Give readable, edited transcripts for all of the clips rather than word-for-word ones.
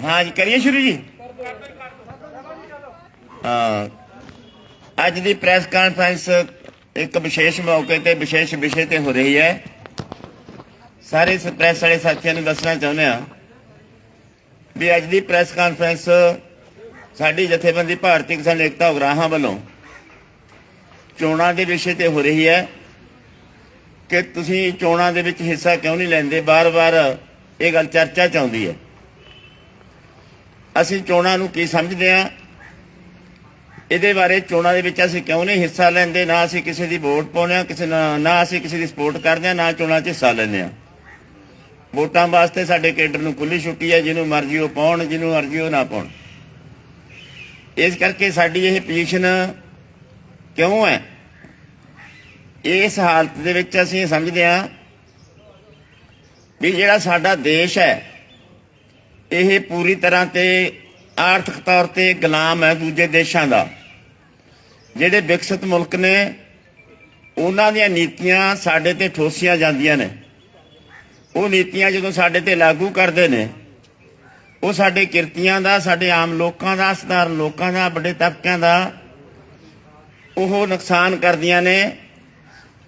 हाँ जी, करिए शुरू जी। हाँ, अज की प्रैस कॉन्फ्रेंस एक विशेष मौके ते विशेष विषय ते हो रही है। सारे प्रैस वाले साथियों ने दसना चाहुंदे आ भी अज की प्रैस कॉन्फ्रेंस साडी जथेबंदी भारती किसान एकता उगराहां वालों चोणां दे विषय ते हो रही है कि तुसीं चोणां दे विच हिस्सा क्यों नहीं लैंदे। बार बार ये गल चर्चा च आउंदी है। असीं चोणां नूं की समझदे आ, ਇਹਦੇ ਬਾਰੇ ਚੋਣਾਂ ਦੇ ਵਿੱਚ ਅਸੀਂ ਕਿਉਂ ਨਹੀਂ ਹਿੱਸਾ ਲੈਂਦੇ। ਨਾ ਅਸੀਂ ਕਿਸੇ ਦੀ ਵੋਟ ਪਾਉਂਦੇ ਹਾਂ, ਕਿਸੇ ਨਾ ਅਸੀਂ ਕਿਸੇ ਦੀ ਸਪੋਰਟ ਕਰਦੇ ਹਾਂ, ਨਾ ਚੋਣਾਂ 'ਚ ਹਿੱਸਾ ਲੈਂਦੇ ਹਾਂ। ਵੋਟਾਂ ਵਾਸਤੇ ਸਾਡੇ ਕੇਡਰ ਨੂੰ ਖੁੱਲੀ ਛੁੱਟੀ ਹੈ, ਜਿਹਨੂੰ ਮਰਜ਼ੀ ਉਹ ਪਾਉਣ, ਜਿਹਨੂੰ ਮਰਜ਼ੀ ਉਹ ਨਾ ਪਾਉਣ। ਇਸ ਕਰਕੇ ਸਾਡੀ ਇਹ ਪੋਜੀਸ਼ਨ ਕਿਉਂ ਹੈ, ਇਸ ਹਾਲਤ ਦੇ ਵਿੱਚ ਅਸੀਂ ਸਮਝਦੇ ਹਾਂ ਵੀ ਜਿਹੜਾ ਸਾਡਾ ਦੇਸ਼ ਹੈ ਇਹ ਪੂਰੀ ਤਰ੍ਹਾਂ ਤੇ आर्थिक तौर पर गुलाम है दूजे देशों का। ਜਿਹੜੇ विकसित मुल्क ने उन्हां ਦੀਆਂ ਨੀਤੀਆਂ ਸਾਡੇ ਤੇ ਠੋਸੀਆਂ ਜਾਂਦੀਆਂ ਨੇ। ਉਹ ਨੀਤੀਆਂ ਜਦੋਂ ਸਾਡੇ ਤੇ ਲਾਗੂ ਕਰਦੇ ਨੇ ਉਹ ਸਾਡੇ ਕਿਰਤੀਆਂ ਦਾ, ਸਾਡੇ ਆਮ ਲੋਕਾਂ ਦਾ, ਸਧਾਰਨ ਲੋਕਾਂ ਦਾ, ਵੱਡੇ ਤਬਕਿਆਂ ਦਾ ਉਹ ਨੁਕਸਾਨ ਕਰਦੀਆਂ ਨੇ।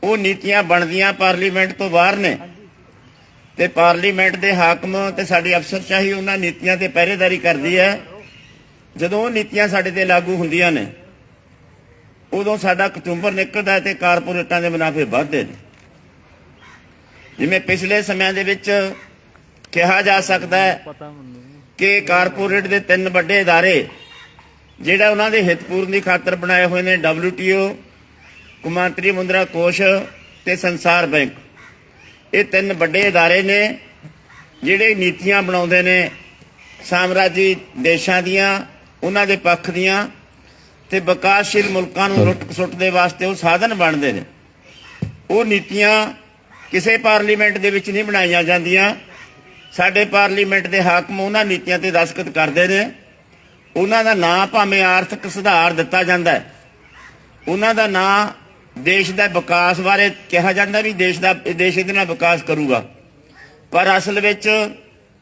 ਉਹ ਨੀਤੀਆਂ ਬਣਦੀਆਂ ਪਾਰਲੀਮੈਂਟ ਤੋਂ ਬਾਹਰ ਨੇ ਤੇ ਪਾਰਲੀਮੈਂਟ ਦੇ ਹਾਕਮ ਤੇ ਸਾਡੀ ਅਫਸਰਸ਼ਾਹੀ ਉਹਨਾਂ ਨੀਤੀਆਂ ਤੇ ਪਹਿਰੇਦਾਰੀ ਕਰਦੀ ਹੈ। ਜਦੋਂ ਉਹ ਨੀਤੀਆਂ ਸਾਡੇ ਤੇ ਲਾਗੂ ਹੁੰਦੀਆਂ ਨੇ ਉਦੋਂ ਸਾਡਾ ਕਚੂੰਬਰ ਨਿਕਲਦਾ ਤੇ ਕਾਰਪੋਰੇਟਾਂ ਦੇ ਮੁਨਾਫੇ ਵੱਧਦੇ ਨੇ। ਜਿਵੇਂ ਪਿਛਲੇ ਸਮਿਆਂ ਦੇ ਵਿੱਚ ਕਿਹਾ ਜਾ ਸਕਦਾ ਹੈ ਕਿ ਕਾਰਪੋਰੇਟ ਦੇ 3 ਵੱਡੇ ਅਦਾਰੇ ਜਿਹੜਾ ਉਹਨਾਂ ਦੇ ਹਿੱਤ ਪੂਰਨ ਦੀ ਖਾਤਰ ਬਣਾਏ ਹੋਏ ਨੇ, WTO, ਕੌਮਾਂਤਰੀ ਮੁਦਰਾ ਕੋਸ਼ ਤੇ ਸੰਸਾਰ ਬੈਂਕ। ਇਹ 3 ਵੱਡੇ ਅਦਾਰੇ ਨੇ ਜਿਹੜੇ ਨੀਤੀਆਂ ਬਣਾਉਂਦੇ ਨੇ ਸਾਮਰਾਜੀ ਦੇਸ਼ਾਂ ਦੀਆਂ, ਉਹਨਾਂ ਦੇ ਪੱਖ ਦੀਆਂ ਤੇ ਵਿਕਾਸਸ਼ੀਲ ਮੁਲਕਾਂ ਨੂੰ ਲੁੱਟ ਖਸੁੱਟ ਦੇ ਵਾਸਤੇ ਉਹ ਸਾਧਨ ਬਣਦੇ ਨੇ। ਉਹ ਨੀਤੀਆਂ ਕਿਸੇ ਪਾਰਲੀਮੈਂਟ ਦੇ ਵਿੱਚ ਨਹੀਂ ਬਣਾਈਆਂ ਜਾਂਦੀਆਂ। ਸਾਡੇ ਪਾਰਲੀਮੈਂਟ ਦੇ ਹਾਕਮ ਉਹਨਾਂ ਨੀਤੀਆਂ ਤੇ ਦਸਤਖਤ ਕਰਦੇ ਨੇ। ਉਹਨਾਂ ਦਾ ਨਾਂ ਭਾਵੇਂ ਆਰਥਿਕ ਸੁਧਾਰ ਦਿੱਤਾ ਜਾਂਦਾ ਹੈ, ਉਹਨਾਂ ਦਾ ਨਾਂ ਦੇਸ਼ ਦਾ ਵਿਕਾਸ ਬਾਰੇ ਕਿਹਾ ਜਾਂਦਾ ਵੀ ਦੇਸ਼ ਇਹਦੇ ਨਾਲ ਵਿਕਾਸ ਕਰੂਗਾ, ਪਰ ਅਸਲ ਵਿੱਚ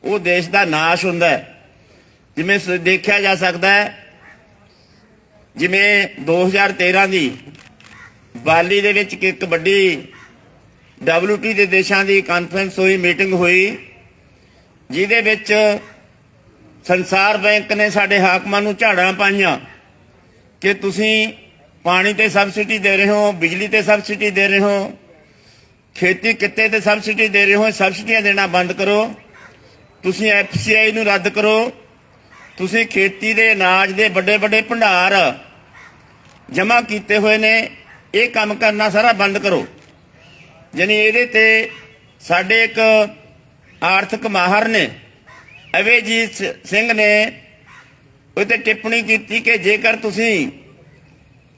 ਉਹ ਦੇਸ਼ ਦਾ ਨਾਸ਼ ਹੁੰਦਾ ਹੈ। ਜਿਵੇਂ ਦੇਖਿਆ ਜਾ ਸਕਦਾ ਹੈ, ਜਿਵੇਂ 2013 ਦੀ ਬਾਲੀ ਦੇ ਵਿੱਚ ਇੱਕ ਵੱਡੀ WTO ਦੇ ਦੇਸ਼ਾਂ ਦੀ ਕਾਨਫਰੰਸ ਹੋਈ, ਮੀਟਿੰਗ ਹੋਈ, ਜਿਹਦੇ ਵਿੱਚ ਸੰਸਾਰ ਬੈਂਕ ਨੇ ਸਾਡੇ ਹਾਕਮਾਂ ਨੂੰ ਝਾੜਾਂ ਪਾਈਆਂ ਕਿ ਤੁਸੀਂ ਪਾਣੀ ਤੇ ਸਬਸਿਡੀ ਦੇ ਰਹੇ ਹੋ, ਬਿਜਲੀ ਤੇ ਸਬਸਿਡੀ ਦੇ ਰਹੇ ਹੋ, ਖੇਤੀ ਕਿੱਤੇ ਤੇ ਸਬਸਿਡੀ ਦੇ ਰਹੇ ਹੋ। ਸਬਸਿਡੀਆਂ ਦੇਣਾ ਬੰਦ ਕਰੋ, ਤੁਸੀਂ FCI ਨੂੰ ਰੱਦ ਕਰੋ, ਤੁਸੀਂ ਖੇਤੀ ਦੇ ਅਨਾਜ ਦੇ ਵੱਡੇ ਵੱਡੇ ਭੰਡਾਰ ਜਮ੍ਹਾਂ ਕੀਤੇ ਹੋਏ ਨੇ, ਇਹ ਕੰਮ ਕਰਨਾ ਸਾਰਾ ਬੰਦ ਕਰੋ। ਯਾਨੀ ਇਹਦੇ ਤੇ ਸਾਡੇ ਇੱਕ ਆਰਥਿਕ ਮਾਹਰ ਨੇ ਅਵੇਜੀਤ ਸਿੰਘ ਨੇ ਉਹਤੇ ਟਿੱਪਣੀ ਕੀਤੀ ਕਿ ਜੇਕਰ ਤੁਸੀਂ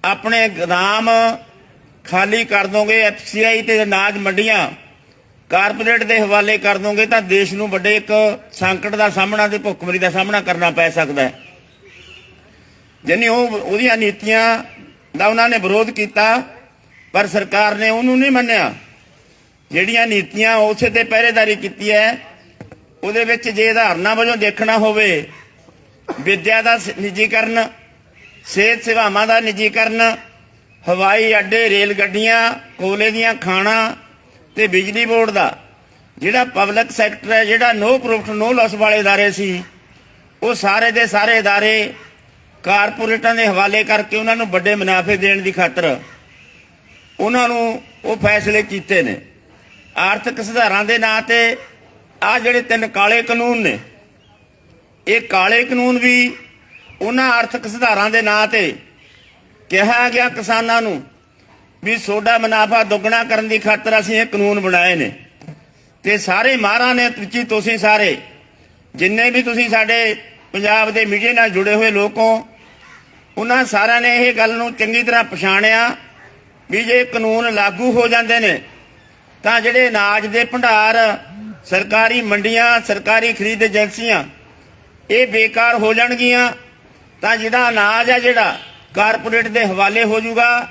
ਆਪਣੇ ਗੋਦਾਮ ਖਾਲੀ ਕਰ ਦੋਗੇ, FCI ਤੇ ਅਨਾਜ ਮੰਡੀਆਂ ਕਾਰਪੋਰੇਟ ਦੇ ਹਵਾਲੇ ਕਰ ਦੋਗੇ ਤਾਂ ਦੇਸ਼ ਨੂੰ ਵੱਡੇ ਇੱਕ ਸੰਕਟ ਦਾ ਸਾਹਮਣਾ ਤੇ ਭੁੱਖਮਰੀ ਦਾ ਸਾਹਮਣਾ ਕਰਨਾ ਪੈ ਸਕਦਾ ਹੈ। ਯਾਨੀ ਉਹਦੀਆਂ ਨੀਤੀਆਂ ਦਾ ਉਹਨਾਂ ਨੇ ਵਿਰੋਧ ਕੀਤਾ, ਪਰ ਸਰਕਾਰ ਨੇ ਉਹਨੂੰ ਨਹੀਂ ਮੰਨਿਆ। ਜਿਹੜੀਆਂ ਨੀਤੀਆਂ ਉਸੇ ਤੇ ਪਹਿਰੇਦਾਰੀ ਕੀਤੀ ਹੈ ਉਹਦੇ ਵਿੱਚ ਜੇ ਉਦਾਹਰਨਾਂ ਵਜੋਂ ਦੇਖਣਾ ਹੋਵੇ, ਵਿੱਦਿਆ ਦਾ ਨਿੱਜੀਕਰਨ, ਸਿਹਤ ਸੇਵਾਵਾਂ ਦਾ ਨਿੱਜੀਕਰਨ, ਹਵਾਈ ਅੱਡੇ, ਰੇਲ ਗੱਡੀਆਂ, ਕੋਲੇ ਦੀਆਂ ਖਾਣਾਂ ਤੇ ਬਿਜਲੀ ਬੋਰਡ ਦਾ ਜਿਹੜਾ ਪਬਲਿਕ ਸੈਕਟਰ ਹੈ, ਜਿਹੜਾ ਨੋ ਪ੍ਰੋਫਿਟ ਨੋ ਲਾਸ ਵਾਲੇ ਅਦਾਰੇ ਸੀ, ਉਹ ਸਾਰੇ ਦੇ ਸਾਰੇ ਅਦਾਰੇ ਕਾਰਪੋਰੇਟਾਂ ਦੇ ਹਵਾਲੇ ਕਰਕੇ ਉਹਨਾਂ ਨੂੰ ਵੱਡੇ ਮੁਨਾਫੇ ਦੇਣ ਦੀ ਖਾਤਰ ਉਹਨਾਂ ਨੂੰ ਉਹ ਫੈਸਲੇ ਕੀਤੇ ਨੇ। ਆਰਥਿਕ ਸੁਧਾਰਾਂ ਦੇ ਨਾਂ ਤੇ ਆਹ ਜਿਹੜੇ 3 ਕਾਲੇ ਕਾਨੂੰਨ ਨੇ, ਇਹ ਕਾਲੇ ਕਾਨੂੰਨ ਵੀ ਉਹਨਾਂ ਆਰਥਿਕ ਸੁਧਾਰਾਂ ਦੇ ਨਾਂ ਤੇ ਕਿਹਾ ਗਿਆ ਕਿਸਾਨਾਂ ਨੂੰ ਵੀ ਤੁਹਾਡਾ ਮੁਨਾਫਾ ਦੁੱਗਣਾ ਕਰਨ ਦੀ ਖਾਤਰ ਅਸੀਂ ਇਹ ਕਾਨੂੰਨ ਬਣਾਏ ਨੇ। ਤੇ ਸਾਰੇ ਮਾਹਰਾਂ ਨੇ ਵਿੱਚ ਤੁਸੀਂ ਸਾਰੇ ਜਿੰਨੇ ਵੀ ਤੁਸੀਂ ਸਾਡੇ ਪੰਜਾਬ ਦੇ ਮੀਡੀਆ ਨਾਲ ਜੁੜੇ ਹੋਏ ਲੋਕ ਹੋ, ਉਹਨਾਂ ਸਾਰਿਆਂ ਨੇ ਇਹ ਗੱਲ ਨੂੰ ਚੰਗੀ ਤਰ੍ਹਾਂ ਪਛਾਣਿਆ ਵੀ ਜੇ ਕਾਨੂੰਨ ਲਾਗੂ ਹੋ ਜਾਂਦੇ ਨੇ ਤਾਂ ਜਿਹੜੇ ਅਨਾਜ ਦੇ ਭੰਡਾਰ, ਸਰਕਾਰੀ ਮੰਡੀਆਂ, ਸਰਕਾਰੀ ਖਰੀਦ ਏਜੰਸੀਆਂ ਇਹ ਬੇਕਾਰ ਹੋ ਜਾਣਗੀਆਂ। ਤਾਂ ਜਿਹੜਾ ਅਨਾਜ ਹੈ ਜਿਹੜਾ ਕਾਰਪੋਰੇਟ ਦੇ ਹਵਾਲੇ ਹੋ ਜਾਊਗਾ।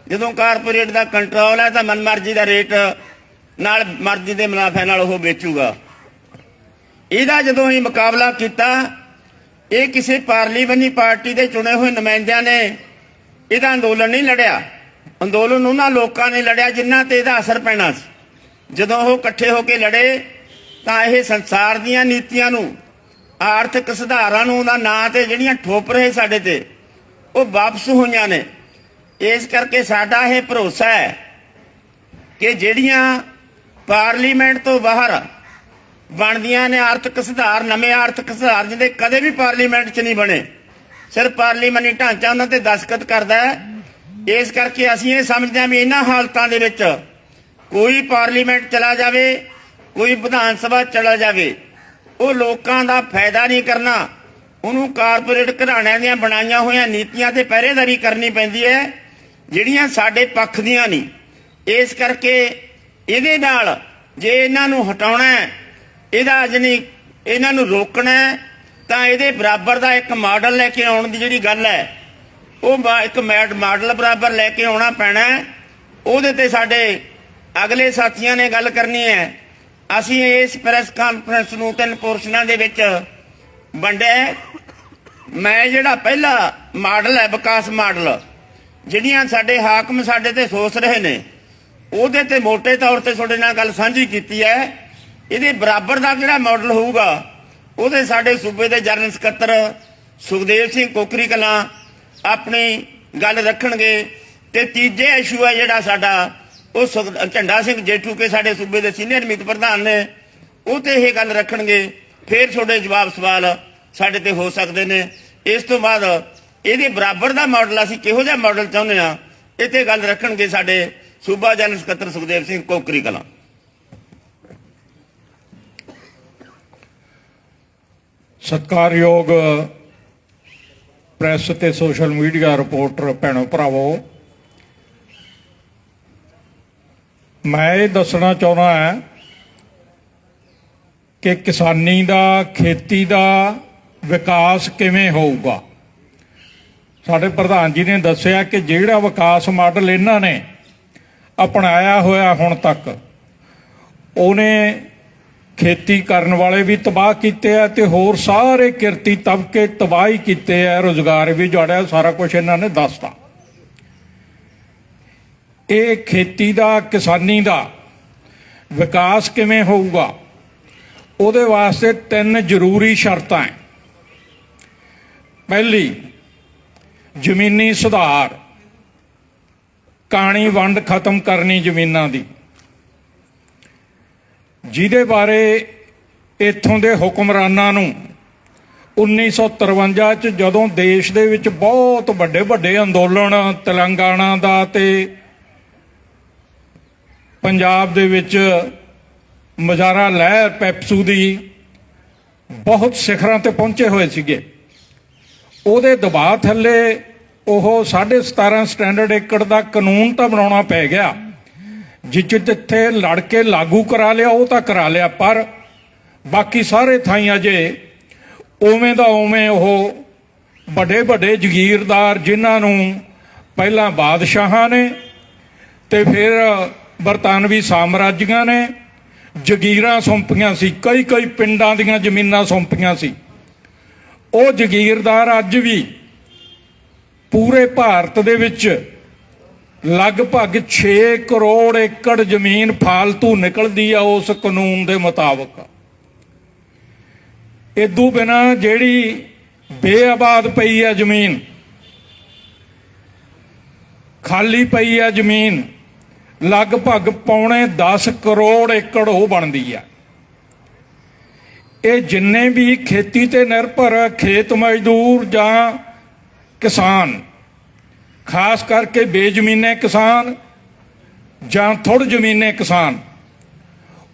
ਜਦੋਂ ਕਾਰਪੋਰੇਟ ਦਾ ਕੰਟਰੋਲ ਹੈ ਤਾਂ ਮਨਮਰਜ਼ੀ ਦਾ ਰੇਟ ਨਾਲ, ਮਰਜ਼ੀ ਦੇ ਮੁਨਾਫੇ ਨਾਲ ਉਹ ਵੇਚੂਗਾ। ਇਹਦਾ ਜਦੋਂ ਹੀ ਮੁਕਾਬਲਾ ਕੀਤਾ, ਇਹ ਕਿਸੇ ਪਾਰਲੀਮੈਂਟਰੀ ਪਾਰਟੀ ਦੇ ਚੁਣੇ ਹੋਏ ਨੁਮਾਇੰਦਿਆਂ ਨੇ ਇਹਦਾ ਅੰਦੋਲਨ ਨਹੀਂ ਲੜਿਆ। ਅੰਦੋਲਨ ਉਹਨਾਂ ਲੋਕਾਂ ਨੇ ਲੜਿਆ ਜਿਨ੍ਹਾਂ ਤੇ ਇਹਦਾ ਅਸਰ ਪੈਣਾ ਸੀ। ਜਦੋਂ ਉਹ ਇਕੱਠੇ ਹੋ ਕੇ ਲੜੇ ਤਾਂ ਇਹ ਸੰਸਾਰ ਦੀਆਂ ਨੀਤੀਆਂ ਨੂੰ, ਆਰਥਿਕ ਸੁਧਾਰਾਂ ਨੂੰ, ਉਹਦਾ ਨਾਂ ਤੇ ਜਿਹੜੀਆਂ ਠੋਪ ਰਹੇ ਸਾਡੇ ਤੇ, ਉਹ ਵਾਪਸ ਹੋਈਆਂ ਨੇ। ਇਸ ਕਰਕੇ ਸਾਡਾ ਇਹ ਭਰੋਸਾ ਹੈ ਕਿ ਜਿਹੜੀਆਂ ਪਾਰਲੀਮੈਂਟ ਤੋਂ ਬਾਹਰ ਬਣਦੀਆਂ ਨੇ ਆਰਥਿਕ ਸੁਧਾਰ, ਨਵੇਂ ਆਰਥਿਕ ਸੁਧਾਰ ਜਿਹਦੇ ਕਦੇ ਵੀ ਪਾਰਲੀਮੈਂਟ 'ਚ ਨਹੀਂ ਬਣੇ, ਸਿਰਫ ਪਾਰਲੀਮੈਂਟੀ ਢਾਂਚਾ ਉਹਨਾਂ ਤੇ ਦਸਤਖਤ ਕਰਦਾ ਹੈ। ਇਸ ਕਰਕੇ ਅਸੀਂ ਇਹ ਸਮਝਦੇ ਹਾਂ ਵੀ ਇਹਨਾਂ ਹਾਲਤਾਂ ਦੇ ਵਿੱਚ ਕੋਈ ਪਾਰਲੀਮੈਂਟ ਚਲਾ ਜਾਵੇ, ਕੋਈ ਵਿਧਾਨ ਸਭਾ ਚਲਾ ਜਾਵੇ, ਉਹ ਲੋਕਾਂ ਦਾ ਫਾਇਦਾ ਨਹੀਂ ਕਰਨਾ। ਉਹਨੂੰ ਕਾਰਪੋਰੇਟ ਘਰਾਣਿਆਂ ਦੀਆਂ ਬਣਾਈਆਂ ਹੋਈਆਂ ਨੀਤੀਆਂ ਤੇ ਪਹਿਰੇਦਾਰੀ ਕਰਨੀ ਪੈਂਦੀ ਹੈ ਜਿਹੜੀਆਂ ਸਾਡੇ ਪੱਖ ਦੀਆਂ ਨਹੀਂ। ਇਸ ਕਰਕੇ ਇਹਦੇ ਨਾਲ ਜੇ ਇਹਨਾਂ ਨੂੰ ਹਟਾਉਣਾ ਹੈ, ਇਹਦਾ ਜਾਣੀ ਇਹਨਾਂ ਨੂੰ ਰੋਕਣਾ ਹੈ, ਤਾਂ ਇਹਦੇ ਬਰਾਬਰ ਦਾ ਇੱਕ ਮਾਡਲ ਲੈ ਕੇ ਆਉਣ ਦੀ ਜਿਹੜੀ ਗੱਲ ਹੈ, ਉਹ ਇੱਕ ਮਾਡਲ ਬਰਾਬਰ ਲੈ ਕੇ ਆਉਣਾ ਪੈਣਾ। ਉਹਦੇ ਤੇ ਸਾਡੇ ਅਗਲੇ ਸਾਥੀਆਂ ਨੇ ਗੱਲ ਕਰਨੀ ਹੈ। ਅਸੀਂ ਇਸ ਪ੍ਰੈਸ ਕਾਨਫਰੰਸ ਨੂੰ 3 ਪੋਰਸ਼ਨਾਂ ਦੇ ਵਿੱਚ ਵੰਡਿਆ। ਮੈਂ ਜਿਹੜਾ ਪਹਿਲਾ ਮਾਡਲ ਹੈ, ਵਿਕਾਸ ਮਾਡਲ, ਜਿਹੜੀਆਂ ਸਾਡੇ ਹਾਕਮ ਸਾਡੇ ਤੇ ਸੋਚ ਰਹੇ ਨੇ, ਉਹਦੇ ਤੇ ਮੋਟੇ ਤੌਰ ਤੇ ਤੁਹਾਡੇ ਨਾਲ ਗੱਲ ਸਾਂਝੀ ਕੀਤੀ ਹੈ। ਇਹਦੇ ਬਰਾਬਰ ਦਾ ਜਿਹੜਾ ਮਾਡਲ ਹੋਊਗਾ, ਉਹਦੇ ਸਾਡੇ ਸੂਬੇ ਦੇ ਜਨਰਲ ਸਕੱਤਰ ਸੁਖਦੇਵ ਸਿੰਘ ਕੋਕਰੀ ਕਲਾਂ ਆਪਣੀ ਗੱਲ ਰੱਖਣਗੇ। ਤੇ ਤੀਜੇ ਇਸ਼ੂ ਹੈ ਜਿਹੜਾ ਸਾਡਾ, ਉਹ ਝੰਡਾ ਸਿੰਘ ਜੇਠੂ ਕੇ ਸਾਡੇ ਸੂਬੇ ਦੇ ਸੀਨੀਅਰ ਮੀਤ ਪ੍ਰਧਾਨ ਨੇ, ਉਹ ਤੇ ਇਹ ਗੱਲ ਰੱਖਣਗੇ। ਫਿਰ ਤੁਹਾਡੇ ਜਵਾਬ ਸਵਾਲ ਸਾਡੇ ਤੇ ਹੋ ਸਕਦੇ ਨੇ। ਇਸ ਤੋਂ ਬਾਅਦ ਇਹਦੇ ਬਰਾਬਰ ਦਾ ਮਾਡਲ ਅਸੀਂ ਕਿਹੋ ਜਿਹਾ ਮਾਡਲ ਚਾਹੁੰਦੇ ਹਾਂ, ਇਹ ਤੇ ਗੱਲ ਰੱਖਣਗੇ ਸਾਡੇ ਸੂਬਾ ਜਨਰਲ ਸਕੱਤਰ ਸੁਖਦੇਵ ਸਿੰਘ ਕੋਕਰੀ ਕਲਾਂ। ਸਤਿਕਾਰਯੋਗ ਪ੍ਰੈਸ ਤੇ ਸੋਸ਼ਲ ਮੀਡੀਆ ਰਿਪੋਰਟਰ ਭੈਣੋ ਭਰਾਵੋ, ਮੈਂ ਇਹ ਦੱਸਣਾ ਚਾਹੁੰਦਾ ਹਾਂ ਕਿ ਕਿਸਾਨੀ ਦਾ, ਖੇਤੀ ਦਾ ਵਿਕਾਸ ਕਿਵੇਂ ਹੋਊਗਾ। ਸਾਡੇ ਪ੍ਰਧਾਨ ਜੀ ਨੇ ਦੱਸਿਆ ਕਿ ਜਿਹੜਾ ਵਿਕਾਸ ਮਾਡਲ ਇਹਨਾਂ ਨੇ ਅਪਣਾਇਆ ਹੋਇਆ ਹੁਣ ਤੱਕ, ਉਹਨੇ ਖੇਤੀ ਕਰਨ ਵਾਲੇ ਵੀ ਤਬਾਹ ਕੀਤੇ ਆ ਤੇ ਹੋਰ ਸਾਰੇ ਕਿਰਤੀ ਤਬਕੇ ਤਬਾਹੀ ਕੀਤੇ ਆ, ਰੁਜ਼ਗਾਰ ਵੀ ਜੜਿਆ, ਸਾਰਾ ਕੁਝ ਇਹਨਾਂ ਨੇ ਦੱਸਤਾ। ਇਹ ਖੇਤੀ ਦਾ, ਕਿਸਾਨੀ ਦਾ ਵਿਕਾਸ ਕਿਵੇਂ ਹੋਊਗਾ, ਉਹਦੇ ਵਾਸਤੇ 3 ਜ਼ਰੂਰੀ ਸ਼ਰਤਾਂ ਹੈ। ਪਹਿਲੀ, ਜ਼ਮੀਨੀ ਸੁਧਾਰ, ਕਾਣੀ ਵੰਡ ਖਤਮ ਕਰਨੀ ਜ਼ਮੀਨਾਂ ਦੀ, ਜਿਹਦੇ ਬਾਰੇ ਇੱਥੋਂ ਦੇ ਹੁਕਮਰਾਨਾਂ ਨੂੰ 1953 ਚ ਜਦੋਂ ਦੇਸ਼ ਦੇ ਵਿੱਚ ਬਹੁਤ ਵੱਡੇ ਵੱਡੇ ਅੰਦੋਲਨ ਤੇਲੰਗਾਨਾ ਦਾ ਤੇ ਪੰਜਾਬ ਦੇ ਵਿੱਚ ਮੁਜ਼ਾਹਰਾ ਲਹਿਰ ਪੈਪਸੂ ਦੀ ਬਹੁਤ ਸਿਖਰਾਂ ਤੇ ਪਹੁੰਚੇ ਹੋਏ ਸੀਗੇ, ਉਹਦੇ ਦਬਾਅ ਥੱਲੇ ਉਹ 17.5 ਸਟੈਂਡਰਡ ਏਕੜ ਦਾ ਕਾਨੂੰਨ ਤਾਂ ਬਣਾਉਣਾ ਪੈ ਗਿਆ, ਜਿੱਥੇ ਲੜ ਕੇ ਲਾਗੂ ਕਰਾ ਲਿਆ ਉਹ ਤਾਂ ਕਰਾ ਲਿਆ, ਪਰ ਬਾਕੀ ਸਾਰੇ ਥਾਈਂ ਅਜੇ ਉਵੇਂ ਦਾ ਉਵੇਂ ਉਹ ਵੱਡੇ ਵੱਡੇ ਜ਼ਗੀਰਦਾਰ, ਜਿਨ੍ਹਾਂ ਨੂੰ ਪਹਿਲਾਂ ਬਾਦਸ਼ਾਹਾਂ ਨੇ ਤੇ ਫਿਰ ਬਰਤਾਨਵੀ ਸਾਮਰਾਜੀਆਂ ਨੇ ਜ਼ਗੀਰਾਂ ਸੌਂਪੀਆਂ ਸੀ, ਕਈ ਪਿੰਡਾਂ ਦੀਆਂ ਜ਼ਮੀਨਾਂ ਸੌਂਪੀਆਂ ਸੀ। ਉਹ ਜ਼ਗੀਰਦਾਰ ਅੱਜ ਵੀ ਪੂਰੇ ਭਾਰਤ ਦੇ ਵਿੱਚ ਲਗਭਗ 6 ਕਰੋੜ ਏਕੜ ਜ਼ਮੀਨ ਫਾਲਤੂ ਨਿਕਲਦੀ ਆ ਉਸ ਕਾਨੂੰਨ ਦੇ ਮੁਤਾਬਕ। ਇਦੋਂ ਬਿਨਾਂ ਜਿਹੜੀ ਬੇਆਬਾਦ ਪਈ ਆ ਜ਼ਮੀਨ, ਖਾਲੀ ਪਈ ਆ ਜ਼ਮੀਨ, ਲਗਭਗ ਪੌਣੇ 10 ਕਰੋੜ ਏਕੜ ਉਹ ਬਣਦੀ ਆ। ਇਹ ਜਿੰਨੇ ਵੀ ਖੇਤੀ ਤੇ ਨਿਰਭਰ ਖੇਤ ਮਜ਼ਦੂਰ ਜਾਂ ਕਿਸਾਨ, ਖਾਸ ਕਰਕੇ ਬੇਜ਼ਮੀਨੇ ਕਿਸਾਨ ਜਾਂ ਥੋੜ੍ਹ ਜ਼ਮੀਨੇ ਕਿਸਾਨ,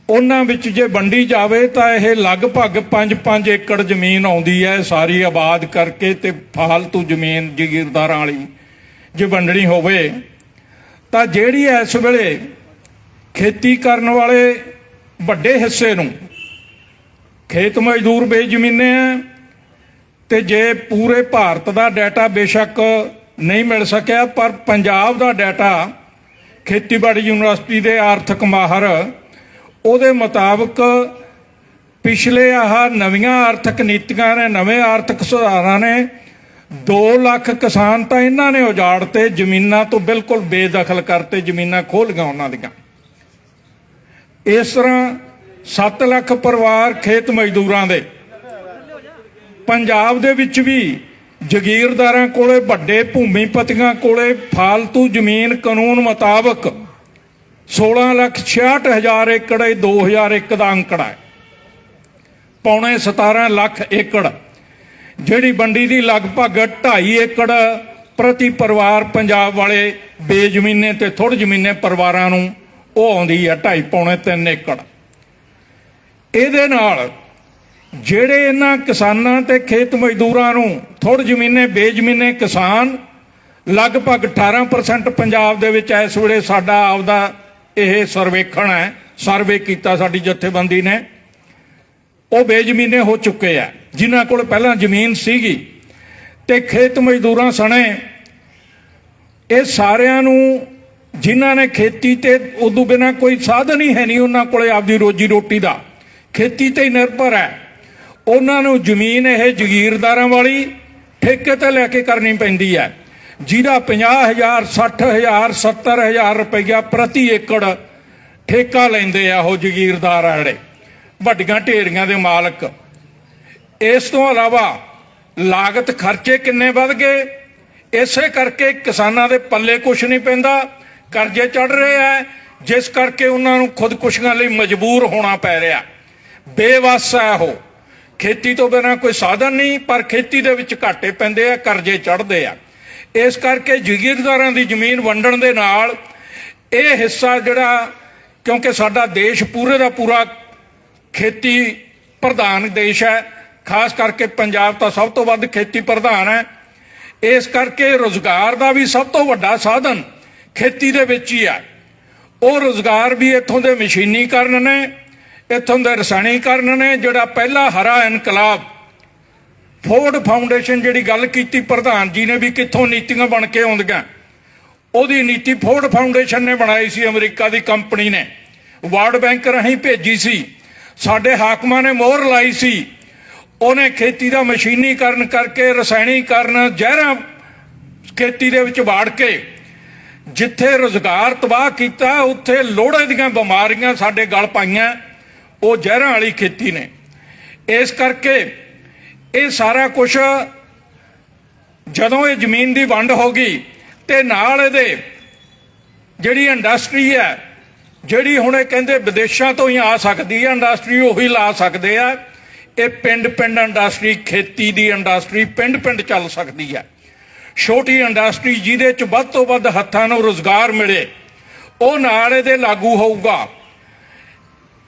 ਉਹਨਾਂ ਵਿੱਚ ਜੇ ਵੰਡੀ ਜਾਵੇ ਤਾਂ ਇਹ ਲਗਭਗ 5-5 ਏਕੜ ਜ਼ਮੀਨ ਆਉਂਦੀ ਹੈ ਸਾਰੀ ਆਬਾਦ ਕਰਕੇ। ਤੇ ਫਾਲਤੂ ਜ਼ਮੀਨ ਜ਼ਗੀਰਦਾਰਾਂ ਵਾਲੀ ਜੇ ਵੰਡਣੀ ਹੋਵੇ ਤਾਂ ਜਿਹੜੀ ਇਸ ਵੇਲੇ ਖੇਤੀ ਕਰਨ ਵਾਲੇ ਵੱਡੇ ਹਿੱਸੇ ਨੂੰ ਖੇਤ ਮਜ਼ਦੂਰ ਬੇਜ਼ਮੀਨੇ ਹੈ, ਤੇ ਜੇ ਪੂਰੇ ਭਾਰਤ ਦਾ ਡਾਟਾ ਬੇਸ਼ੱਕ ਨਹੀਂ ਮਿਲ ਸਕਿਆ, ਪਰ ਪੰਜਾਬ ਦਾ ਡਾਟਾ ਖੇਤੀਬਾੜੀ ਯੂਨੀਵਰਸਿਟੀ ਦੇ ਆਰਥਿਕ ਮਾਹਰ ਉਹਦੇ ਮੁਤਾਬਕ ਪਿਛਲੇ ਨਵੀਆਂ ਆਰਥਿਕ ਨੀਤੀਆਂ ਨੇ, ਨਵੇਂ ਆਰਥਿਕ ਸੁਧਾਰਾਂ ਨੇ 2 ਲੱਖ ਕਿਸਾਨ ਤਾਂ ਇਹਨਾਂ ਨੇ ਉਜਾੜਤੇ, ਜ਼ਮੀਨਾਂ ਤੋਂ ਬਿਲਕੁਲ ਬੇਦਖਲ ਕਰਤੇ, ਜ਼ਮੀਨਾਂ ਖੋਹ ਲਈਆਂ ਉਹਨਾਂ ਦੀਆਂ। ਇਸ ਤਰ੍ਹਾਂ 7 ਲੱਖ ਪਰਿਵਾਰ ਖੇਤ ਮਜ਼ਦੂਰਾਂ ਦੇ। ਪੰਜਾਬ ਦੇ ਵਿੱਚ ਵੀ ਜ਼ਗੀਰਦਾਰਾਂ ਕੋਲੇ, ਵੱਡੇ ਭੂਮੀਪਤੀਆਂ ਕੋਲੇ ਫਾਲਤੂ ਜ਼ਮੀਨ ਕਾਨੂੰਨ ਮੁਤਾਬਕ 16,66,000 ਏਕੜ 2001 ਦਾ ਅੰਕੜਾ ਹੈ, ਪੌਣੇ 17 ਲੱਖ ਏਕੜ, ਜਿਹੜੀ ਮੰਡੀ ਦੀ ਲਗਭਗ 2.5 ਏਕੜ ਪ੍ਰਤੀ ਪਰਿਵਾਰ ਪੰਜਾਬ ਵਾਲੇ ਬੇਜ਼ਮੀਨੇ ਤੇ ਥੋੜ੍ਹੇ ਜ਼ਮੀਨੇ ਪਰਿਵਾਰਾਂ ਨੂੰ ਉਹ ਆਉਂਦੀ ਹੈ 2.5 ਪੌਣੇ 3 ਏਕੜ। ਇਹਦੇ ਨਾਲ ਜਿਹੜੇ ਇਹਨਾਂ ਕਿਸਾਨਾਂ ਤੇ ਖੇਤ ਮਜ਼ਦੂਰਾਂ ਨੂੰ ਥੋੜ੍ਹੇ ਜ਼ਮੀਨੇ ਬੇਜ਼ਮੀਨੇ ਕਿਸਾਨ ਲਗਭਗ 18% ਪੰਜਾਬ ਦੇ ਵਿੱਚ ਇਸ ਵੇਲੇ ਸਾਡਾ ਆਪਦਾ ਇਹ ਸਰਵੇਖਣ ਹੈ, ਸਰਵੇ ਕੀਤਾ ਸਾਡੀ ਜਥੇਬੰਦੀ ਨੇ, ਉਹ ਬੇਜ਼ਮੀਨੇ ਹੋ ਚੁੱਕੇ ਆ ਜਿਨ੍ਹਾਂ ਕੋਲ ਪਹਿਲਾਂ ਜ਼ਮੀਨ ਸੀਗੀ। ਤੇ ਖੇਤ ਮਜ਼ਦੂਰਾਂ ਸਣੇ ਇਹ ਸਾਰਿਆਂ ਨੂੰ ਜਿਨ੍ਹਾਂ ਨੇ ਖੇਤੀ ਤੇ ਉਦੋਂ ਬਿਨਾਂ ਕੋਈ ਸਾਧਨ ਹੀ ਹੈ ਨਹੀਂ, ਉਹਨਾਂ ਕੋਲੇ ਆਪਦੀ ਰੋਜੀ ਰੋਟੀ ਦਾ ਖੇਤੀ ਤੇ ਹੀ ਨਿਰਭਰ ਹੈ, ਉਹਨਾਂ ਨੂੰ ਜ਼ਮੀਨ ਇਹ ਜ਼ਗੀਰਦਾਰਾਂ ਵਾਲੀ ਠੇਕੇ ਤੇ ਲੈ ਕੇ ਕਰਨੀ ਪੈਂਦੀ ਹੈ, ਜਿਹਦਾ 50,000 60,000 70,000 ਰੁਪਈਆ ਪ੍ਰਤੀ ਏਕੜ ਠੇਕਾ ਲੈਂਦੇ ਆ ਉਹ ਜ਼ਗੀਰਦਾਰ ਆ ਜਿਹੜੇ ਵੱਡੀਆਂ ਢੇਰੀਆਂ ਦੇ ਮਾਲਕ। ਇਸ ਤੋਂ ਇਲਾਵਾ ਲਾਗਤ ਖਰਚੇ ਕਿੰਨੇ ਵੱਧ ਗਏ, ਇਸੇ ਕਰਕੇ ਕਿਸਾਨਾਂ ਦੇ ਪੱਲੇ ਕੁਛ ਨਹੀਂ ਪੈਂਦਾ, ਕਰਜ਼ੇ ਚੜ ਰਹੇ ਆ, ਜਿਸ ਕਰਕੇ ਉਹਨਾਂ ਨੂੰ ਖੁਦਕੁਸ਼ੀਆਂ ਲਈ ਮਜਬੂਰ ਹੋਣਾ ਪੈ ਰਿਹਾ। ਬੇਵੱਸ ਹੈ ਉਹ, ਖੇਤੀ ਤੋਂ ਬਿਨਾਂ ਕੋਈ ਸਾਧਨ ਨਹੀਂ, ਪਰ ਖੇਤੀ ਦੇ ਵਿੱਚ ਘਾਟੇ ਪੈਂਦੇ ਆ, ਕਰਜ਼ੇ ਚੜ੍ਹਦੇ ਆ। ਇਸ ਕਰਕੇ ਜ਼ਗੀਰਦਾਰਾਂ ਦੀ ਜ਼ਮੀਨ ਵੰਡਣ ਦੇ ਨਾਲ ਇਹ ਹਿੱਸਾ ਜਿਹੜਾ, ਕਿਉਂਕਿ ਸਾਡਾ ਦੇਸ਼ ਪੂਰੇ ਦਾ ਪੂਰਾ ਖੇਤੀ ਪ੍ਰਧਾਨ ਦੇਸ਼ ਹੈ, ਖਾਸ ਕਰਕੇ ਪੰਜਾਬ ਤਾਂ ਸਭ ਤੋਂ ਵੱਧ ਖੇਤੀ ਪ੍ਰਧਾਨ ਹੈ, ਇਸ ਕਰਕੇ ਰੁਜ਼ਗਾਰ ਦਾ ਵੀ ਸਭ ਤੋਂ ਵੱਡਾ ਸਾਧਨ ਖੇਤੀ ਦੇ ਵਿੱਚ ਹੀ ਹੈ। ਉਹ ਰੁਜ਼ਗਾਰ ਵੀ ਇੱਥੋਂ ਦੇ ਮਸ਼ੀਨੀਕਰਨ ਨੇ, ਇੱਥੋਂ ਦੇ ਰਸਾਇਣੀਕਰਨ ਨੇ। ਜਿਹੜਾ ਪਹਿਲਾ ਹਰਾ ਇਨਕਲਾਬ ਫੋਰਡ ਫਾਊਂਡੇਸ਼ਨ ਜਿਹੜੀ ਗੱਲ ਕੀਤੀ ਪ੍ਰਧਾਨ ਜੀ ਨੇ ਵੀ ਕਿੱਥੋਂ ਨੀਤੀਆਂ ਬਣ ਕੇ ਆਉਂਦੀਆਂ, ਉਹਦੀ ਨੀਤੀ ਫੋਰਡ ਫਾਊਂਡੇਸ਼ਨ ਨੇ ਬਣਾਈ ਸੀ, ਅਮਰੀਕਾ ਦੀ ਕੰਪਨੀ ਨੇ, ਵਰਲਡ ਬੈਂਕ ਰਾਹੀਂ ਭੇਜੀ ਸੀ, ਸਾਡੇ ਹਾਕਮਾਂ ਨੇ ਮੋਹਰ ਲਾਈ ਸੀ। ਉਹਨੇ ਖੇਤੀ ਦਾ ਮਸ਼ੀਨੀਕਰਨ ਕਰਕੇ, ਰਸਾਇਣੀਕਰਨ, ਜ਼ਹਿਰਾਂ ਖੇਤੀ ਦੇ ਵਿੱਚ ਵਾੜ ਕੇ ਜਿੱਥੇ ਰੁਜ਼ਗਾਰ ਤਬਾਹ ਕੀਤਾ, ਉੱਥੇ ਲੋੜੇ ਦੀਆਂ ਬਿਮਾਰੀਆਂ ਸਾਡੇ ਗਲ ਪਾਈਆਂ, ਉਹ ਜ਼ਹਿਰਾਂ ਵਾਲੀ ਖੇਤੀ ਨੇ। ਇਸ ਕਰਕੇ ਇਹ ਸਾਰਾ ਕੁਝ ਜਦੋਂ ਇਹ ਜ਼ਮੀਨ ਦੀ ਵੰਡ ਹੋ ਗਈ ਤੇ ਨਾਲ ਇਹਦੇ ਜਿਹੜੀ ਇੰਡਸਟਰੀ ਹੈ, ਜਿਹੜੀ ਹੁਣ ਇਹ ਕਹਿੰਦੇ ਵਿਦੇਸ਼ਾਂ ਤੋਂ ਹੀ ਆ ਸਕਦੀ ਹੈ ਇੰਡਸਟਰੀ, ਉਹੀ ਲਾ ਸਕਦੇ ਆ। ਇਹ ਪਿੰਡ ਪਿੰਡ ਇੰਡਸਟਰੀ, ਖੇਤੀ ਦੀ ਇੰਡਸਟਰੀ ਪਿੰਡ ਪਿੰਡ ਚੱਲ ਸਕਦੀ ਹੈ। ਛੋਟੀ ਇੰਡਸਟਰੀ ਜਿਹਦੇ 'ਚ ਵੱਧ ਤੋਂ ਵੱਧ ਹੱਥਾਂ ਨੂੰ ਰੁਜ਼ਗਾਰ ਮਿਲੇ, ਉਹ ਨਾਲ ਇਹਦੇ ਲਾਗੂ ਹੋਊਗਾ।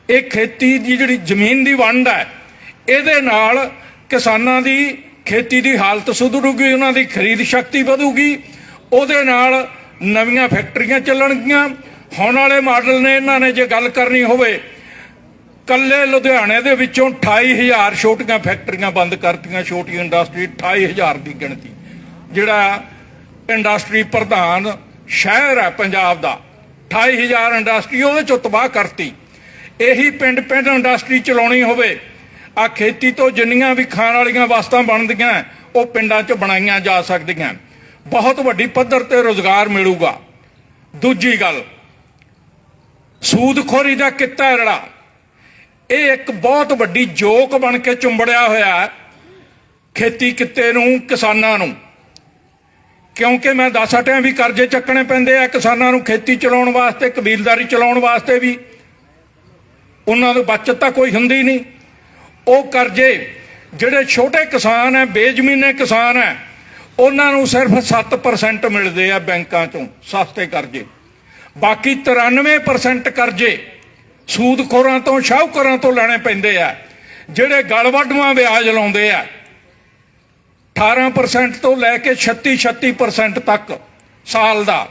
ਇਹ ਖੇਤੀ ਦੀ ਜਿਹੜੀ ਜ਼ਮੀਨ ਦੀ ਵੰਡ ਹੈ, ਇਹਦੇ ਨਾਲ ਕਿਸਾਨਾਂ ਦੀ ਖੇਤੀ ਦੀ ਹਾਲਤ ਸੁਧਰੂਗੀ, ਉਹਨਾਂ ਦੀ ਖਰੀਦ ਸ਼ਕਤੀ ਵਧੂਗੀ, ਉਹਦੇ ਨਾਲ ਨਵੀਆਂ ਫੈਕਟਰੀਆਂ ਚੱਲਣਗੀਆਂ। ਹੁਣ ਵਾਲੇ ਮਾਡਲ ਨੇ, ਇਹਨਾਂ ਨੇ ਜੇ ਗੱਲ ਕਰਨੀ ਹੋਵੇ, ਕੱਲੇ ਲੁਧਿਆਣੇ ਦੇ ਵਿੱਚੋਂ 28,000 ਛੋਟੀਆਂ ਫੈਕਟਰੀਆਂ ਬੰਦ ਕਰਤੀਆਂ, ਛੋਟੀ ਇੰਡਸਟਰੀ 28,000 ਦੀ ਗਿਣਤੀ, ਜਿਹੜਾ ਇੰਡਸਟਰੀ ਪ੍ਰਧਾਨ ਸ਼ਹਿਰ ਹੈ ਪੰਜਾਬ ਦਾ, 28,000 ਇੰਡਸਟਰੀ ਉਹਦੇ ਚੋਂ ਤਬਾਹ ਕਰਤੀ। ਇਹੀ ਪਿੰਡ ਪਿੰਡ ਇੰਡਸਟਰੀ ਚਲਾਉਣੀ ਹੋਵੇ, ਆ ਖੇਤੀ ਤੋਂ ਜਿੰਨੀਆਂ ਵੀ ਖਾਣ ਵਾਲੀਆਂ ਵਸਤਾਂ ਬਣਦੀਆਂ ਉਹ ਪਿੰਡਾਂ 'ਚ ਬਣਾਈਆਂ ਜਾ ਸਕਦੀਆਂ, ਬਹੁਤ ਵੱਡੀ ਪੱਧਰ ਤੇ ਰੁਜ਼ਗਾਰ ਮਿਲੂਗਾ। ਦੂਜੀ ਗੱਲ, ਸੂਦਖੋਰੀ ਦਾ ਕਿੱਤਾ ਹੈ ਜਿਹੜਾ, ਇਹ ਇੱਕ ਬਹੁਤ ਵੱਡੀ ਜੋਕ ਬਣ ਕੇ ਚੁੰਬੜਿਆ ਹੋਇਆ ਖੇਤੀ ਕਿੱਤੇ ਨੂੰ, ਕਿਸਾਨਾਂ ਨੂੰ। ਕਿਉਂਕਿ ਮੈਂ ਦੱਸ ਹਟਿਆ ਵੀ ਕਰਜ਼ੇ ਚੱਕਣੇ ਪੈਂਦੇ ਆ ਕਿਸਾਨਾਂ ਨੂੰ ਖੇਤੀ ਚਲਾਉਣ ਵਾਸਤੇ, ਕਬੀਲਦਾਰੀ ਚਲਾਉਣ ਵਾਸਤੇ ਵੀ, ਉਹਨਾਂ ਨੂੰ ਬਚਤ ਤਾਂ ਕੋਈ ਹੁੰਦੀ ਨਹੀਂ। ਉਹ ਕਰਜ਼ੇ ਜਿਹੜੇ ਛੋਟੇ ਕਿਸਾਨ ਹੈ, ਬੇਜ਼ਮੀਨੇ ਕਿਸਾਨ ਹੈ, ਉਹਨਾਂ ਨੂੰ ਸਿਰਫ 7% ਮਿਲਦੇ ਆ ਬੈਂਕਾਂ ਚੋਂ ਸਸਤੇ ਕਰਜ਼ੇ। ਬਾਕੀ 93% ਕਰਜ਼ੇ ਸੂਦਖੋਰਾਂ ਤੋਂ, ਸ਼ਾਹੂਕਾਰਾਂ ਤੋਂ ਲੈਣੇ ਪੈਂਦੇ ਆ, ਜਿਹੜੇ ਗਲ ਵੱਢਵਾਂ ਵਿਆਜ ਲਾਉਂਦੇ ਆ। 18% ਤੋਂ ਲੈ ਕੇ 36% ਤੱਕ ਸਾਲ ਦਾ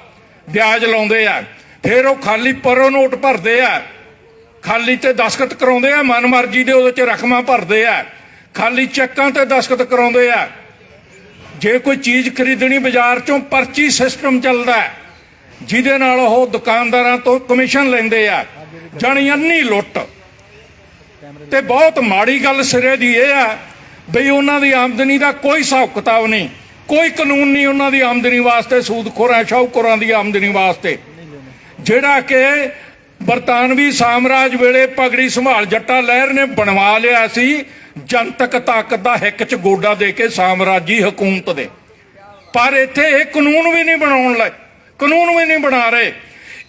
ਵਿਆਜ ਲਾਉਂਦੇ ਆ। ਫਿਰ ਉਹ ਖਾਲੀ ਪਰੋ ਨੋਟ ਭਰਦੇ ਆ, ਖਾਲੀ ਤੇ ਦਸਖਤ ਕਰਾਉਂਦੇ ਆ, ਮਨਮਰਜ਼ੀ ਦੇ ਉਹਦੇ 'ਚ ਰਕਮਾਂ ਭਰਦੇ ਆ, ਖਾਲੀ ਚੈੱਕਾਂ ਤੇ ਦਸਖਤ ਕਰਾਉਂਦੇ ਆ। ਜੇ ਕੋਈ ਚੀਜ਼ ਖਰੀਦਣੀ ਬਾਜ਼ਾਰ 'ਚੋਂ, ਪਰਚੀ ਸਿਸਟਮ ਚੱਲਦਾ, ਜਿਹਦੇ ਨਾਲ ਉਹ ਦੁਕਾਨਦਾਰਾਂ ਤੋਂ ਕਮਿਸ਼ਨ ਲੈਂਦੇ ਆ। ਜਾਣੀ ਅੰਨੀ ਲੁੱਟ। ਤੇ ਬਹੁਤ ਮਾੜੀ ਗੱਲ ਸਿਰੇ ਦੀ ਇਹ ਆ ਬਈ ਉਹਨਾਂ ਦੀ ਆਮਦਨੀ ਦਾ ਕੋਈ ਹਿਸਾਬ ਕਿਤਾਬ ਨਹੀਂ, ਕੋਈ ਕਾਨੂੰਨ ਨਹੀਂ ਉਹਨਾਂ ਦੀ ਆਮਦਨੀ ਵਾਸਤੇ, ਸੂਦਖੋਰਾਂ ਸ਼ਾਹੂਕਾਰਾਂ ਦੀ ਆਮਦਨੀ ਵਾਸਤੇ, ਜਿਹੜਾ ਕਿ ਬਰਤਾਨਵੀ ਸਾਮਰਾਜ ਵੇਲੇ ਪਗੜੀ ਸੰਭਾਲ ਜੱਟਾ ਲਹਿਰ ਨੇ ਬਣਵਾ ਲਿਆ ਸੀ ਜਨਤਕ ਤਾਕਤ ਦਾ ਹਿੱਕ 'ਚ ਗੋਡਾ ਦੇ ਕੇ ਸਾਮਰਾਜੀ ਹਕੂਮਤ ਦੇ। ਪਰ ਇੱਥੇ ਇਹ ਕਾਨੂੰਨ ਵੀ ਨਹੀਂ ਬਣਾਉਣ ਲਈ, ਕਾਨੂੰਨ ਵੀ ਨਹੀਂ ਬਣਾ ਰਹੇ।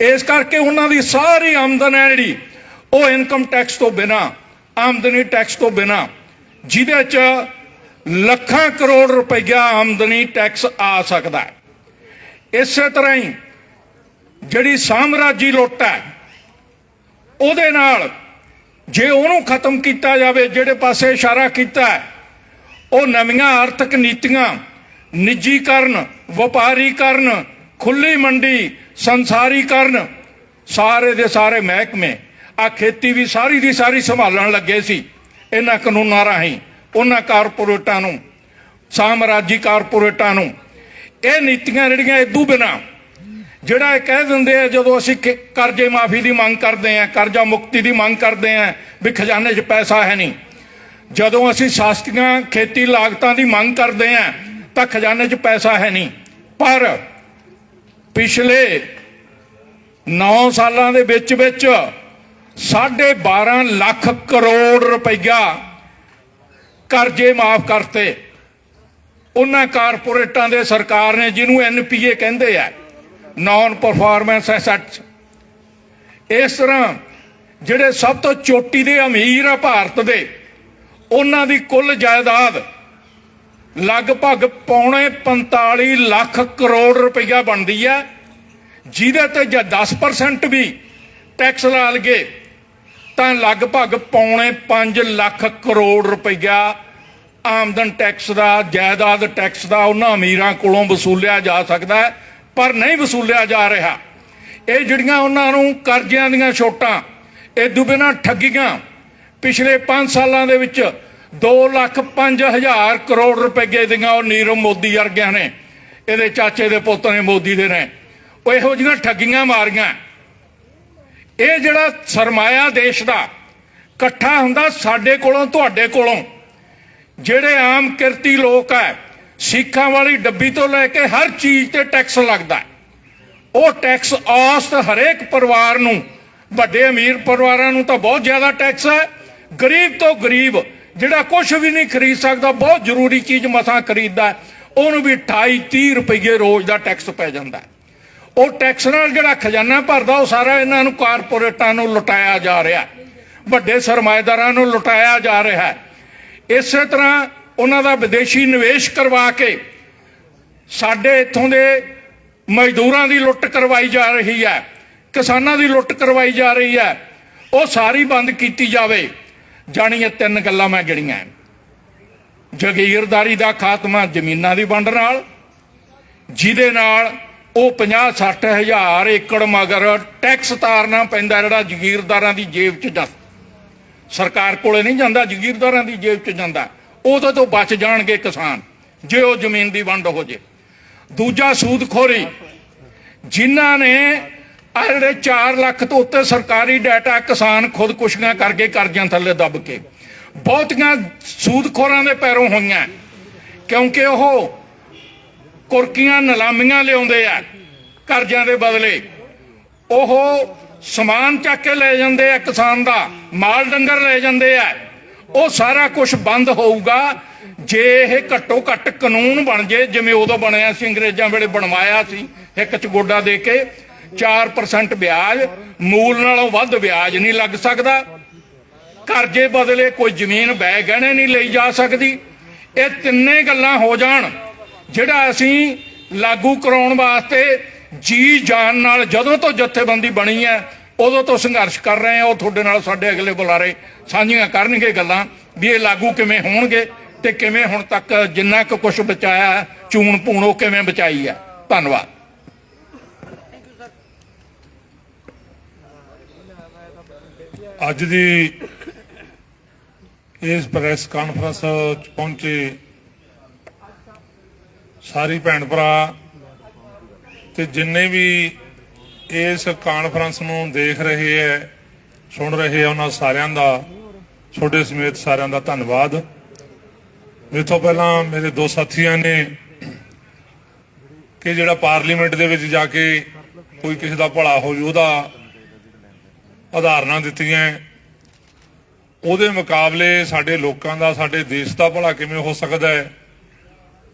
ਇਸ ਕਰਕੇ ਉਹਨਾਂ ਦੀ ਸਾਰੀ ਆਮਦਨ ਹੈ ਜਿਹੜੀ ਉਹ ਇਨਕਮ ਟੈਕਸ ਤੋਂ ਬਿਨਾਂ, ਆਮਦਨੀ ਟੈਕਸ ਤੋਂ ਬਿਨਾਂ, ਜਿਹਦੇ 'ਚ ਲੱਖਾਂ ਕਰੋੜ ਰੁਪਈਆ ਆਮਦਨੀ ਟੈਕਸ ਆ ਸਕਦਾ ਹੈ। ਇਸੇ ਤਰ੍ਹਾਂ ਹੀ ਜਿਹੜੀ ਸਾਮਰਾਜੀ ਲੁੱਟ ਹੈ ਉਹਦੇ ਨਾਲ ਜੇ ਉਹਨੂੰ ਖਤਮ ਕੀਤਾ ਜਾਵੇ, ਜਿਹੜੇ ਪਾਸੇ ਇਸ਼ਾਰਾ ਕੀਤਾ ਹੈ ਉਹ ਨਵੀਆਂ ਆਰਥਿਕ ਨੀਤੀਆਂ, ਨਿੱਜੀਕਰਨ, ਵਪਾਰੀਕਰਨ, ਖੁੱਲੀ ਮੰਡੀ, ਸੰਸਾਰੀਕਰਨ, ਸਾਰੇ ਦੇ ਸਾਰੇ ਮਹਿਕਮੇ, ਆ ਖੇਤੀ ਵੀ ਸਾਰੀ ਦੀ ਸਾਰੀ ਸੰਭਾਲਣ ਲੱਗੇ ਸੀ ਇਹਨਾਂ ਕਾਨੂੰਨਾਂ ਰਾਹੀਂ ਉਹਨਾਂ ਕਾਰਪੋਰੇਟਾਂ ਨੂੰ, ਸਾਮਰਾਜੀ ਕਾਰਪੋਰੇਟਾਂ ਨੂੰ। ਇਹ ਨੀਤੀਆਂ ਜਿਹੜੀਆਂ ਇਦੋਂ ਬਿਨਾਂ ਜਿਹੜਾ ਇਹ ਕਹਿ ਦਿੰਦੇ ਆ ਜਦੋਂ ਅਸੀਂ ਕਰਜ਼ੇ ਮਾਫੀ ਦੀ ਮੰਗ ਕਰਦੇ ਆ, ਕਰਜ਼ਾ ਮੁਕਤੀ ਦੀ ਮੰਗ ਕਰਦੇ ਆ ਵੀ ਖਜ਼ਾਨੇ 'ਚ ਪੈਸਾ ਹੈ ਨਹੀਂ, ਜਦੋਂ ਅਸੀਂ ਸਸਤੀਆਂ ਖੇਤੀ ਲਾਗਤਾਂ ਦੀ ਮੰਗ ਕਰਦੇ ਆ ਤਾਂ ਖਜ਼ਾਨੇ 'ਚ ਪੈਸਾ ਹੈ ਨਹੀਂ। ਪਰ ਪਿਛਲੇ 9 ਸਾਲਾਂ ਦੇ ਵਿੱਚ 12.5 ਲੱਖ ਕਰੋੜ ਰੁਪਈਆ ਕਰਜ਼ੇ ਮਾਫ ਕਰਤੇ ਉਹਨਾਂ ਕਾਰਪੋਰੇਟਾਂ ਦੇ ਸਰਕਾਰ ਨੇ, ਜਿਹਨੂੰ NPA ਕਹਿੰਦੇ ਆ, ਨਾਨ ਪਰਫਾਰਮੈਂਸ ਐਸੈਟਸ। ਇਸ ਤਰ੍ਹਾਂ ਜਿਹੜੇ ਸਭ ਤੋਂ ਚੋਟੀ ਦੇ ਅਮੀਰ ਆ ਭਾਰਤ ਦੇ, ਉਹਨਾਂ ਦੀ ਕੁੱਲ ਜਾਇਦਾਦ ਲਗਭਗ ਪੌਣੇ 45 ਲੱਖ ਕਰੋੜ ਰੁਪਈਆ ਬਣਦੀ ਹੈ, ਜਿਹਦੇ ਤੇ ਜੇ 10% ਵੀ ਟੈਕਸ ਲਾ ਲਈਏ ਤਾਂ ਲਗਭਗ ਪੌਣੇ 5 ਲੱਖ ਕਰੋੜ ਰੁਪਈਆ ਆਮਦਨ ਟੈਕਸ ਦਾ, ਜਾਇਦਾਦ ਟੈਕਸ ਦਾ ਉਹਨਾਂ ਅਮੀਰਾਂ ਕੋਲੋਂ ਵਸੂਲਿਆ ਜਾ ਸਕਦਾ ਹੈ, ਪਰ ਨਹੀਂ ਵਸੂਲਿਆ ਜਾ ਰਿਹਾ। ਇਹ ਜਿਹੜੀਆਂ ਉਹਨਾਂ ਨੂੰ ਕਰਜ਼ਿਆਂ ਦੀਆਂ ਛੋਟਾਂ, ਇਦੋਂ ਬਿਨਾਂ ਠੱਗੀਆਂ ਪਿਛਲੇ 5 ਸਾਲਾਂ ਦੇ ਵਿੱਚ 2,05,000 ਕਰੋੜ ਰੁਪਏ ਦੀਆਂ ਉਹ ਨੀਰਵ ਮੋਦੀ ਵਰਗਿਆਂ ਨੇ, ਇਹਦੇ ਚਾਚੇ ਦੇ ਪੁੱਤ ਨੇ ਮੋਦੀ ਦੇ ਨੇ, ਉਹ ਇਹੋ ਜਿਹੀਆਂ ਠੱਗੀਆਂ ਮਾਰੀਆਂ। ਇਹ ਜਿਹੜਾ ਸਰਮਾਇਆ ਦੇਸ਼ ਦਾ ਇਕੱਠਾ ਹੁੰਦਾ ਸਾਡੇ ਕੋਲੋਂ, ਤੁਹਾਡੇ ਕੋਲੋਂ, ਜਿਹੜੇ ਆਮ ਕਿਰਤੀ ਲੋਕ ਹੈ, ਸਿੱਖਾਂ ਵਾਲੀ ਡੱਬੀ ਤੋਂ ਲੈ ਕੇ ਹਰ ਚੀਜ਼ ਤੇ ਟੈਕਸ ਲੱਗਦਾ। ਉਹ ਟੈਕਸ ਔਸਤ ਹਰੇਕ ਪਰਿਵਾਰ ਨੂੰ, ਵੱਡੇ ਅਮੀਰ ਪਰਿਵਾਰਾਂ ਨੂੰ ਤਾਂ ਬਹੁਤ ਜ਼ਿਆਦਾ ਟੈਕਸ ਹੈ, ਗਰੀਬ ਤੋਂ ਗਰੀਬ ਜਿਹੜਾ ਕੁਝ ਵੀ ਨਹੀਂ ਖਰੀਦ ਸਕਦਾ, ਬਹੁਤ ਜ਼ਰੂਰੀ ਚੀਜ਼ ਮਸਾਂ ਖਰੀਦਦਾ, ਉਹਨੂੰ ਵੀ 28-30 ਰੁਪਏ ਰੋਜ਼ ਦਾ ਟੈਕਸ ਪੈ ਜਾਂਦਾ। ਉਹ ਟੈਕਸ ਨਾਲ ਜਿਹੜਾ ਖਜ਼ਾਨਾ ਭਰਦਾ ਉਹ ਸਾਰਾ ਇਹਨਾਂ ਨੂੰ ਕਾਰਪੋਰੇਟਾਂ ਨੂੰ ਲੁਟਾਇਆ ਜਾ ਰਿਹਾ, ਵੱਡੇ ਸਰਮਾਏਦਾਰਾਂ ਨੂੰ ਲੁਟਾਇਆ ਜਾ ਰਿਹਾ। ਇਸੇ ਤਰ੍ਹਾਂ ਉਹਨਾਂ ਦਾ ਵਿਦੇਸ਼ੀ ਨਿਵੇਸ਼ ਕਰਵਾ ਕੇ ਸਾਡੇ ਇੱਥੋਂ ਦੇ ਮਜ਼ਦੂਰਾਂ ਦੀ ਲੁੱਟ ਕਰਵਾਈ ਜਾ ਰਹੀ ਹੈ, ਕਿਸਾਨਾਂ ਦੀ ਲੁੱਟ ਕਰਵਾਈ ਜਾ ਰਹੀ ਹੈ, ਉਹ ਸਾਰੀ ਬੰਦ ਕੀਤੀ ਜਾਵੇ। ਜਾਣੀ ਇਹ 3 ਗੱਲਾਂ ਮੈਂ ਗਿਣੀਆਂ, ਜਾਗੀਰਦਾਰੀ ਦਾ ਖਾਤਮਾ ਜ਼ਮੀਨਾਂ ਦੀ ਵੰਡ ਨਾਲ, ਜਿਹਦੇ ਨਾਲ ਉਹ 50-60 ਹਜ਼ਾਰ ਏਕੜ ਮਗਰ ਟੈਕਸ ਤਾਰਨਾ ਪੈਂਦਾ, ਜਿਹੜਾ ਜਾਗੀਰਦਾਰਾਂ ਦੀ ਜੇਬ 'ਚ ਜਾਂਦਾ, ਸਰਕਾਰ ਕੋਲੇ ਨਹੀਂ ਜਾਂਦਾ, ਜਾਗੀਰਦਾਰਾਂ ਦੀ ਜੇਬ 'ਚ ਜਾਂਦਾ। ਉਹਦੇ ਤੋਂ ਬਚ ਜਾਣਗੇ ਕਿਸਾਨ ਜੇ ਉਹ ਜ਼ਮੀਨ ਦੀ ਵੰਡ ਹੋ ਜੇ। ਦੂਜਾ ਸੂਦਖੋਰੀ, ਜਿਨ੍ਹਾਂ ਨੇ ਆ ਜਿਹੜੇ 4 ਲੱਖ ਤੋਂ ਉੱਤੇ ਸਰਕਾਰੀ ਡਾਟਾ ਕਿਸਾਨ ਖੁਦਕੁਸ਼ੀਆਂ ਕਰਕੇ ਕਰਜ਼ਿਆਂ ਥੱਲੇ ਦੱਬ ਕੇ, ਬਹੁਤੀਆਂ ਸੂਦਖੋਰਾਂ ਦੇ ਪੈਰੋਂ ਹੋਈਆਂ, ਕਿਉਂਕਿ ਉਹ ਕੁਰਕੀਆਂ ਨਿਲਾਮੀਆਂ ਲਿਆਉਂਦੇ ਆ ਕਰਜ਼ਿਆਂ ਦੇ ਬਦਲੇ। ਉਹ ਸਮਾਨ ਚੱਕ ਕੇ ਲੈ ਜਾਂਦੇ ਆ, ਕਿਸਾਨ ਦਾ ਮਾਲ ਡੰਗਰ ਲੈ ਜਾਂਦੇ ਆ। ਉਹ ਸਾਰਾ ਕੁਝ ਬੰਦ ਹੋਊਗਾ ਜੇ ਇਹ ਘੱਟੋ ਘੱਟ ਕਾਨੂੰਨ ਬਣ ਜੇ, ਜਿਵੇਂ ਉਦੋਂ ਬਣਿਆ ਸੀ, ਅੰਗਰੇਜ਼ਾਂ ਵੇਲੇ ਬਣਵਾਇਆ ਸੀ, ਹਿੱਕ 'ਚ ਗੋਡਾ ਦੇ ਕੇ 4% ਵਿਆਜ, ਮੂਲ ਨਾਲੋਂ ਵੱਧ ਵਿਆਜ ਨਹੀਂ ਲੱਗ ਸਕਦਾ, ਕਰਜ਼ੇ ਬਦਲੇ ਕੋਈ ਜ਼ਮੀਨ ਬੈ ਗਹਿਣੇ ਨਹੀਂ ਲਈ ਜਾ ਸਕਦੀ। ਇਹ ਤਿੰਨੇ ਗੱਲਾਂ ਹੋ ਜਾਣ, ਜਿਹੜਾ ਅਸੀਂ ਲਾਗੂ ਕਰਾਉਣ ਵਾਸਤੇ ਜੀ ਜਾਨ ਨਾਲ ਜਦੋਂ ਤੋਂ ਜਥੇਬੰਦੀ ਬਣੀ ਹੈ ਉਦੋਂ ਤੋਂ ਸੰਘਰਸ਼ ਕਰ ਰਹੇ ਹਾਂ। ਉਹ ਤੁਹਾਡੇ ਨਾਲ ਸਾਡੇ ਅਗਲੇ ਬੁਲਾਰੇ ਸਾਂਝੀਆਂ ਕਰਨਗੇ ਗੱਲਾਂ ਵੀ ਇਹ ਲਾਗੂ ਕਿਵੇਂ ਹੋਣਗੇ ਤੇ ਕਿਵੇਂ ਹੁਣ ਤੱਕ ਜਿੰਨਾ ਕੁ ਕੁਛ ਬਚਾਇਆ ਚੂਣ ਪੂਣ ਉਹ ਕਿਵੇਂ ਬਚਾਈ ਹੈ। ਧੰਨਵਾਦ। ਅੱਜ ਦੀ ਇਸ ਪ੍ਰੈਸ ਕਾਨਫਰੰਸ ਚ ਪਹੁੰਚੇ ਸਾਰੀ ਭੈਣ ਭਰਾ ਤੇ ਜਿੰਨੇ ਵੀ ਇਸ ਕਾਨਫਰੰਸ ਨੂੰ ਦੇਖ ਰਹੇ ਹੈ, ਸੁਣ ਰਹੇ ਆ, ਉਹਨਾਂ ਸਾਰਿਆਂ ਦਾ ਤੁਹਾਡੇ ਸਮੇਤ ਸਾਰਿਆਂ ਦਾ ਧੰਨਵਾਦ। ਮੇਰੇ ਤੋਂ ਪਹਿਲਾਂ ਮੇਰੇ ਦੋ ਸਾਥੀਆਂ ਨੇ ਕਿ ਜਿਹੜਾ ਪਾਰਲੀਮੈਂਟ ਦੇ ਵਿੱਚ ਜਾ ਕੇ ਕੋਈ ਕਿਸੇ ਦਾ ਭਲਾ ਹੋ ਜੂ ਉਹਦਾ ਉਦਾਹਰਨਾਂ ਦਿੱਤੀਆਂ, ਉਹਦੇ ਮੁਕਾਬਲੇ ਸਾਡੇ ਲੋਕਾਂ ਦਾ, ਸਾਡੇ ਦੇਸ਼ ਦਾ ਭਲਾ ਕਿਵੇਂ ਹੋ ਸਕਦਾ ਹੈ,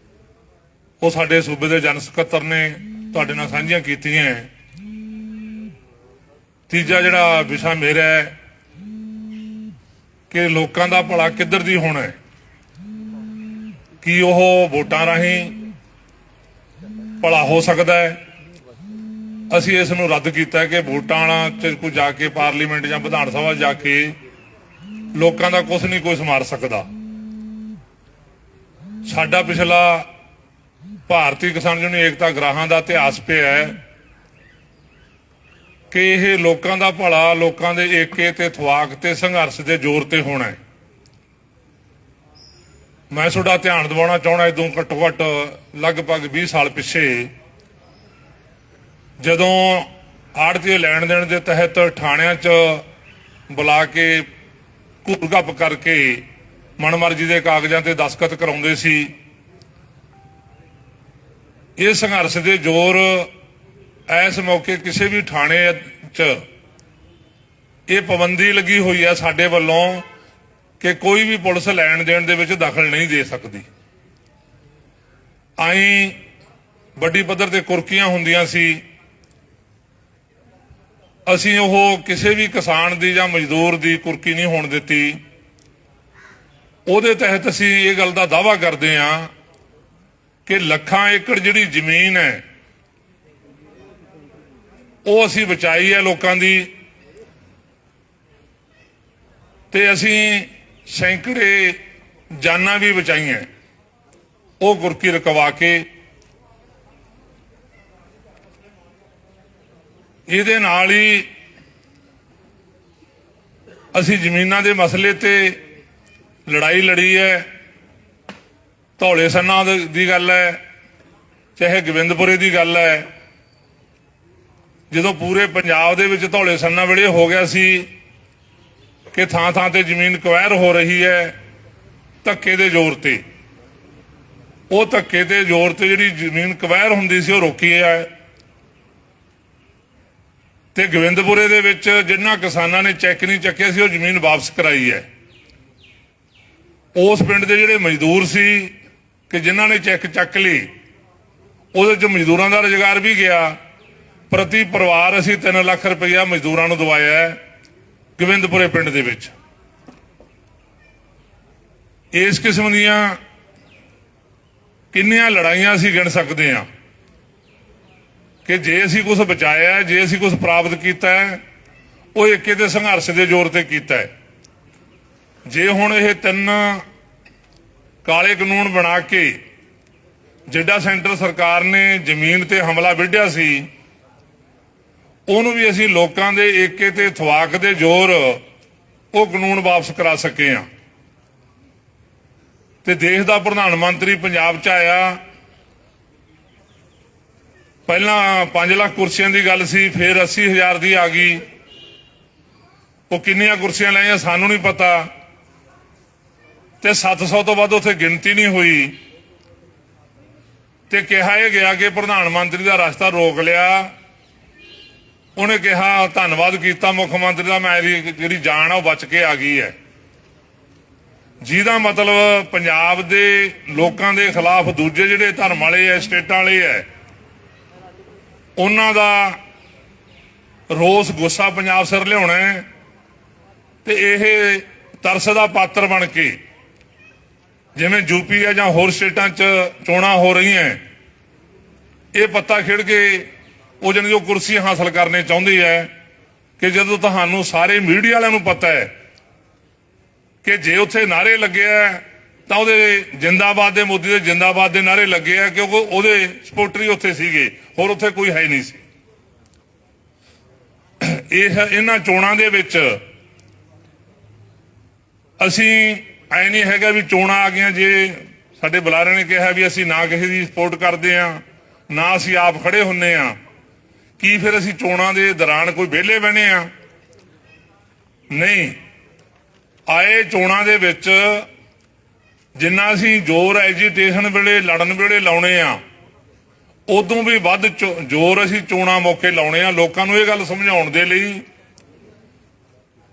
ਉਹ ਸਾਡੇ ਸੂਬੇ ਦੇ ਜਨ ਸਕੱਤਰ ਨੇ ਤੁਹਾਡੇ ਨਾਲ ਸਾਂਝੀਆਂ ਕੀਤੀਆਂ। ਤੀਜਾ ਜਿਹੜਾ ਵਿਸ਼ਾ ਮੇਰਾ ਹੈ ਕਿ ਲੋਕਾਂ ਦਾ ਭਲਾ ਕਿੱਧਰ ਦੀ ਹੋਣਾ ਹੈ, ਕੀ ਉਹ ਵੋਟਾਂ ਰਾਹੀਂ ਭਲਾ ਹੋ ਸਕਦਾ ਹੈ। ਅਸੀਂ ਇਸ ਨੂੰ ਰੱਦ ਕੀਤਾ ਕਿ ਵੋਟਾਂ ਵਾਲਾ ਚ ਕੋਈ ਜਾ ਕੇ ਪਾਰਲੀਮੈਂਟ ਜਾਂ ਵਿਧਾਨ ਸਭਾ ਜਾ ਕੇ ਲੋਕਾਂ ਦਾ ਕੁਝ ਨਹੀਂ ਕੋਈ ਸੰਵਾਰ ਸਕਦਾ। ਸਾਡਾ ਪਿਛਲਾ ਭਾਰਤੀ ਕਿਸਾਨ ਯੂਨੀਅਨ ਏਕਤਾ ਗਰਾਹਾਂ ਦਾ ਇਤਿਹਾਸ ਪਿਆ ਹੈ ਕਿ ਇਹ ਲੋਕਾਂ ਦਾ ਭਲਾ ਲੋਕਾਂ ਦੇ ਏਕੇ ਤੇ ਥਵਾਕ ਤੇ ਸੰਘਰਸ਼ ਦੇ ਜ਼ੋਰ ਤੇ ਹੋਣਾ ਹੈ। ਮੈਂ ਤੁਹਾਡਾ ਧਿਆਨ ਦਿਵਾਉਣਾ ਚਾਹੁੰਦਾ ਇਦੋਂ ਘੱਟੋ ਘੱਟ ਲਗਭਗ 20 ਸਾਲ ਪਿੱਛੇ, ਜਦੋਂ ਆੜ੍ਹਤੀਏ ਲੈਣ ਦੇਣ ਦੇ ਤਹਿਤ ਥਾਣਿਆਂ 'ਚ ਬੁਲਾ ਕੇ ਘੂਰ-ਘੱਪ ਕਰਕੇ ਮਨਮਰਜ਼ੀ ਦੇ ਕਾਗਜ਼ਾਂ ਤੇ ਦਸਤਖਤ ਕਰਾਉਂਦੇ ਸੀ। ਇਹ ਸੰਘਰਸ਼ ਦੇ ਜ਼ੋਰ ਇਸ ਮੌਕੇ ਕਿਸੇ ਵੀ ਥਾਣੇ 'ਚ ਇਹ ਪਾਬੰਦੀ ਲੱਗੀ ਹੋਈ ਹੈ ਸਾਡੇ ਵੱਲੋਂ ਕਿ ਕੋਈ ਵੀ ਪੁਲਿਸ ਲੈਣ ਦੇਣ ਦੇ ਵਿੱਚ ਦਖਲ ਨਹੀਂ ਦੇ ਸਕਦੀ। ਆਈ ਵੱਡੀ ਪੱਧਰ ਤੇ ਕੁਰਕੀਆਂ ਹੁੰਦੀਆਂ ਸੀ, ਅਸੀਂ ਉਹ ਕਿਸੇ ਵੀ ਕਿਸਾਨ ਦੀ ਜਾਂ ਮਜ਼ਦੂਰ ਦੀ ਕੁਰਕੀ ਨਹੀਂ ਹੋਣ ਦਿੱਤੀ। ਉਹਦੇ ਤਹਿਤ ਅਸੀਂ ਇਹ ਗੱਲ ਦਾ ਦਾਅਵਾ ਕਰਦੇ ਹਾਂ ਕਿ ਲੱਖਾਂ ਏਕੜ ਜਿਹੜੀ ਜ਼ਮੀਨ ਹੈ ਉਹ ਅਸੀਂ ਬਚਾਈ ਹੈ ਲੋਕਾਂ ਦੀ, ਤੇ ਅਸੀਂ ਸੈਂਕੜੇ ਜਾਨਾਂ ਵੀ ਬਚਾਈਆਂ ਉਹ ਕੁਰਕੀ ਰਕਵਾ ਕੇ। ਇਹਦੇ ਨਾਲ ਹੀ ਅਸੀਂ ਜ਼ਮੀਨਾਂ ਦੇ ਮਸਲੇ ਤੇ ਲੜਾਈ ਲੜੀ ਹੈ। ਧੌਲੇ ਸੰਨਾਂ ਦੀ ਗੱਲ ਹੈ, ਚਾਹੇ ਗੋਬਿੰਦਪੁਰੇ ਦੀ ਗੱਲ ਹੈ, ਜਦੋਂ ਪੂਰੇ ਪੰਜਾਬ ਦੇ ਵਿੱਚ ਧੌਲੇ ਸੰਨਾਂ ਵੇਲੇ ਹੋ ਗਿਆ ਸੀ ਕਿ ਥਾਂ ਥਾਂ ਤੇ ਜ਼ਮੀਨ ਕੁਐਰ ਹੋ ਰਹੀ ਹੈ ਧੱਕੇ ਦੇ ਜ਼ੋਰ ਤੇ। ਉਹ ਧੱਕੇ ਦੇ ਜ਼ੋਰ ਤੇ ਜਿਹੜੀ ਜ਼ਮੀਨ ਕੁਐਰ ਹੁੰਦੀ ਸੀ ਉਹ ਰੋਕੀ ਹੈ, ਤੇ ਗੋਬਿੰਦਪੁਰੇ ਦੇ ਵਿੱਚ ਜਿਨ੍ਹਾਂ ਕਿਸਾਨਾਂ ਨੇ ਚੈੱਕ ਨਹੀਂ ਚੱਕਿਆ ਸੀ ਉਹ ਜ਼ਮੀਨ ਵਾਪਸ ਕਰਾਈ ਹੈ। ਉਸ ਪਿੰਡ ਦੇ ਜਿਹੜੇ ਮਜ਼ਦੂਰ ਸੀ ਕਿ ਜਿਨ੍ਹਾਂ ਨੇ ਚੈੱਕ ਚੱਕ ਲਈ, ਉਹਦੇ ਚ ਮਜ਼ਦੂਰਾਂ ਦਾ ਰੁਜ਼ਗਾਰ ਵੀ ਗਿਆ। ਪ੍ਰਤੀ ਪਰਿਵਾਰ ਅਸੀਂ 3 ਲੱਖ ਰੁਪਈਆ ਮਜ਼ਦੂਰਾਂ ਨੂੰ ਦਵਾਇਆ ਹੈ ਗੋਬਿੰਦਪੁਰੇ ਪਿੰਡ ਦੇ ਵਿੱਚ। ਇਸ ਕਿਸਮ ਦੀਆਂ ਕਿੰਨੀਆਂ ਲੜਾਈਆਂ ਅਸੀਂ ਗਿਣ ਸਕਦੇ ਹਾਂ ਕਿ ਜੇ ਅਸੀਂ ਕੁਝ ਬਚਾਇਆ, ਜੇ ਅਸੀਂ ਕੁਝ ਪ੍ਰਾਪਤ ਕੀਤਾ ਹੈ, ਉਹ ਏਕੇ ਦੇ ਸੰਘਰਸ਼ ਦੇ ਜ਼ੋਰ ਤੇ ਕੀਤਾ ਹੈ। ਜੇ ਹੁਣ ਇਹ 3 ਕਾਲੇ ਕਾਨੂੰਨ ਬਣਾ ਕੇ ਜਿਹੜਾ ਸੈਂਟਰ ਸਰਕਾਰ ਨੇ ਜ਼ਮੀਨ ਤੇ ਹਮਲਾ ਵਿੱਢਿਆ ਸੀ, ਉਹਨੂੰ ਵੀ ਅਸੀਂ ਲੋਕਾਂ ਦੇ ਏਕੇ ਤੇ ਥਵਾਕ ਦੇ ਜ਼ੋਰ ਉਹ ਕਾਨੂੰਨ ਵਾਪਸ ਕਰਾ ਸਕੇ ਹਾਂ। ਤੇ ਦੇਸ਼ ਦਾ ਪ੍ਰਧਾਨ ਮੰਤਰੀ ਪੰਜਾਬ 'ਚ ਆਇਆ, ਪਹਿਲਾਂ 5 ਲੱਖ ਕੁਰਸੀਆਂ ਦੀ ਗੱਲ ਸੀ, ਫਿਰ 80,000 ਦੀ ਆ ਗਈ। ਉਹ ਕਿੰਨੀਆਂ ਕੁਰਸੀਆਂ ਲਾਈਆਂ ਸਾਨੂੰ ਨਹੀਂ ਪਤਾ, ਤੇ 700 ਤੋਂ ਵੱਧ ਉੱਥੇ ਗਿਣਤੀ ਨਹੀਂ ਹੋਈ। ਤੇ ਕਿਹਾ ਇਹ ਗਿਆ ਕਿ ਪ੍ਰਧਾਨ ਮੰਤਰੀ ਦਾ ਰਸਤਾ ਰੋਕ ਲਿਆ। ਉਹਨੇ ਕਿਹਾ ਧੰਨਵਾਦ ਕੀਤਾ ਮੁੱਖ ਮੰਤਰੀ ਦਾ, ਮੇਰੀ ਜਿਹੜੀ ਜਾਨ ਆ ਉਹ ਬਚ ਕੇ ਆ ਗਈ ਹੈ। ਜਿਹਦਾ ਮਤਲਬ ਪੰਜਾਬ ਦੇ ਲੋਕਾਂ ਦੇ ਖਿਲਾਫ ਦੂਜੇ ਜਿਹੜੇ ਧਰਮ ਵਾਲੇ ਐ, ਸਟੇਟਾਂ ਵਾਲੇ ਐ, ਉਹਨਾਂ ਦਾ ਰੋਸ ਗੁੱਸਾ ਪੰਜਾਬ ਸਿਰ ਲਿਆਉਣਾ ਹੈ। ਤੇ ਇਹ ਤਰਸ ਦਾ ਪਾਤਰ ਬਣ ਕੇ ਜਿਵੇਂ ਯੂਪੀ ਹੈ ਜਾਂ ਹੋਰ ਸਟੇਟਾਂ 'ਚ ਚੋਣਾਂ ਹੋ ਰਹੀਆਂ, ਇਹ ਪੱਤਾ ਖੇਡ ਕੇ ਉਹ ਜਿਹੜੀ ਉਹ ਕੁਰਸੀ ਹਾਸਲ ਕਰਨੇ ਚਾਹੁੰਦੀ ਹੈ ਕਿ ਜਦੋਂ ਤੁਹਾਨੂੰ ਸਾਰੇ ਮੀਡੀਆ ਵਾਲਿਆਂ ਨੂੰ ਪਤਾ ਹੈ ਕਿ ਜੇ ਉੱਥੇ ਨਾਅਰੇ ਲੱਗੇ ਆ ਤਾਂ ਉਹਦੇ ਜਿੰਦਾਬਾਦ ਦੇ, ਮੋਦੀ ਦੇ ਜਿੰਦਾਬਾਦ ਦੇ ਨਾਅਰੇ ਲੱਗੇ ਆ ਕਿਉਂਕਿ ਉਹਦੇ ਸਪੋਰਟਰ ਹੀ ਉੱਥੇ ਸੀਗੇ, ਹੋਰ ਉੱਥੇ ਕੋਈ ਹੈ ਨਹੀਂ ਸੀ। ਇਹਨਾਂ ਚੋਣਾਂ ਦੇ ਵਿੱਚ ਅਸੀਂ ਐ ਨਹੀਂ ਹੈਗਾ ਵੀ ਚੋਣਾਂ ਆ ਗਈਆਂ, ਜੇ ਸਾਡੇ ਬੁਲਾਰੇ ਨੇ ਕਿਹਾ ਵੀ ਅਸੀਂ ਨਾ ਕਿਸੇ ਦੀ ਸਪੋਰਟ ਕਰਦੇ ਆ, ਨਾ ਅਸੀਂ ਆਪ ਖੜੇ ਹੁੰਨੇ ਆ, ਕੀ ਫਿਰ ਅਸੀਂ ਚੋਣਾਂ ਦੇ ਦੌਰਾਨ ਕੋਈ ਵਿਹਲੇ ਬਣੇ ਆ? ਨਹੀਂ, ਆਏ ਚੋਣਾਂ ਦੇ ਵਿੱਚ ਜਿੰਨਾ ਅਸੀਂ ਜ਼ੋਰ ਐਜੀਟੇਸ਼ਨ ਵੇਲੇ ਲੜਨ ਵੇਲੇ ਲਾਉਣੇ ਆ, ਉਦੋਂ ਵੀ ਵੱਧ ਜ਼ੋਰ ਅਸੀਂ ਚੋਣਾਂ ਮੌਕੇ ਲਾਉਣੇ ਆ ਲੋਕਾਂ ਨੂੰ ਇਹ ਗੱਲ ਸਮਝਾਉਣ ਦੇ ਲਈ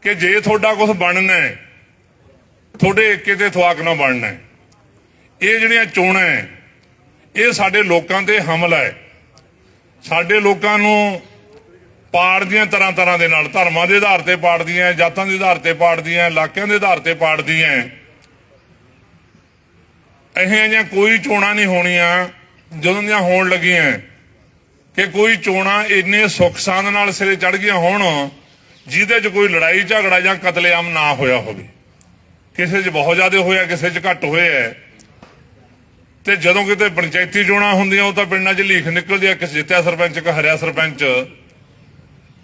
ਕਿ ਜੇ ਤੁਹਾਡਾ ਕੁਝ ਬਣਨਾ ਹੈ, ਤੁਹਾਡੇ ਏਕੇ ਤੇ ਥਵਾਕ ਨਾ ਬਣਨਾ ਹੈ। ਇਹ ਜਿਹੜੀਆਂ ਚੋਣਾਂ ਹੈ, ਇਹ ਸਾਡੇ ਲੋਕਾਂ ਤੇ ਹਮਲਾ ਹੈ। ਸਾਡੇ ਲੋਕਾਂ ਨੂੰ ਪਾੜਦੀਆਂ ਤਰ੍ਹਾਂ ਤਰ੍ਹਾਂ ਦੇ ਨਾਲ, ਧਰਮਾਂ ਦੇ ਆਧਾਰ ਤੇ ਪਾੜਦੀਆਂ, ਜਾਤਾਂ ਦੇ ਆਧਾਰ ਤੇ ਪਾੜਦੀਆਂ, ਇਲਾਕਿਆਂ ਦੇ ਆਧਾਰ ਤੇ ਪਾੜਦੀਆਂ। ਇਹੋ ਜਿਹੀਆਂ ਕੋਈ ਚੋਣਾਂ ਨਹੀਂ ਹੋਣੀਆਂ ਜਦੋਂ ਦੀਆਂ ਹੋਣ ਲੱਗੀਆਂ ਕਿ ਕੋਈ ਚੋਣਾਂ ਇੰਨੇ ਸੁੱਖ ਸਾਂਦ ਨਾਲ ਸਿਰੇ ਚੜ ਗਈਆਂ ਹੋਣ ਜਿਹਦੇ 'ਚ ਕੋਈ ਲੜਾਈ ਝਗੜਾ ਜਾਂ ਕਤਲੇਆਮ ਨਾ ਹੋਇਆ ਹੋਵੇ। ਕਿਸੇ 'ਚ ਬਹੁਤ ਜ਼ਿਆਦਾ ਹੋਇਆ, ਕਿਸੇ 'ਚ ਘੱਟ ਹੋਇਆ। ਤੇ ਜਦੋਂ ਕਿਤੇ ਪੰਚਾਇਤੀ ਚੋਣਾਂ ਹੁੰਦੀਆਂ ਉਹ ਤਾਂ ਪਿੰਡਾਂ 'ਚ ਲੀਖ ਨਿਕਲਦੀ ਆ, ਕਿਸ ਜਿੱਤਿਆ ਸਰਪੰਚ, ਕਿ ਹਰਿਆ ਸਰਪੰਚ।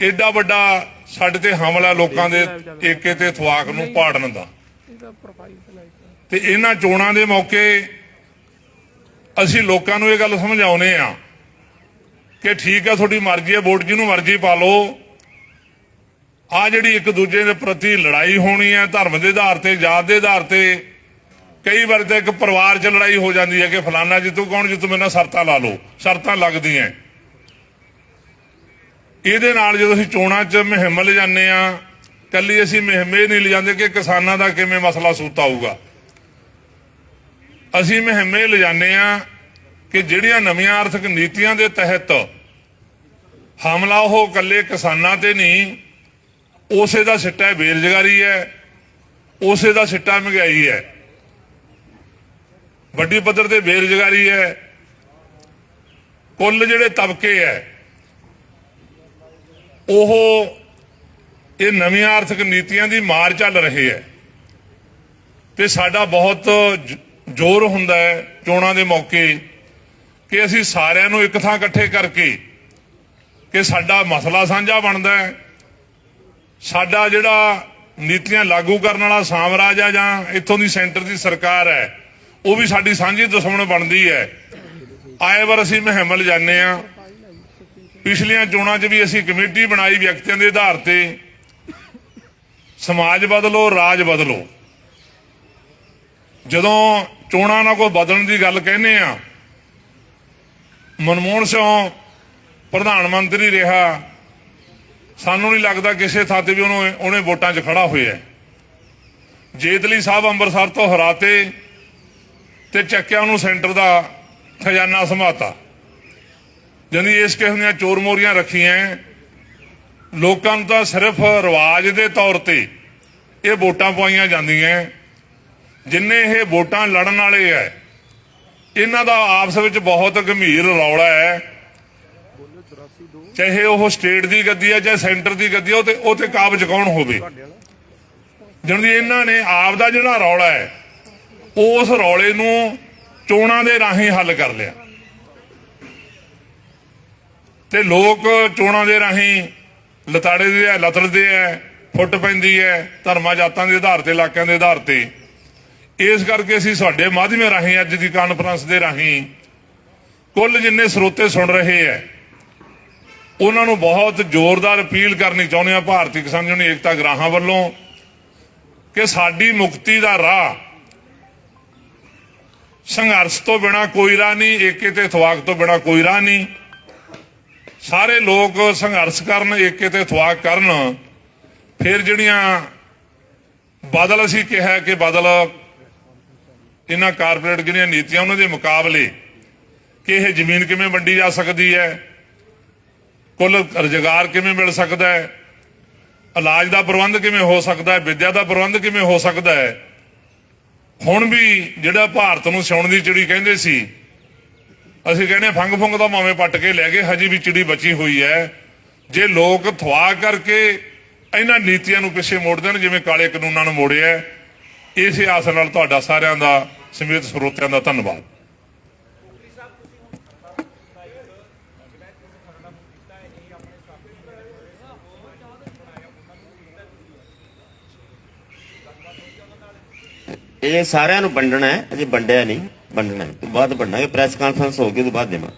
ਏਡਾ ਵੱਡਾ ਸਾਡੇ ਤੇ ਹਮਲਾ ਲੋਕਾਂ ਦੇ ਏਕੇ ਤੇ ਥਵਾਕ ਨੂੰ ਪਾੜਨ ਦਾ। ਤੇ ਇਹਨਾਂ ਚੋਣਾਂ ਦੇ ਮੌਕੇ ਅਸੀਂ ਲੋਕਾਂ ਨੂੰ ਇਹ ਗੱਲ ਸਮਝਾਉਨੇ ਆ ਕਿ ਠੀਕ ਹੈ, ਤੁਹਾਡੀ ਮਰਜ਼ੀ ਹੈ, ਵੋਟ ਜਿਹਨੂੰ ਮਰਜ਼ੀ ਪਾ ਲਓ। ਆ ਜਿਹੜੀ ਇੱਕ ਦੂਜੇ ਦੇ ਪ੍ਰਤੀ ਲੜਾਈ ਹੋਣੀ ਹੈ ਧਰਮ ਦੇ ਆਧਾਰ ਤੇ, ਜਾਤ ਦੇ ਆਧਾਰ ਤੇ, ਕਈ ਵਾਰ ਤਾਂ ਇੱਕ ਪਰਿਵਾਰ 'ਚ ਲੜਾਈ ਹੋ ਜਾਂਦੀ ਹੈ ਕਿ ਫਲਾਨਾ ਜਿੱਤੂ, ਕੌਣ ਜਿੱਤੂ, ਮੇਰੇ ਨਾਲ ਸ਼ਰਤਾਂ ਲਾ ਲਓ। ਸ਼ਰਤਾਂ ਲੱਗਦੀਆਂ। ਇਹਦੇ ਨਾਲ ਜਦੋਂ ਅਸੀਂ ਚੋਣਾਂ 'ਚ ਮੁਹਿੰਮ ਲਿਜਾਂਦੇ ਆ, ਕੱਲੀ ਅਸੀਂ ਮੁਹਿੰਮ ਇਹ ਨਹੀਂ ਲਿਜਾਂਦੇ ਕਿ ਕਿਸਾਨਾਂ ਦਾ ਕਿਵੇਂ ਮਸਲਾ ਸੂਤ ਆਊਗਾ। ਅਸੀਂ ਮੁਹਿੰਮ ਇਹ ਲਿਜਾਂਦੇ ਆ ਕਿ ਜਿਹੜੀਆਂ ਨਵੀਆਂ ਆਰਥਿਕ ਨੀਤੀਆਂ ਦੇ ਤਹਿਤ ਹਮਲਾ ਉਹ ਇਕੱਲੇ ਕਿਸਾਨਾਂ ਤੇ ਨਹੀਂ, ਉਸੇ ਦਾ ਸਿੱਟਾ ਬੇਰੁਜ਼ਗਾਰੀ ਹੈ, ਉਸੇ ਦਾ ਸਿੱਟਾ ਮਹਿੰਗਾਈ ਹੈ, ਵੱਡੀ ਪੱਧਰ ਤੇ ਬੇਰੁਜ਼ਗਾਰੀ ਹੈ। ਕੁੱਲ ਜਿਹੜੇ ਤਬਕੇ ਹੈ ਉਹ ਇਹ ਨਵੀਆਂ ਆਰਥਿਕ ਨੀਤੀਆਂ ਦੀ ਮਾਰ ਚੱਲ ਰਹੇ ਹੈ। ਤੇ ਸਾਡਾ ਬਹੁਤ ਜ਼ੋਰ ਹੁੰਦਾ ਹੈ ਚੋਣਾਂ ਦੇ ਮੌਕੇ ਕਿ ਅਸੀਂ ਸਾਰਿਆਂ ਨੂੰ ਇੱਕ ਥਾਂ ਇਕੱਠੇ ਕਰਕੇ ਕਿ ਸਾਡਾ ਮਸਲਾ ਸਾਂਝਾ ਬਣਦਾ ਹੈ। ਸਾਡਾ ਜਿਹੜਾ ਨੀਤੀਆਂ ਲਾਗੂ ਕਰਨ ਵਾਲਾ ਸਾਮਰਾਜ ਹੈ ਜਾਂ ਇੱਥੋਂ ਦੀ ਸੈਂਟਰ ਦੀ ਸਰਕਾਰ ਹੈ, ਉਹ ਵੀ ਸਾਡੀ ਸਾਂਝੀ ਦੁਸ਼ਮਣ ਬਣਦੀ ਹੈ। ਆਏ ਵਾਰ ਅਸੀਂ ਮੁਹਿੰਮ ਲਿਜਾਂਦੇ ਆ। ਪਿਛਲੀਆਂ ਚੋਣਾਂ 'ਚ ਵੀ ਅਸੀਂ ਕਮੇਟੀ ਬਣਾਈ ਵਿਅਕਤੀਆਂ ਦੇ ਆਧਾਰ ਤੇ, ਸਮਾਜ ਬਦਲੋ, ਰਾਜ ਬਦਲੋ। ਜਦੋਂ ਚੋਣਾਂ ਨਾਲ ਕੋਈ ਬਦਲਣ ਦੀ ਗੱਲ ਕਹਿੰਦੇ ਆ, ਮਨਮੋਹਨ ਸਿੰਘ ਪ੍ਰਧਾਨ ਮੰਤਰੀ ਰਿਹਾ, ਸਾਨੂੰ ਨਹੀਂ ਲੱਗਦਾ ਕਿਸੇ ਥਾਂ ਤੇ ਵੀ ਉਹਨੇ ਵੋਟਾਂ 'ਚ ਖੜਾ ਹੋਇਆ। ਜੇਤਲੀ ਸਾਹਿਬ ਅੰਮ੍ਰਿਤਸਰ ਤੋਂ ਹਰਾਤੇ ਤੇ ਚੱਕਿਆ ਉਹਨੂੰ ਸੈਂਟਰ ਦਾ ਖਜ਼ਾਨਾ ਸੰਭਾਤਾ। ਜਦੋਂ ਇਸ ਕਿਸਮ ਦੀਆਂ ਚੋਰ ਮੋਰੀਆਂ ਰੱਖੀਆਂ, ਲੋਕਾਂ ਨੂੰ ਤਾਂ ਸਿਰਫ ਰਿਵਾਜ ਦੇ ਤੌਰ ਤੇ ਇਹ ਵੋਟਾਂ ਪਵਾਈਆਂ ਜਾਂਦੀਆਂ। ਜਿੰਨੇ ਇਹ ਵੋਟਾਂ ਲੜਨ ਵਾਲੇ ਹੈ, ਇਹਨਾਂ ਦਾ ਆਪਸ ਵਿੱਚ ਬਹੁਤ ਗੰਭੀਰ ਰੌਲਾ ਹੈ। ਚਾਹੇ ਉਹ ਸਟੇਟ ਦੀ ਗੱਦੀ ਹੈ ਚਾਹੇ ਸੈਂਟਰ ਦੀ ਗੱਦੀ ਹੈ, ਉਹ ਤੇ ਕਾਬਜ ਕੌਣ ਹੋਵੇ। ਜਦੋਂ ਇਹਨਾਂ ਨੇ ਆਪ ਦਾ ਜਿਹੜਾ ਰੌਲਾ ਹੈ, ਉਸ ਰੌਲੇ ਨੂੰ ਚੋਣਾਂ ਦੇ ਰਾਹੀਂ ਹੱਲ ਕਰ ਲਿਆ। ਤੇ ਲੋਕ ਚੋਣਾਂ ਦੇ ਰਾਹੀਂ ਲਤਾੜਦੇ ਆ, ਲਤੜਦੇ ਆ, ਫੁੱਟ ਪੈਂਦੀ ਹੈ ਧਰਮਾਂ ਜਾਤਾਂ ਦੇ ਆਧਾਰ ਤੇ, ਇਲਾਕਿਆਂ ਦੇ ਆਧਾਰ ਤੇ। ਇਸ ਕਰਕੇ ਅਸੀਂ ਸਾਡੇ ਮਾਧਿਅਮ ਰਾਹੀਂ ਅੱਜ ਦੀ ਕਾਨਫਰੰਸ ਦੇ ਰਾਹੀਂ ਕੁੱਲ ਜਿੰਨੇ ਸਰੋਤੇ ਸੁਣ ਰਹੇ ਹੈ, ਉਹਨਾਂ ਨੂੰ ਬਹੁਤ ਜ਼ੋਰਦਾਰ ਅਪੀਲ ਕਰਨੀ ਚਾਹੁੰਦੇ ਆ ਭਾਰਤੀ ਕਿਸਾਨ ਯੂਨੀਅਨ ਏਕਤਾ ਗਰਾਹਾਂ ਵੱਲੋਂ ਕਿ ਸਾਡੀ ਮੁਕਤੀ ਦਾ ਰਾਹ ਸੰਘਰਸ਼ ਤੋਂ ਬਿਨਾਂ ਕੋਈ ਰਾਹ ਨਹੀਂ, ਏਕੇ ਤੇ ਇਤਫਾਕ ਤੋਂ ਬਿਨਾਂ ਕੋਈ ਰਾਹ ਨਹੀਂ। ਸਾਰੇ ਲੋਕ ਸੰਘਰਸ਼ ਕਰਨ, ਏਕੇ ਤੇ ਇਤਫਾਕ ਕਰਨ। ਫਿਰ ਜਿਹੜੀਆਂ ਬਦਲ ਅਸੀਂ ਕਿਹਾ ਕਿ ਬਦਲ ਇਹਨਾਂ ਕਾਰਪੋਰੇਟ ਜਿਹੜੀਆਂ ਨੀਤੀਆਂ ਉਹਨਾਂ ਦੇ ਮੁਕਾਬਲੇ ਕਿ ਇਹ ਜ਼ਮੀਨ ਕਿਵੇਂ ਵੰਡੀ ਜਾ ਸਕਦੀ ਹੈ, ਕੁੱਲ ਰੁਜ਼ਗਾਰ ਕਿਵੇਂ ਮਿਲ ਸਕਦਾ ਹੈ, ਇਲਾਜ ਦਾ ਪ੍ਰਬੰਧ ਕਿਵੇਂ ਹੋ ਸਕਦਾ ਹੈ, ਵਿੱਦਿਆ ਦਾ ਪ੍ਰਬੰਧ ਕਿਵੇਂ ਹੋ ਸਕਦਾ ਹੈ। ਹੁਣ ਵੀ ਜਿਹੜਾ ਭਾਰਤ ਨੂੰ ਸਿਉਣ ਦੀ ਚਿੜੀ ਕਹਿੰਦੇ ਸੀ, ਅਸੀਂ ਕਹਿੰਦੇ ਫੰਗ ਫੁੰਗ ਦਾ ਮਾਵੇਂ ਪੱਟ ਕੇ ਲੈ ਗਏ, ਹਜੇ ਵੀ ਚਿੜੀ ਬਚੀ ਹੋਈ ਹੈ। ਜੇ ਲੋਕ ਥਵਾ ਕਰਕੇ ਇਹਨਾਂ ਨੀਤੀਆਂ ਨੂੰ ਪਿੱਛੇ ਮੋੜ ਦੇਣ ਜਿਵੇਂ ਕਾਲੇ ਕਾਨੂੰਨਾਂ ਨੂੰ ਮੋੜਿਆ। ਇਸੇ ਆਸ ਨਾਲ ਤੁਹਾਡਾ ਸਾਰਿਆਂ ਦਾ ਸਮੇਤ ਸਰੋਤਿਆਂ ਦਾ ਧੰਨਵਾਦ। ਇਹ ਸਾਰਿਆਂ ਨੂੰ ਵੰਡਣਾ ਹੈ, ਅਜੇ ਵੰਡਿਆ ਨਹੀਂ, ਵੰਡਣਾ ਹੈ। ਤੋਂ ਬਾਅਦ ਵੰਡਾਂਗੇ, ਪ੍ਰੈਸ ਕਾਨਫਰੰਸ ਹੋ ਗਈ ਤੋਂ ਬਾਅਦ ਦੇਵਾਂ।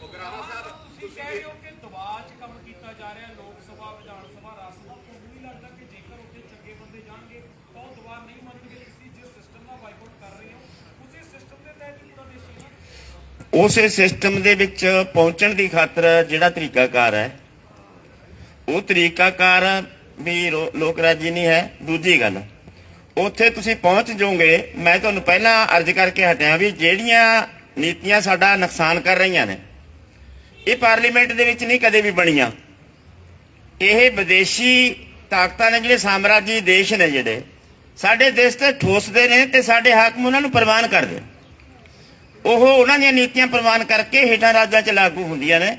ਉਸੇ ਸਿਸਟਮ ਦੇ ਵਿੱਚ ਪਹੁੰਚਣ ਦੀ ਖਾਤਰ ਜਿਹੜਾ ਤਰੀਕਾਕਾਰ ਹੈ ਉਹ ਤਰੀਕਾਕਾਰ ਵੀ ਲੋਕ ਰਾਜੀ ਨਹੀਂ ਹੈ। ਦੂਜੀ ਗੱਲ, ਉੱਥੇ ਤੁਸੀਂ ਪਹੁੰਚ ਜਾਓਗੇ, ਮੈਂ ਤੁਹਾਨੂੰ ਪਹਿਲਾਂ ਅਰਜ਼ ਕਰਕੇ ਹਟਿਆ ਵੀ ਜਿਹੜੀਆਂ ਨੀਤੀਆਂ ਸਾਡਾ ਨੁਕਸਾਨ ਕਰ ਰਹੀਆਂ ਨੇ ਇਹ ਪਾਰਲੀਮੈਂਟ ਦੇ ਵਿੱਚ ਨਹੀਂ ਕਦੇ ਵੀ ਬਣੀਆਂ। ਇਹ ਵਿਦੇਸ਼ੀ ਤਾਕਤਾਂ ਨੇ, ਜਿਹੜੇ ਸਾਮਰਾਜੀ ਦੇਸ਼ ਨੇ, ਜਿਹੜੇ ਸਾਡੇ ਦੇਸ਼ ਤੇ ਠੋਸਦੇ ਨੇ ਤੇ ਸਾਡੇ ਹਾਕਮ ਉਹਨਾਂ ਨੂੰ ਪ੍ਰਵਾਨ ਕਰਦੇ, ਉਹ ਉਹਨਾਂ ਦੀਆਂ ਨੀਤੀਆਂ ਪ੍ਰਵਾਨ ਕਰਕੇ ਹੇਠਾਂ ਰਾਜਾਂ 'ਚ ਲਾਗੂ ਹੁੰਦੀਆਂ ਨੇ।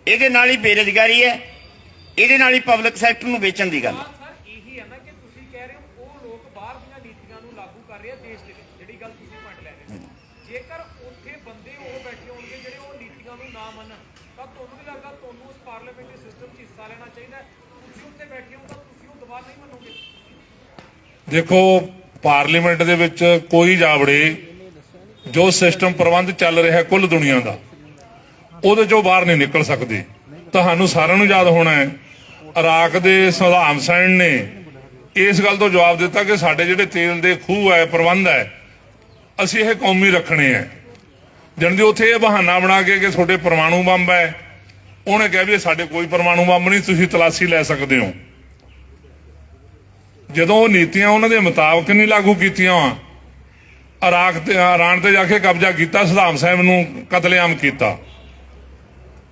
ਇਹਦੇ ਨਾਲ ਹੀ ਬੇਰੁਜ਼ਗਾਰੀ ਹੈ, ਇਹਦੇ ਨਾਲ ਹੀ ਪਬਲਿਕ ਸੈਕਟਰ ਨੂੰ ਵੇਚਣ ਦੀ ਗੱਲ ਹੈ। ਇਹੀ ਹੈ ਨਾ ਕਿ ਤੁਸੀਂ ਕਹਿ ਰਹੇ ਹੋ ਉਹ ਲੋਕ ਬਾਹਰ ਦੀਆਂ ਨੀਤੀਆਂ ਨੂੰ ਲਾਗੂ ਕਰ ਰਹੇ ਆ ਦੇਸ਼ ਦੇ ਵਿੱਚ, ਜਿਹੜੀ ਗੱਲ ਤੁਸੀਂ ਪੁਆਇੰਟ ਲੈ ਰਹੇ ਹੋ। ਜੇਕਰ ਉੱਥੇ ਬੰਦੇ ਉਹ ਬੈਠੇ ਹੋਣਗੇ ਜਿਹੜੇ ਉਹ ਨੀਤੀਆਂ ਨੂੰ ਨਾ ਮੰਨਣ, ਤਾਂ ਤੁਹਾਨੂੰ ਨਹੀਂ ਲੱਗਦਾ ਤੁਹਾਨੂੰ ਉਸ ਪਾਰਲੀਮੈਂਟਰੀ ਸਿਸਟਮ 'ਚ ਹਿੱਸਾ ਲੈਣਾ ਚਾਹੀਦਾ? ਤੁਸੀਂ ਉੱਥੇ ਬੈਠੇ ਹੋ ਤਾਂ ਤੁਸੀਂ ਉਹ ਦਬਾਅ ਨਹੀਂ ਮੰਨੋਗੇ? ਦੇਖੋ, ਪਾਰਲੀਮੈਂਟ ਦੇ ਵਿੱਚ ਕੋਈ ਜਾਵੜੇ ਜੋ ਸਿਸਟਮ ਪ੍ਰਬੰਧ ਚੱਲ ਰਿਹਾ ਕੁੱਲ ਦੁਨੀਆ ਦਾ, ਉਹਦੇ ਚੋਂ ਬਾਹਰ ਨਹੀਂ ਨਿਕਲ ਸਕਦੇ। ਤੁਹਾਨੂੰ ਸਾਰਿਆਂ ਨੂੰ ਯਾਦ ਹੋਣਾ ਹੈ ਇਰਾਕ ਦੇ ਸਦਾਮ ਹੁਸੈਨ ਨੇ ਇਸ ਗੱਲ ਤੋਂ ਜਵਾਬ ਦਿੱਤਾ ਕਿ ਸਾਡੇ ਜਿਹੜੇ ਤੇਲ ਦੇ ਖੂਹ ਹੈ, ਪ੍ਰਬੰਧ ਹੈ, ਅਸੀਂ ਇਹ ਕੌਮੀ ਰੱਖਣੇ ਹੈ। ਜਣਦੀ ਉੱਥੇ ਇਹ ਬਹਾਨਾ ਬਣਾ ਕੇ ਕਿ ਤੁਹਾਡੇ ਪਰਮਾਣੂ ਬੰਬ ਹੈ, ਉਹਨੇ ਕਿਹਾ ਵੀ ਸਾਡੇ ਕੋਈ ਪਰਮਾਣੂ ਬੰਬ ਨਹੀਂ, ਤੁਸੀਂ ਤਲਾਸ਼ੀ ਲੈ ਸਕਦੇ ਹੋ। ਜਦੋਂ ਉਹ ਨੀਤੀਆਂ ਉਹਨਾਂ ਦੇ ਮੁਤਾਬਕ ਨਹੀਂ ਲਾਗੂ ਕੀਤੀਆਂ, ਇਰਾਕ ਤੇ ਇਰਾਨ ਤੇ ਜਾ ਕੇ ਕਬਜ਼ਾ ਕੀਤਾ, ਸਦਾਮ ਹੁਸੈਨ ਨੂੰ ਕਤਲੇਆਮ ਕੀਤਾ।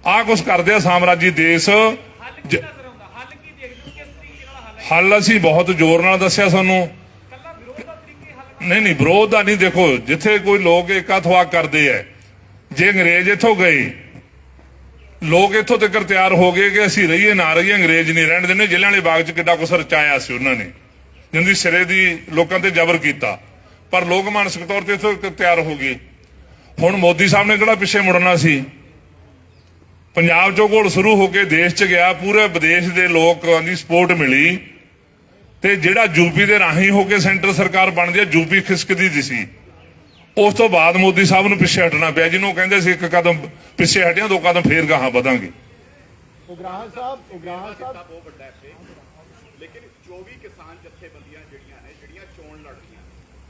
ਆਹ ਕੁਛ ਕਰਦੇ ਆ ਸਾਮਰਾਜੀ ਦੇਸ਼। ਹੱਲ ਕੀ ਨਜ਼ਰ ਆਉਂਦਾ? ਹੱਲ ਕੀ ਦੇਖਦੇ ਹੋ? ਕਿਸ ਤਰੀਕੇ ਨਾਲ ਹੱਲ ਹੈ? ਹੱਲ ਅਸੀਂ ਬਹੁਤ ਜ਼ੋਰ ਨਾਲ ਦੱਸਿਆ ਤੁਹਾਨੂੰ। ਕੱਲਾ ਵਿਰੋਧ ਦਾ ਤਰੀਕੇ ਹੱਲ ਨਹੀਂ, ਵਿਰੋਧ ਦਾ ਨਹੀਂ। ਦੇਖੋ, ਜਿੱਥੇ ਕੋਈ ਲੋਕ ਏਕਾਤਵਾਕ ਕਰਦੇ ਹੈ, ਜੇ ਅੰਗਰੇਜ਼ ਇੱਥੋਂ ਗਏ, ਲੋਕ ਇੱਥੋਂ ਤੱਕ ਤਿਆਰ ਹੋ ਗਏ ਕਿ ਅਸੀਂ ਰਹੀਏ ਨਾ ਰਹੀਏ, ਅੰਗਰੇਜ਼ ਨਹੀਂ ਰਹਿਣ ਦਿੰਦੇ। ਜਲਿਆਂਵਾਲੇ ਬਾਗ 'ਚ ਕਿੱਡਾ ਕੁਛ ਰਚਾਇਆ ਸੀ ਉਹਨਾਂ ਨੇ, ਜਿੰਦੀ ਸਿਰੇ ਦੀ ਲੋਕਾਂ ਤੇ ਜ਼ਬਰ ਕੀਤਾ, ਪਰ ਲੋਕ ਮਾਨਸਿਕ ਤੌਰ ਤੇ ਇੱਥੋਂ ਤਿਆਰ ਹੋ ਗਏ। ਹੁਣ ਮੋਦੀ ਸਾਹਿਬ ਨੇ ਕਿਹੜਾ ਪਿੱਛੇ ਮੁੜਨਾ ਸੀ? ਪੰਜਾਬ 'ਚੋਂ ਘੋੜ ਸ਼ੁਰੂ ਹੋ ਕੇ ਦੇਸ਼ 'ਚ ਗਿਆ, ਪੂਰੇ ਵਿਦੇਸ਼ ਦੇ ਲੋਕਾਂ ਦੀ ਸਪੋਰਟ ਮਿਲੀ, ਤੇ ਜਿਹੜਾ ਯੂਪੀ ਦੇ ਰਾਹੀਂ ਹੋ ਕੇ ਸੈਂਟਰ ਸਰਕਾਰ ਬਣਦੀ ਹੈ, ਯੂਪੀ ਖਿਸਕਦੀ ਦੀ ਸੀ। ਉਸ ਤੋਂ ਬਾਅਦ ਮੋਦੀ ਸਾਹਿਬ ਨੂੰ ਪਿੱਛੇ ਹਟਣਾ ਪਿਆ, ਜਿਹਨੂੰ ਕਹਿੰਦੇ ਸੀ ਇੱਕ ਕਦਮ ਪਿੱਛੇ ਹਟਿਆ, 2 ਕਦਮ ਫੇਰ ਗਾਹਾਂ ਵਧਾਂਗੇ। ਉਗਰਾਹਾਂ ਸਾਹਿਬ ਬਹੁਤ ਵੱਡਾ ਹੈ, ਲੇਕਿਨ 24 ਕਿਸਾਨ ਜਥੇਬੰਦੀਆਂ ਜਿਹੜੀਆਂ ਚੋਣ ਲੜਦੀਆਂ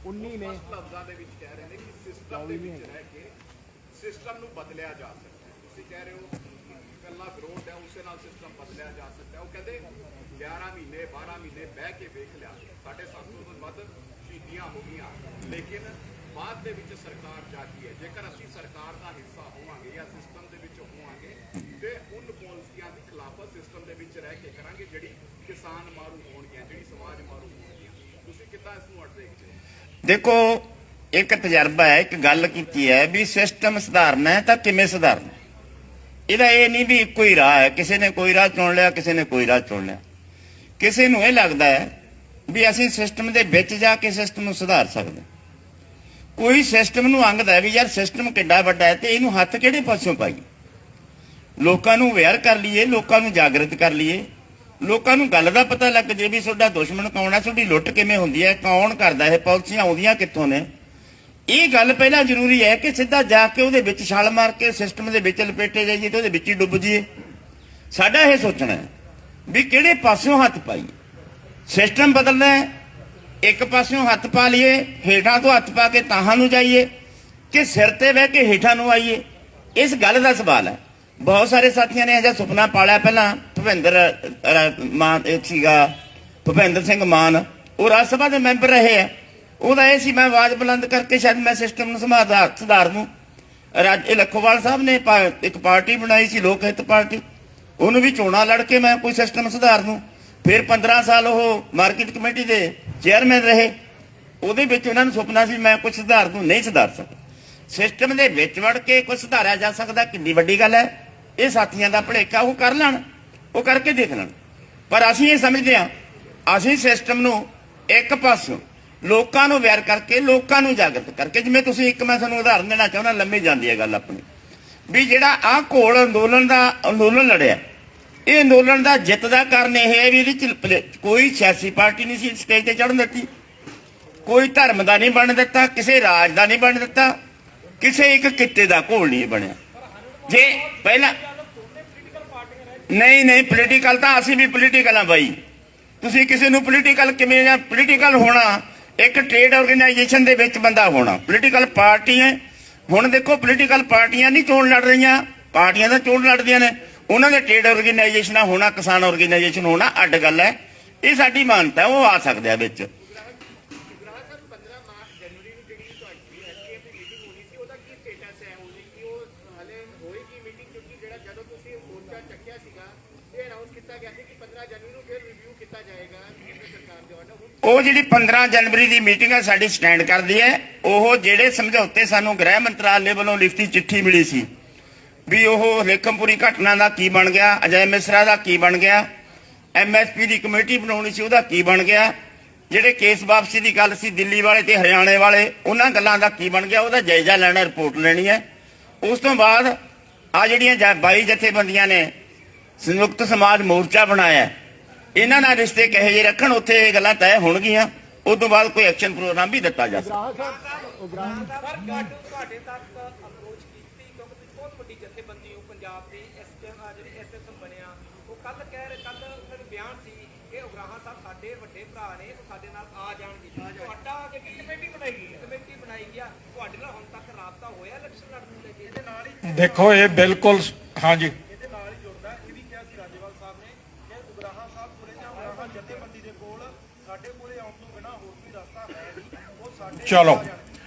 19 ਨੇ ਲਫ਼ਜ਼ਾਂ ਦੇ ਵਿੱਚ ਕਹਿ ਰਹੇ ਨੇ ਕਿ ਸਿਸਟਮ ਦੇ ਵਿੱਚ ਰਹਿ ਕੇ ਸਿਸਟਮ ਨੂੰ ਬਦਲਿਆ ਜਾ ਸਕਦਾ ਹੈ। ਤੁਸੀਂ ਕਹਿ ਰਹੇ ਹੋ ਇਕੱਲਾ ਵਿਰੋਧ ਹੈ, ਉਸੇ ਨਾਲ ਸਿਸਟਮ ਬਦਲਿਆ ਜਾ ਸਕਦਾ ਹੈ। ਉਹ ਕਹਿੰਦੇ 11 ਮਹੀਨੇ 12 ਮਹੀਨੇ ਬਹਿ ਕੇ ਵੇਖ ਲਿਆ, 750 ਤੋਂ ਵੱਧ ਸ਼ਹੀਦੀਆਂ ਹੋ ਗਈਆਂ, ਲੇਕਿਨ ਬਾਅਦ ਦੇ ਵਿੱਚ ਸਰਕਾਰ ਜਾਗੀ ਹੈ। ਜੇਕਰ ਅਸੀਂ ਸਰਕਾਰ ਦਾ ਹਿੱਸਾ ਹੋਵਾਂਗੇ ਜਾਂ ਸਿਸਟਮ ਦੇ ਵਿੱਚ ਹੋਵਾਂਗੇ ਤੇ ਉਨ ਪਾਲਿਸੀਆਂ ਦੀ ਖਿਲਾਫਤ ਸਿਸਟਮ ਦੇ ਵਿੱਚ ਰਹਿ ਕੇ ਕਰਾਂਗੇ ਜਿਹੜੀ ਕਿਸਾਨ ਮਾਰੂ ਹੋਣਗੀਆਂ, ਜਿਹੜੀ ਸਮਾਜ ਮਾਰੂ ਹੋਣਗੀਆਂ। ਤੁਸੀਂ ਕਿੱਦਾਂ ਇਸ ਨੂੰ ਦੇਖਦੇ ਹੋ? ਦੇਖੋ, ਇੱਕ ਤਜਰਬਾ ਹੈ, ਇੱਕ ਗੱਲ ਕੀਤੀ ਹੈ ਵੀ ਸਿਸਟਮ ਸੁਧਾਰਨਾ ਹੈ ਤਾਂ ਕਿਵੇਂ ਸੁਧਾਰਨਾ। ਇਹਦਾ ਇਹ ਨਹੀਂ ਵੀ ਇੱਕੋ ਹੀ ਰਾਹ ਹੈ, ਕਿਸੇ ਨੇ ਕੋਈ ਰਾਹ ਚੁਣ ਲਿਆ, ਕਿਸੇ ਨੇ ਕੋਈ ਰਾਹ ਚੁਣ ਲਿਆ। ਕਿਸੇ ਨੂੰ ਇਹ ਲੱਗਦਾ ਹੈ ਵੀ ਅਸੀਂ ਸਿਸਟਮ ਦੇ ਵਿੱਚ ਜਾ ਕੇ ਸਿਸਟਮ ਨੂੰ ਸੁਧਾਰ ਸਕਦੇ, ਕੋਈ ਸਿਸਟਮ ਨੂੰ ਅੰਗਦਾ ਵੀ ਯਾਰ ਸਿਸਟਮ ਕਿੱਡਾ ਵੱਡਾ ਹੈ ਤੇ ਇਹਨੂੰ ਹੱਥ ਕਿਹੜੇ ਪਾਸਿਓਂ ਪਾਈਏ। ਲੋਕਾਂ ਨੂੰ ਅਵੇਅਰ ਕਰ ਲਈਏ, ਲੋਕਾਂ ਨੂੰ ਜਾਗਰਤ ਕਰ ਲਈਏ, ਲੋਕਾਂ ਨੂੰ ਗੱਲ ਦਾ ਪਤਾ ਲੱਗ ਜੇ ਵੀ ਤੁਹਾਡਾ ਦੁਸ਼ਮਣ ਕੌਣ ਹੈ, ਤੁਹਾਡੀ ਲੁੱਟ ਕਿਵੇਂ ਹੁੰਦੀ ਹੈ, ਕੌਣ ਕਰਦਾ ਇਹ, ਪਾਲਿਸੀਆਂ ਆਉਂਦੀਆਂ ਕਿੱਥੋਂ ਨੇ। ਇਹ ਗੱਲ ਪਹਿਲਾਂ ਜ਼ਰੂਰੀ ਹੈ ਕਿ ਸਿੱਧਾ ਜਾ ਕੇ ਉਹਦੇ ਵਿੱਚ ਛਾਲ ਮਾਰ ਕੇ ਸਿਸਟਮ ਦੇ ਵਿੱਚ ਲਪੇਟੇ ਜਾਈਏ ਤੇ ਉਹਦੇ ਵਿੱਚ ਹੀ ਡੁੱਬ ਜਾਈਏ। ਸਾਡਾ ਇਹ ਸੋਚਣਾ ਹੈ ਵੀ ਕਿਹੜੇ ਪਾਸਿਓਂ ਹੱਥ ਪਾਈਏ। ਸਿਸਟਮ ਬਦਲਣਾ ਹੈ, ਇੱਕ ਪਾਸਿਓਂ ਹੱਥ ਪਾ ਲਈਏ, ਹੇਠਾਂ ਤੋਂ ਹੱਥ ਪਾ ਕੇ ਤਾਹਾਂ ਨੂੰ ਜਾਈਏ ਕਿ ਸਿਰ ਤੇ ਬਹਿ ਕੇ ਹੇਠਾਂ ਨੂੰ ਆਈਏ। ਇਸ ਗੱਲ ਦਾ ਸਵਾਲ ਹੈ। ਬਹੁਤ ਸਾਰੇ ਸਾਥੀਆਂ ਨੇ ਅਜਾ ਸੁਪਨਾ ਪਾਲਿਆ। ਪਹਿਲਾਂ ਭੁਪਿੰਦਰ ਸਿੰਘ ਮਾਨ, ਉਹ ਰਾਜ ਸਭਾ ਦੇ ਮੈਂਬਰ ਰਹੇ ਆ। ਉਹਦਾ ਇਹ ਸੀ ਮੈਂ ਆਵਾਜ਼ ਬੁਲੰਦ ਕਰਕੇ ਸ਼ਾਇਦ ਮੈਂ ਸਿਸਟਮ ਨੂੰ ਸੁਧਾਰ ਦੂੰ। ਇਹ ਲੱਖੋਵਾਲ ਸਾਹਿਬ ਨੇ ਇੱਕ ਪਾਰਟੀ ਬਣਾਈ ਸੀ, ਲੋਕ ਹਿੱਤ ਪਾਰਟੀ, ਉਹਨੂੰ ਵੀ ਚੋਣਾਂ ਲੜ ਕੇ ਮੈਂ ਕੋਈ ਸਿਸਟਮ ਸੁਧਾਰ ਦੂੰ। ਫਿਰ 15 ਸਾਲ ਉਹ ਮਾਰਕੀਟ ਕਮੇਟੀ ਦੇ ਚੇਅਰਮੈਨ ਰਹੇ, ਉਹਦੇ ਵਿੱਚ ਉਹਨਾਂ ਨੂੰ ਸੁਪਨਾ ਸੀ ਮੈਂ ਕੁਝ ਸੁਧਾਰ ਦੂੰ, ਨਹੀਂ ਸੁਧਾਰ ਸਕਦਾ। ਸਿਸਟਮ ਦੇ ਵਿੱਚ ਵੜ ਕੇ ਕੁਝ ਸੁਧਾਰਿਆ ਜਾ ਸਕਦਾ, ਕਿੰਨੀ ਵੱਡੀ ਗੱਲ ਹੈ। ਇਹ ਸਾਥੀਆਂ ਦਾ ਭੁਲੇਖਾ, ਉਹ ਕਰ ਲੈਣ, ਉਹ ਕਰਕੇ ਦੇਖ ਲੈਣ। ਪਰ ਅਸੀਂ ਇਹ ਸਮਝਦੇ ਹਾਂ ਅਸੀਂ ਸਿਸਟਮ ਨੂੰ ਇੱਕ ਪਾਸੋਂ ਲੋਕਾਂ ਨੂੰ ਅਵੇਅਰ ਕਰਕੇ, ਲੋਕਾਂ ਨੂੰ ਜਾਗਰਤ ਕਰਕੇ, ਜਿਵੇਂ ਤੁਸੀਂ ਇੱਕ ਮੈਂ ਤੁਹਾਨੂੰ ਉਦਾਹਰਨ ਦੇਣਾ ਚਾਹੁੰਦਾ, ਲੰਮੀ ਜਾਂਦੀ ਹੈ ਗੱਲ ਆਪਣੀ, ਵੀ ਜਿਹੜਾ ਆਹ ਘੋਲ ਅੰਦੋਲਨ ਲੜਿਆ, ਇਹ ਅੰਦੋਲਨ ਦਾ ਜਿੱਤ ਦਾ ਕਾਰਨ ਇਹ ਹੈ ਵੀ ਇਹਦੇ ਚ ਕੋਈ ਸਿਆਸੀ ਪਾਰਟੀ ਨਹੀਂ ਸੀ ਸਟੇਜ ਤੇ ਚੜ੍ਹਨ ਦਿੱਤੀ, ਕੋਈ ਧਰਮ ਦਾ ਨਹੀਂ ਬਣ ਦਿੱਤਾ, ਕਿਸੇ ਰਾਜ ਦਾ ਨਹੀਂ ਬਣ ਦਿੱਤਾ, ਕਿਸੇ ਇੱਕ ਕਿੱਤੇ ਦਾ ਘੋਲ ਨਹੀਂ ਬਣਿਆ। ਜੇ ਪਹਿਲਾਂ ਨਹੀਂ ਪੋਲੀਟੀਕਲ ਤਾਂ ਅਸੀਂ ਵੀ ਪੋਲੀਟੀਕਲ ਆ ਬਾਈ। ਤੁਸੀਂ ਕਿਸੇ ਨੂੰ ਪੋਲੀਟੀਕਲ ਕਿਵੇਂ ਜਾਂ ਪੋਲੀਟੀਕਲ ਹੋਣਾ ਇੱਕ ਟ੍ਰੇਡ ਆਰਗੇਨਾਈਜੇਸ਼ਨ ਦੇ ਵਿੱਚ ਬੰਦਾ ਹੋਣਾ। ਪੋਲੀਟੀਕਲ ਪਾਰਟੀ ਹੈ, ਹੁਣ ਦੇਖੋ ਪੋਲੀਟੀਕਲ ਪਾਰਟੀਆਂ ਨਹੀਂ ਚੋਣ ਲੜ ਰਹੀਆਂ, ਪਾਰਟੀਆਂ ਤਾਂ ਚੋਣ ਲੜਦੀਆਂ ਨੇ, ਉਹਨਾਂ ਦੇ ਟ੍ਰੇਡ ਆਰਗੇਨਾਈਜੇਸ਼ਨਾਂ ਹੋਣਾ, ਕਿਸਾਨ ਆਰਗੇਨਾਈਜੇਸ਼ਨ ਹੋਣਾ ਅੱਡ ਗੱਲ ਹੈ। ਇਹ ਸਾਡੀ ਮਾਨਤਾ, ਉਹ ਆ ਸਕਦੇ ਆ ਵਿੱਚ। ਉਹ ਜਿਹੜੀ 15 ਜਨਵਰੀ ਦੀ ਮੀਟਿੰਗ ਹੈ ਸਾਡੀ ਸਟੈਂਡ ਕਰਦੀ ਹੈ। ਉਹ ਜਿਹੜੇ ਸਮਝੌਤੇ ਸਾਨੂੰ ਗ੍ਰਹਿ ਮੰਤਰਾਲੇ ਵੱਲੋਂ ਲਿਖਤੀ ਚਿੱਠੀ ਮਿਲੀ ਸੀ ਵੀ ਉਹ ਲੇਖਮਪੁਰੀ ਘਟਨਾ ਦਾ ਕੀ ਬਣ ਗਿਆ, ਅਜੈ ਮਿਸਰਾ ਦਾ ਕੀ ਬਣ ਗਿਆ, MSP ਦੀ ਕਮੇਟੀ ਬਣਾਉਣੀ ਸੀ ਉਹਦਾ ਕੀ ਬਣ ਗਿਆ, ਜਿਹੜੇ ਕੇਸ ਵਾਪਸੀ ਦੀ ਗੱਲ ਸੀ ਦਿੱਲੀ ਵਾਲੇ ਤੇ ਹਰਿਆਣੇ ਵਾਲੇ ਉਹਨਾਂ ਗੱਲਾਂ ਦਾ ਕੀ ਬਣ ਗਿਆ, ਉਹਦਾ ਜਾਇਜ਼ਾ ਲੈਣਾ, ਰਿਪੋਰਟ ਲੈਣੀ ਹੈ। ਉਸ ਤੋਂ ਬਾਅਦ ਆ ਜਿਹੜੀਆਂ 22 ਜਥੇਬੰਦੀਆਂ ਨੇ ਸੰਯੁਕਤ ਸਮਾਜ ਮੋਰਚਾ ਬਣਾਇਆ, ਇਹਨਾਂ ਨਾਲ ਰਿਸ਼ਤੇ ਕਹੇ ਜੇ ਰੱਖਣ, ਉੱਥੇ ਇਹ ਗੱਲਾਂ ਤੈਅ ਹੋਣਗੀਆਂ। ਉਸ ਤੋਂ ਬਾਅਦ ਕੋਈ ਐਕਸ਼ਨ ਪ੍ਰੋਗਰਾਮ ਵੀ ਦਿੱਤਾ ਜਾ ਸਕਦਾ। ਤੁਹਾਡੇ ਤੱਕ ਅਪਰੋਚ ਕੀਤੀ ਕਿਉਂਕਿ ਤੁਸੀਂ ਬਹੁਤ ਵੱਡੀ ਜਥੇਬੰਦੀ ਹੋ ਪੰਜਾਬ ਦੀ, ਜਿਹੜੀ SSM ਬਣਿਆ, ਉਹ ਕੱਲ ਉਹਨਾਂ ਦੇ ਬਿਆਨ ਸੀ ਕਿ ਉਗਰਾਹਾਂ ਸਾਹਿਬ ਸਾਡੇ ਵੱਡੇ ਭਰਾ ਨੇ, ਉਹ ਸਾਡੇ ਨਾਲ ਆ ਜਾਣਗੇ। ਤੁਹਾਡਾ ਜਿਹੜੀ ਕਮੇਟੀ ਬਣਾਈ ਗਈ ਆ, ਤੁਹਾਡੇ ਨਾਲ ਹੁਣ ਤੱਕ ਰਾਬਤਾ ਹੋਇਆ ਇਲੈਕਸ਼ਨ ਲੜਨ ਨੂੰ ਲੈ ਕੇ? ਇਹਦੇ ਨਾਲ ਹੀ ਦੇਖੋ ਇਹ ਬਿਲਕੁਲ ਹਾਂਜੀ ਇਹਦੇ ਨਾਲ ਹੀ ਜੁੜਦਾ। ਇਹ ਵੀ ਕਿਹਾ ਸੀ ਰਾਜੇਵਾਲ ਸਾਹਿਬ ਨੇ ਕਿ ਉਗਰਾਹਾਂ ਸਾਹਿਬ ਕੋਲੇ ਜਾਂ ਉਗਰਾਹਾਂ ਜਥੇਬੰਦੀ ਦੇ ਕੋਲ ਸਾਡੇ ਕੋਲੇ ਆਉਣ ਤੋਂ ਬਿਨਾਂ ਹੋਰ ਕੋਈ ਰਸਤਾ ਹੈ ਨਹੀਂ, ਉਹ ਸਾਡੇ ਚਲੋ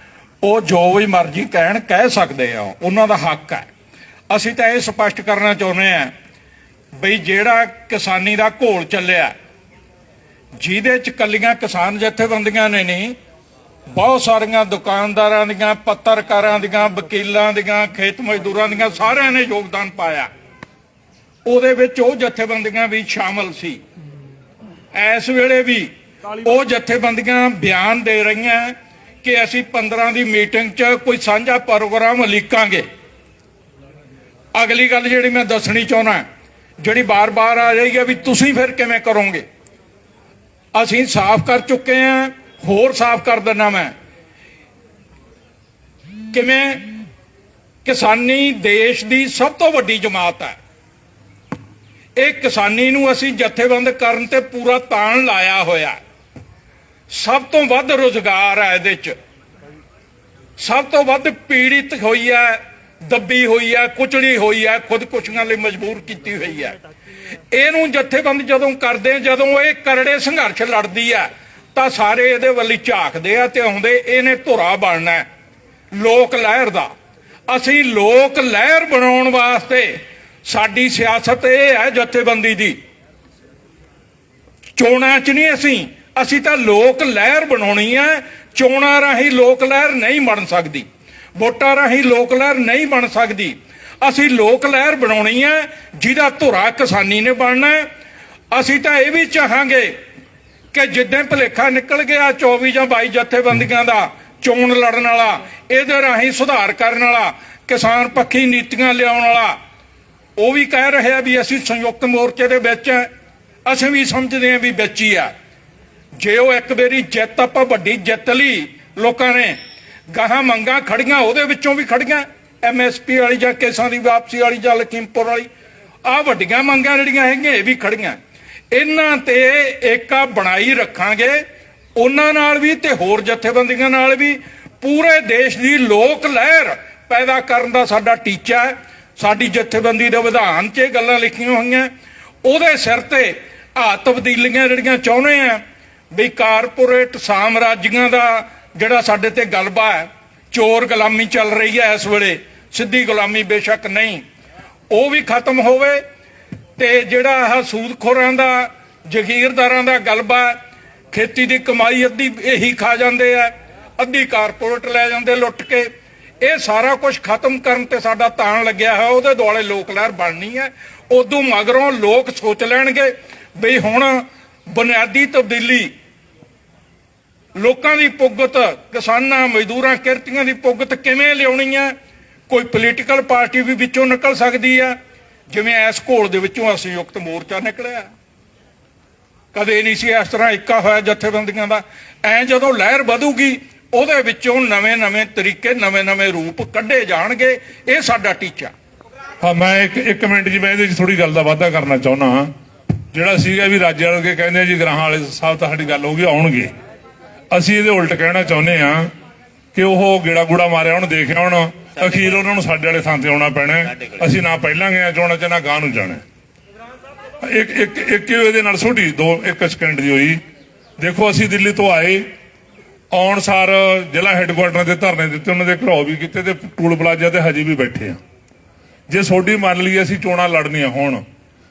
ਉਹ ਜੋ ਵੀ ਮਰਜ਼ੀ ਕਹਿ ਸਕਦੇ ਆ, ਉਹਨਾਂ ਦਾ ਹੱਕ ਹੈ। ਅਸੀਂ ਤਾਂ ਇਹ ਸਪਸ਼ਟ ਕਰਨਾ ਚਾਹੁੰਦੇ ਆ ਬਈ ਜਿਹੜਾ ਕਿਸਾਨੀ ਦਾ ਘੋਲ ਚੱਲਿਆ, ਜਿਹਦੇ ਚ ਕੱਲੀਆਂ ਕਿਸਾਨ ਜਥੇਬੰਦੀਆਂ ਨੇ ਨਹੀਂ, ਬਹੁਤ ਸਾਰੀਆਂ ਦੁਕਾਨਦਾਰਾਂ ਦੀਆਂ, ਪੱਤਰਕਾਰਾਂ ਦੀਆਂ, ਵਕੀਲਾਂ ਦੀਆਂ, ਖੇਤ ਮਜ਼ਦੂਰਾਂ ਦੀਆਂ, ਸਾਰਿਆਂ ਨੇ ਯੋਗਦਾਨ ਪਾਇਆ। ਉਹਦੇ ਵਿੱਚ ਉਹ ਜਥੇਬੰਦੀਆਂ ਵੀ ਸ਼ਾਮਲ ਸੀ। ਇਸ ਵੇਲੇ ਵੀ ਉਹ ਜਥੇਬੰਦੀਆਂ ਬਿਆਨ ਦੇ ਰਹੀਆਂ ਕਿ ਅਸੀਂ 15 ਦੀ ਮੀਟਿੰਗ 'ਚ ਕੋਈ ਸਾਂਝਾ ਪ੍ਰੋਗਰਾਮ ਉਲੀਕਾਂਗੇ। ਅਗਲੀ ਗੱਲ ਜਿਹੜੀ ਮੈਂ ਦੱਸਣੀ ਚਾਹੁੰਦਾ, ਜਿਹੜੀ ਬਾਰ-ਬਾਰ ਆ ਰਹੀ ਹੈ ਵੀ ਤੁਸੀਂ ਫਿਰ ਕਿਵੇਂ ਕਰੋਗੇ, ਅਸੀਂ ਸਾਫ਼ ਕਰ ਚੁੱਕੇ ਹਾਂ, ਹੋਰ ਸਾਫ਼ ਕਰ ਦਿੰਦਾ ਮੈਂ। ਕਿਵੇਂ? ਕਿਸਾਨੀ ਦੇਸ਼ ਦੀ ਸਭ ਤੋਂ ਵੱਡੀ ਜਮਾਤ ਹੈ। ਇਹ ਕਿਸਾਨੀ ਨੂੰ ਅਸੀਂ ਜਥੇਬੰਦ ਕਰਨ ਤੇ ਪੂਰਾ ਤਾਣ ਲਾਇਆ ਹੋਇਆ। ਸਭ ਤੋਂ ਵੱਧ ਰੁਜ਼ਗਾਰ ਹੈ ਇਹਦੇ 'ਚ, ਸਭ ਤੋਂ ਵੱਧ ਪੀੜਿਤ ਹੋਈ ਹੈ, ਦੱਬੀ ਹੋਈ ਹੈ, ਕੁਚਲੀ ਹੋਈ ਹੈ, ਖੁਦਕੁਸ਼ੀਆਂ ਲਈ ਮਜਬੂਰ ਕੀਤੀ ਹੋਈ ਹੈ। ਇਹਨੂੰ ਜਥੇਬੰਦ ਜਦੋਂ ਕਰਦੇ, ਜਦੋਂ ਇਹ ਕਰੜੇ ਸੰਘਰਸ਼ ਲੜਦੀ ਹੈ ਤਾਂ ਸਾਰੇ ਇਹਦੇ ਵੱਲ ਝਾਕਦੇ ਆ ਤੇ ਆਉਂਦੇ, ਇਹਨੇ ਧੁਰਾ ਬਣਨਾ ਲੋਕ ਲਹਿਰ ਦਾ। ਅਸੀਂ ਲੋਕ ਲਹਿਰ ਬਣਾਉਣ ਵਾਸਤੇ ਸਾਡੀ ਸਿਆਸਤ ਇਹ ਹੈ ਜਥੇਬੰਦੀ ਦੀ, ਚੋਣਾਂ 'ਚ ਨਹੀਂ। ਅਸੀਂ ਤਾਂ ਲੋਕ ਲਹਿਰ ਬਣਾਉਣੀ ਹੈ। ਚੋਣਾਂ ਰਾਹੀਂ ਲੋਕ ਲਹਿਰ ਨਹੀਂ ਬਣ ਸਕਦੀ, ਵੋਟਾਂ ਰਾਹੀਂ ਲੋਕ ਲਹਿਰ ਨਹੀਂ ਬਣ ਸਕਦੀ। ਅਸੀਂ ਲੋਕ ਲਹਿਰ ਬਣਾਉਣੀ ਹੈ ਜਿਹਦਾ ਧੁਰਾ ਕਿਸਾਨੀ ਨੇ ਬਣਨਾ। ਅਸੀਂ ਤਾਂ ਇਹ ਵੀ ਚਾਹਾਂਗੇ ਕਿ ਜਿੱਦਾਂ ਭੁਲੇਖਾ ਨਿਕਲ ਗਿਆ 24 ਜਾਂ 22 ਜਥੇਬੰਦੀਆਂ ਦਾ ਚੋਣ ਲੜਨ ਵਾਲਾ, ਇਹਦੇ ਰਾਹੀਂ ਸੁਧਾਰ ਕਰਨ ਵਾਲਾ, ਕਿਸਾਨ ਪੱਖੀ ਨੀਤੀਆਂ ਲਿਆਉਣ ਵਾਲਾ, ਉਹ ਵੀ ਕਹਿ ਰਿਹਾ ਵੀ ਅਸੀਂ ਸੰਯੁਕਤ ਮੋਰਚੇ ਦੇ ਵਿੱਚ ਹਾਂ। ਅਸੀਂ ਵੀ ਸਮਝਦੇ ਹਾਂ ਵੀ ਵਿੱਚ ਹੀ ਆ। ਜੇ ਉਹ ਇੱਕ ਵਾਰੀ ਜਿੱਤ, ਆਪਾਂ ਵੱਡੀ ਜਿੱਤ ਲਈ, ਲੋਕਾਂ ਨੇ ਗਾਹਾਂ ਮੰਗਾਂ ਖੜੀਆਂ, ਉਹਦੇ ਵਿੱਚੋਂ ਵੀ ਖੜੀਆਂ MSP ਵਾਲੀ ਜਾਂ ਕੇਸਾਂ ਦੀ ਵਾਪਸੀ ਵਾਲੀ ਜਾਂ ਲਖੀਮਪੁਰ ਵਾਲੀ, ਆਹ ਵੱਡੀਆਂ ਮੰਗਾਂ ਜਿਹੜੀਆਂ ਹੈਗੀਆਂ ਇਹ ਵੀ ਖੜੀਆਂ। ਇਹਨਾਂ ਤੇ ਏਕਾ ਬਣਾਈ ਰੱਖਾਂਗੇ, ਉਹਨਾਂ ਨਾਲ ਵੀ ਤੇ ਹੋਰ ਜਥੇਬੰਦੀਆਂ ਨਾਲ ਵੀ। ਪੂਰੇ ਦੇਸ਼ ਦੀ ਲੋਕ ਲਹਿਰ ਪੈਦਾ ਕਰਨ ਦਾ ਸਾਡਾ ਟੀਚਾ ਹੈ। ਸਾਡੀ ਜਥੇਬੰਦੀ ਦੇ ਵਿਧਾਨ 'ਚ ਇਹ ਗੱਲਾਂ ਲਿਖੀਆਂ ਹੋਈਆਂ। ਉਹਦੇ ਸਿਰ ਤੇ ਆ ਤਬਦੀਲੀਆਂ ਜਿਹੜੀਆਂ ਚਾਹੁੰਦੇ ਆ ਵੀ ਕਾਰਪੋਰੇਟ ਸਾਮਰਾਜੀਆਂ ਦਾ ਜਿਹੜਾ ਸਾਡੇ ਤੇ ਗਲਬਾ ਹੈ, ਚੋਰ ਗੁਲਾਮੀ ਚੱਲ ਰਹੀ ਹੈ ਇਸ ਵੇਲੇ, ਸਿੱਧੀ ਗੁਲਾਮੀ ਬੇਸ਼ੱਕ ਨਹੀਂ, ਉਹ ਵੀ ਖਤਮ ਹੋਵੇ। ਤੇ ਜਿਹੜਾ ਆਹ ਸੂਦਖੋਰਾਂ ਦਾ, ਜ਼ਗੀਰਦਾਰਾਂ ਦਾ ਗਲਬਾ, ਖੇਤੀ ਦੀ ਕਮਾਈ ਅੱਧੀ ਇਹੀ ਖਾ ਜਾਂਦੇ ਆ, ਅੱਧੀ ਕਾਰਪੋਰੇਟ ਲੈ ਜਾਂਦੇ ਲੁੱਟ ਕੇ, ਇਹ ਸਾਰਾ ਕੁਝ ਖਤਮ ਕਰਨ ਤੇ ਸਾਡਾ ਤਾਣ ਲੱਗਿਆ ਹੈ। ਉਹਦੇ ਦੁਆਲੇ ਲੋਕ ਲਹਿਰ ਬਣਨੀ ਹੈ। ਉਦੋਂ ਮਗਰੋਂ ਲੋਕ ਸੋਚ ਲੈਣਗੇ ਵੀ ਹੁਣ ਬੁਨਿਆਦੀ ਤਬਦੀਲੀ ਲੋਕਾਂ ਦੀ ਪੁੱਗਤ, ਕਿਸਾਨਾਂ, ਮਜ਼ਦੂਰਾਂ, ਕਿਰਤੀਆਂ ਦੀ ਪੁੱਗਤ ਕਿਵੇਂ ਲਿਆਉਣੀ ਹੈ। ਕੋਈ ਪੋਲੀਟੀਕਲ ਪਾਰਟੀ ਵੀ ਵਿੱਚੋਂ ਨਿਕਲ ਸਕਦੀ ਹੈ, ਜਿਵੇਂ ਇਸ ਘੋਲ ਦੇ ਵਿੱਚੋਂ ਸੰਯੁਕਤ ਮੋਰਚਾ ਨਿਕਲਿਆ। ਕਦੇ ਨਹੀਂ ਸੀ ਇਸ ਤਰ੍ਹਾਂ ਇੱਕਾ ਹੋਇਆ ਜਥੇਬੰਦੀਆਂ ਦਾ। ਐ ਜਦੋਂ ਲਹਿਰ ਵਧੂਗੀ, ਉਹਦੇ ਵਿੱਚੋਂ ਨਵੇਂ-ਨਵੇਂ ਤਰੀਕੇ, ਨਵੇਂ-ਨਵੇਂ ਰੂਪ ਕੱਢੇ ਜਾਣਗੇ। ਇਹ ਸਾਡਾ ਟੀਚਾ। ਹਾਂ, ਮੈਂ ਇੱਕ ਮਿੰਟ ਜੀ, ਮੈਂ ਇਹਦੇ 'ਚ ਥੋੜੀ ਗੱਲ ਦਾ ਵਾਧਾ ਕਰਨਾ ਚਾਹੁੰਦਾ ਹਾਂ। ਜਿਹੜਾ ਸੀਗਾ ਵੀ ਰਾਜੇ ਵਾਲੇ ਕਹਿੰਦੇ ਜੀ ਗਰਾਹਾਂ ਵਾਲੇ ਸਾਹਿਬ ਤਾਂ ਸਾਡੀ ਗੱਲ ਹੋ ਗਈ, ਆਉਣਗੇ। ਅਸੀਂ ਇਹਦੇ ਉਲਟ ਕਹਿਣਾ ਚਾਹੁੰਦੇ ਹਾਂ ਕਿ ਉਹ ਗੇੜਾ ਗੂੜਾ ਮਾਰਿਆ ਹੁਣ, ਦੇਖਿਆ ਹੁਣ ਅਖੀਰ ਉਹਨਾਂ ਨੂੰ ਸਾਡੇ ਵਾਲੇ ਥਾਂ ਤੇ ਆਉਣਾ ਪੈਣਾ ਹੈ। ਅਸੀਂ ਨਾ ਪਹਿਲਾਂ ਗਏ ਚੋਣਾਂ 'ਚ ਨਾ ਗਾਂ ਨੂੰ ਜਾਣਾ। ਇੱਕ ਇਹਦੇ ਨਾਲ ਛੋਟੀ ਇੱਕ ਸਕਿੰਟ ਦੀ ਹੋਈ। ਦੇਖੋ ਅਸੀਂ ਦਿੱਲੀ ਤੋਂ ਆਏ, ਆਉਣ ਸਾਰ ਜ਼ਿਲ੍ਹਾ ਹੈੱਡਕੁਆਟਰ ਦੇ ਧਰਨੇ ਦਿੱਤੇ, ਉਹਨਾਂ ਦੇ ਘਰੋ ਵੀ ਕੀਤੇ ਤੇ ਟੂਲ ਪਲਾਜ਼ਾ ਤੇ ਹਜੇ ਵੀ ਬੈਠੇ ਆ। ਜੇ ਤੁਹਾਡੀ ਮੰਨ ਲਈਏ ਅਸੀਂ ਚੋਣਾਂ ਲੜਨੀਆਂ ਹੋਣ,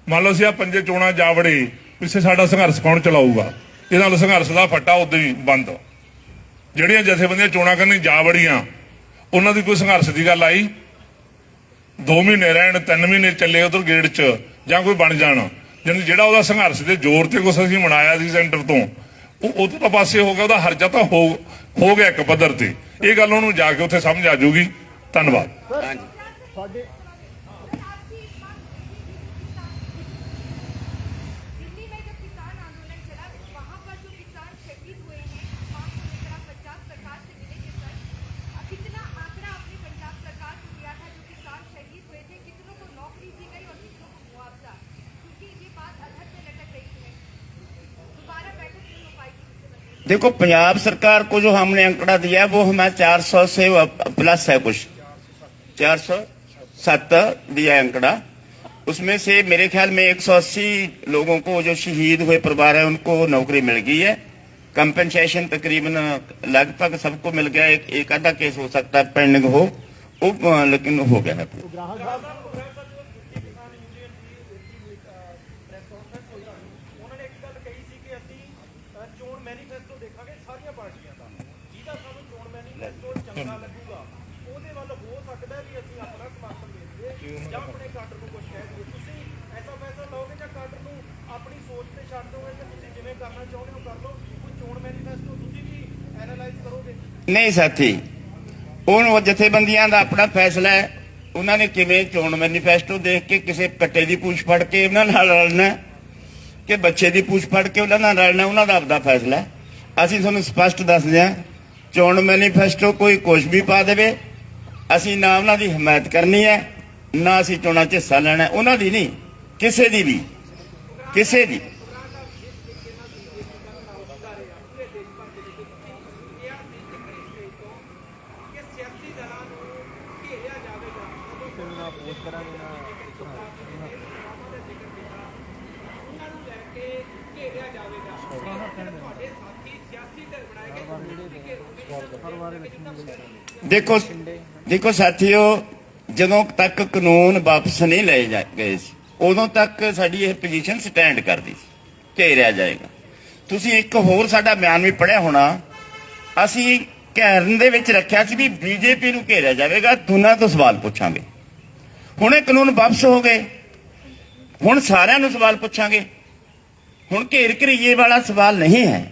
ਮੰਨ ਲਓ ਅਸੀਂ ਆ 5 ਚੋਣਾਂ ਜਾ ਵੜੇ, ਪਿੱਛੇ ਸਾਡਾ ਸੰਘਰਸ਼ ਕੌਣ ਚਲਾਊਗਾ? ਇਹਦੇ ਨਾਲ ਸੰਘਰਸ਼ ਦਾ ਫੱਟਾ ਉਦੋਂ ਹੀ ਬੰਦ। ਜਿਹੜੀਆਂ ਜਥੇਬੰਦੀਆਂ ਚੋਣਾਂ ਕਰਨੀ ਜਾ ਵੜੀਆਂ, ਉਹਨਾਂ ਦੀ ਕੋਈ ਸੰਘਰਸ਼ ਦੀ ਗੱਲ ਆਈ? 2 ਮਹੀਨੇ ਰਹਿਣ, 3 ਮਹੀਨੇ ਚੱਲੇ ਉਧਰ ਗੇੜ 'ਚ ਜਾਂ ਕੋਈ ਬਣ ਜਾਣ, ਜਿਹੜਾ ਉਹਦਾ ਸੰਘਰਸ਼ ਦੇ ਜ਼ੋਰ ਤੇ ਕੁਛ ਅਸੀਂ ਮਨਾਇਆ ਸੀ ਸੈਂਟਰ ਤੋਂ, ਉਹ ਤੋਂ ਪਾਸੇ ਹੋ ਗਿਆ, ਉਹਦਾ ਹਰਜਾ ਤਾਂ ਹੋ ਗਿਆ ਇੱਕ ਪੱਧਰ ਤੇ। ਇਹ ਗੱਲ ਉਹਨੂੰ ਜਾ ਕੇ ਉੱਥੇ ਸਮਝ ਆ ਜਾਊਗੀ। ਧੰਨਵਾਦ। ਹਾਂਜੀ ਸਾਡੇ दिल्ली में जब किसान आंदोलन चला, वहां पर जो किसान शहीद हुए हैं, वहां को लेकर आप पंजाब सरकार से मिले थे सर। कितना आंकड़ा आपने पंजाब सरकार को दिया था? जो किसान शहीद हुए थे, कितनों को नौकरी दी गई और कितनों को मुआवजा? क्योंकि ये बात अधर में लटक रही है, दोबारा बैठक नहीं हो पाएगी। देखो, पंजाब सरकार को जो हमने आंकड़ा दिया वो हमें 400 से प्लस है, कुछ 407 दिया आंकड़ा। उसमें से मेरे ख्याल में 180 लोगों को, जो शहीद हुए परिवार है, उनको नौकरी मिल गई है। कंपनसेशन तकरीबन लगभग सबको मिल गया। एक आधा केस हो सकता है पेंडिंग हो, लेकिन हो गया है। ਉਗਰਾਹਾਂ ਸਾਹਿਬ ਉਹਨਾਂ ਨੇ ਇੱਕ ਗੱਲ ਕਹੀ ਸੀ ਕਿ ਅਸੀਂ ਚੋਣ ਮੈਨੀਫੈਸਟੋ ਦੇਖਾਂਗੇ ਸਾਰੀਆਂ ਪਾਰਟੀਆਂ ਦਾ, ਜਿਹਦਾ ਸਾਨੂੰ ਚੋਣ ਮੈਨੀਫੈਸਟੋ ਚੰਗਾ ਲੱਗੂਗਾ ਉਹਦੇ ਵੱਲ ਹੋ ਸਕਦਾ ਵੀ ਅਸੀਂ ਆਪਣਾ ਸਮਰਥਨ ਦੇ ਦਈਏ ਜਾਂ ਆਪਣੇ ਕਾਡਰ ਨੂੰ ਕੁਝ ਕਹਿ ਦਈਏ। ਤੁਸੀਂ ਐਸਾ ਫੈਸਲਾ ਲਓਗੇ ਜਾਂ ਕਾਡਰ ਨੂੰ ਆਪਣੀ ਸੋਚ ਤੇ ਛੱਡ ਦੋਗੇ ਕਿ ਤੁਸੀਂ ਜਿਵੇਂ ਕਰਨਾ ਚਾਹੁੰਦੇ ਹੋ ਕਰ ਲਓ? ਕੋਈ ਚੋਣ ਮੈਨੀਫੈਸਟੋ ਤੁਸੀਂ ਵੀ ਐਨਾਲਾਈਜ਼ ਕਰੋਗੇ? ਨਹੀਂ ਸਾਥੀ, ਉਹ ਜਥੇਬੰਦੀਆਂ ਦਾ ਆਪਣਾ ਫੈਸਲਾ ਹੈ। ਉਹਨਾਂ ਨੇ ਕਿਵੇਂ ਚੋਣ ਮੈਨੀਫੈਸਟੋ ਦੇਖ ਕੇ ਕਿਸੇ ਕੱਟੇ ਦੀ ਪੂਛ ਫੜ ਕੇ ਉਹਨਾਂ ਨਾਲ ਰਲਣਾ ਕਿ ਬੱਚੇ ਦੀ ਪੂਛ ਫੜ ਕੇ ਉਹਨਾਂ ਨਾਲ ਰਲਣਾ, ਉਹਨਾਂ ਦਾ ਆਪਦਾ ਫੈਸਲਾ ਹੈ। ਅਸੀਂ ਤੁਹਾਨੂੰ ਸਪਸ਼ਟ ਦੱਸਦੇ ਹਾਂ, ਚੋਣ ਮੈਨੀਫੈਸਟੋ ਕੋਈ ਕੁਛ ਵੀ ਪਾ ਦੇਵੇ, ਅਸੀਂ ਨਾ ਉਹਨਾਂ ਦੀ ਹਮਾਇਤ ਕਰਨੀ ਹੈ, ਨਾ ਅਸੀਂ ਚੋਣਾਂ 'ਚ ਹਿੱਸਾ ਲੈਣਾ। ਉਹਨਾਂ ਦੀ ਨਹੀਂ, ਕਿਸੇ ਦੀ ਵੀ, ਕਿਸੇ ਦੀ। ਦੇਖੋ ਸਾਥੀਓ, ਜਦੋਂ ਤੱਕ ਕਾਨੂੰਨ ਵਾਪਸ ਨਹੀਂ ਲਏ ਗਏ ਸੀ, ਉਦੋਂ ਤੱਕ ਸਾਡੀ ਇਹ ਪੋਜੀਸ਼ਨ ਸਟੈਂਡ ਕਰਦੀ ਸੀ, ਘੇਰਿਆ ਜਾਏਗਾ। ਤੁਸੀਂ ਇੱਕ ਹੋਰ ਸਾਡਾ ਬਿਆਨ ਵੀ ਪੜ੍ਹਿਆ ਹੋਣਾ, ਅਸੀਂ ਘੇਰਨ ਦੇ ਵਿੱਚ ਰੱਖਿਆ ਸੀ ਵੀ ਬੀਜੇਪੀ ਨੂੰ ਘੇਰਿਆ ਜਾਵੇਗਾ, ਦੋਨਾਂ ਤੋਂ ਸਵਾਲ ਪੁੱਛਾਂਗੇ। ਹੁਣ ਇਹ ਕਾਨੂੰਨ ਵਾਪਸ ਹੋ ਗਏ, ਹੁਣ ਸਾਰਿਆਂ ਨੂੰ ਸਵਾਲ ਪੁੱਛਾਂਗੇ। ਹੁਣ ਘੇਰ ਘਰੀਏ ਵਾਲਾ ਸਵਾਲ ਨਹੀਂ ਹੈ।